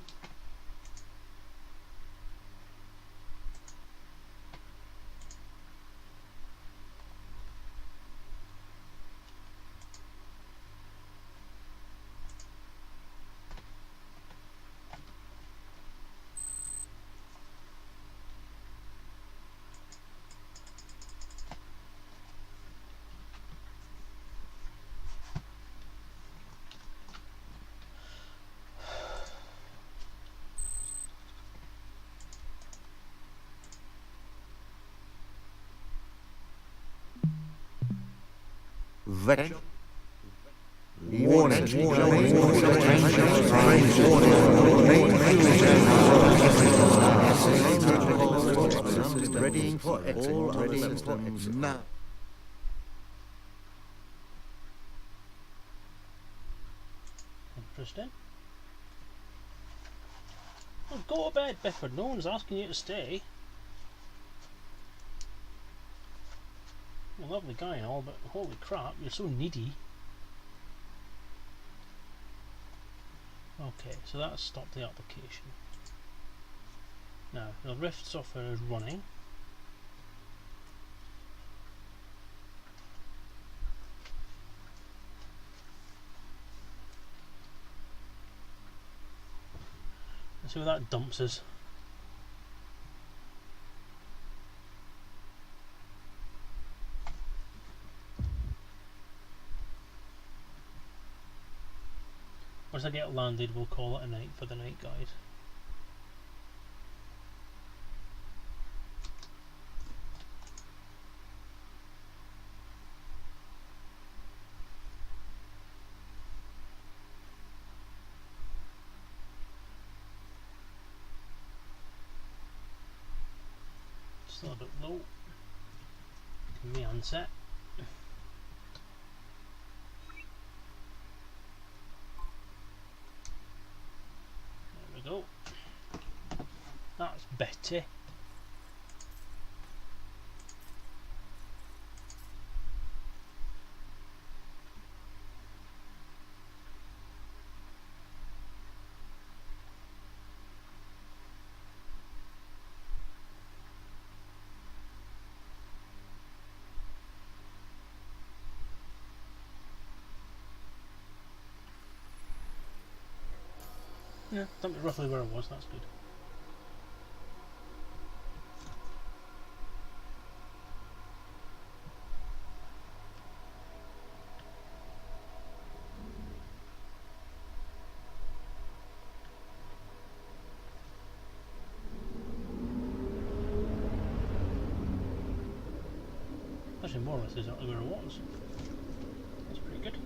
Vector. Warning. Readying for exit. All other systems now. Interesting. Well, go to bed, Bifford. No one's asking you to stay. You're a lovely guy and all, but holy crap, you're so needy. Okay, so that's stopped the application. Now, the Rift software is running. Let's see where that dumps us. Once I get landed, we'll call it a night for the night, guys. Still a bit low. Can we unset? Go. That's better. Yeah, dumped it roughly where it was, that's good. Actually, more or less exactly where it was. That's pretty good.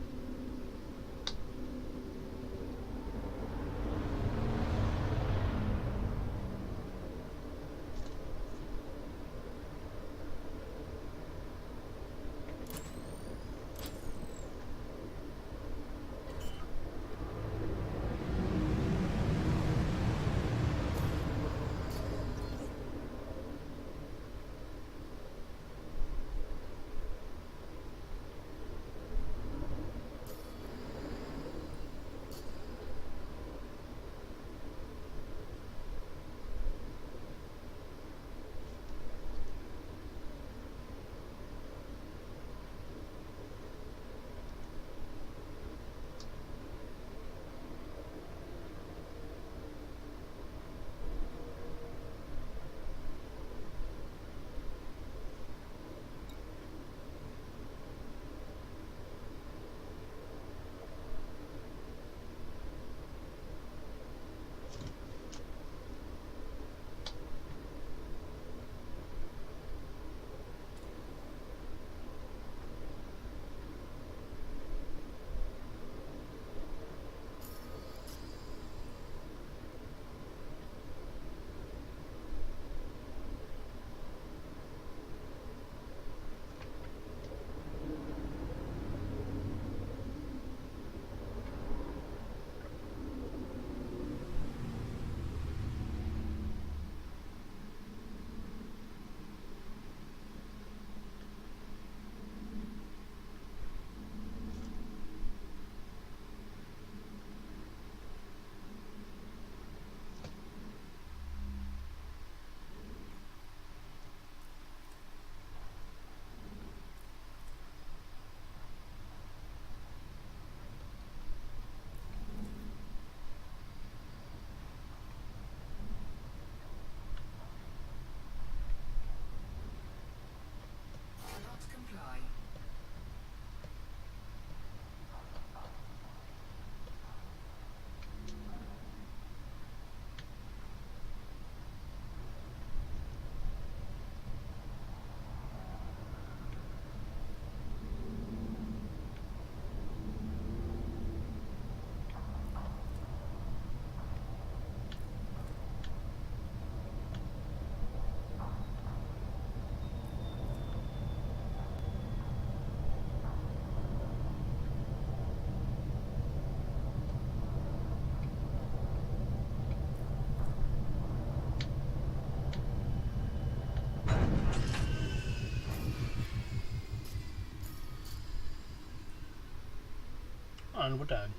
And we're down.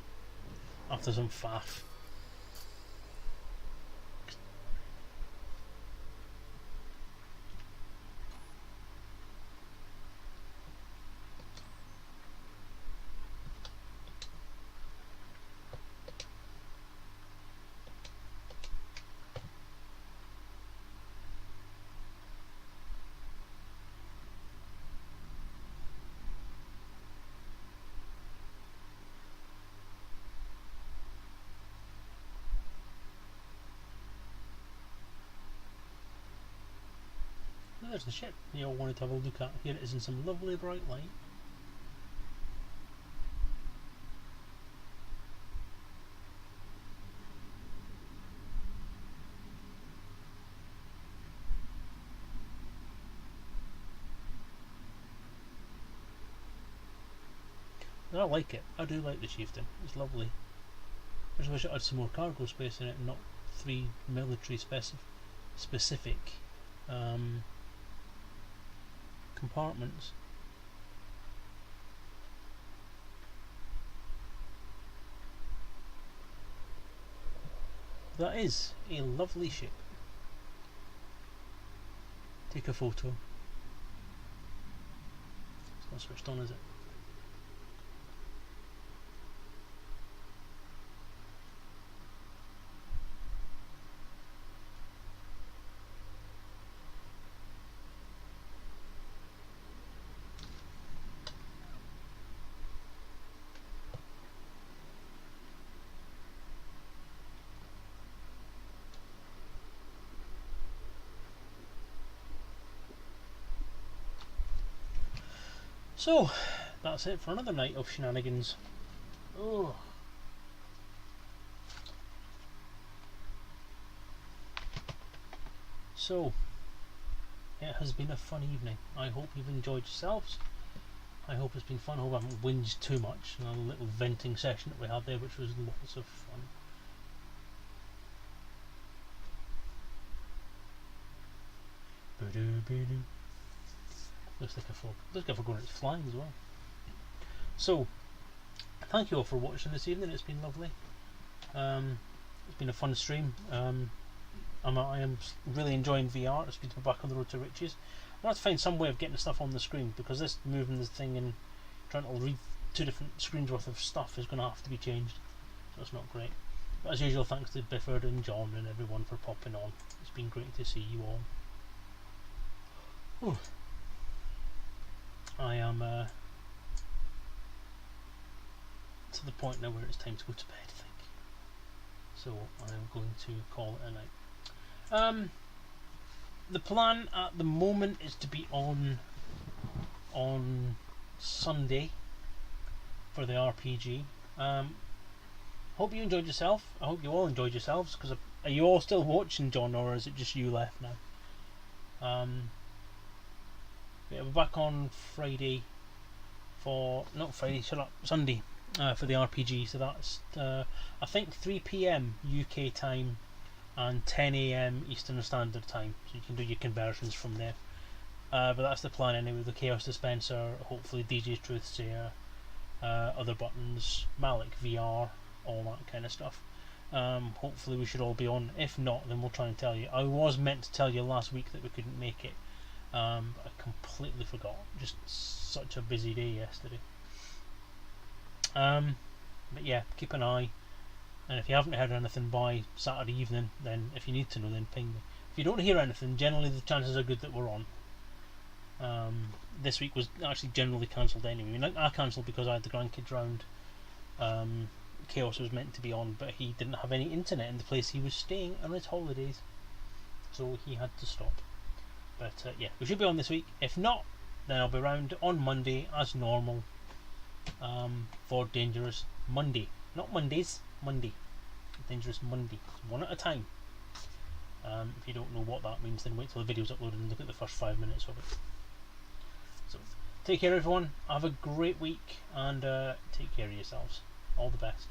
After some faff. There's the ship you all wanted to have a look at. Here it is in some lovely bright light. I like it. I do like the Chieftain. It's lovely. I just wish it had some more cargo space in it and not 3 military specific compartments. That is a lovely ship. Take a photo. It's not switched on, is it? So, that's it for another night of shenanigans. Oh. So, it has been a fun evening. I hope you've enjoyed yourselves. I hope it's been fun. I hope I haven't whinged too much in a little venting session that we had there, which was lots of fun. Looks like a frog it's flying as well. So, thank you all for watching this evening. It's been lovely. It's been a fun stream. I am really enjoying VR. It's good to be back on the road to riches. I want to find some way of getting stuff on the screen, because this moving the thing and trying to read 2 different screens worth of stuff is going to have to be changed. So it's not great. But as usual, thanks to Bifford and John and everyone for popping on. It's been great to see you all. Ooh. I am to the point now where it's time to go to bed, I think. So I'm going to call it a night. The plan at the moment is to be on Sunday for the RPG. Hope you enjoyed yourself. I hope you all enjoyed yourselves, because are you all still watching, John, or is it just you left now? Yeah, we're back on Friday Sunday for the RPG. So that's I think 3 PM UK time and 10 AM Eastern Standard Time. So you can do your conversions from there. But that's the plan anyway. The Chaos Dispenser, hopefully DJ's Truthsayer, other buttons, Malik VR, all that kind of stuff. Hopefully we should all be on. If not, then we'll try and tell you. I was meant to tell you last week that we couldn't make it. But I completely forgot. Just such a busy day yesterday. But yeah, keep an eye, and if you haven't heard anything by Saturday evening, then if you need to know, then ping me. If you don't hear anything, generally the chances are good that we're on. This week was actually generally cancelled anyway. I mean, I cancelled because I had the grandkids round. Chaos was meant to be on, but he didn't have any internet in the place he was staying on his holidays, so he had to stop. But yeah, we should be on this week. If not, then I'll be around on Monday as normal for Dangerous Monday. Not Mondays, Monday. Dangerous Monday. One at a time. If you don't know what that means, then wait till the video's uploaded and look at the first 5 minutes of it. So, take care everyone. Have a great week and take care of yourselves. All the best.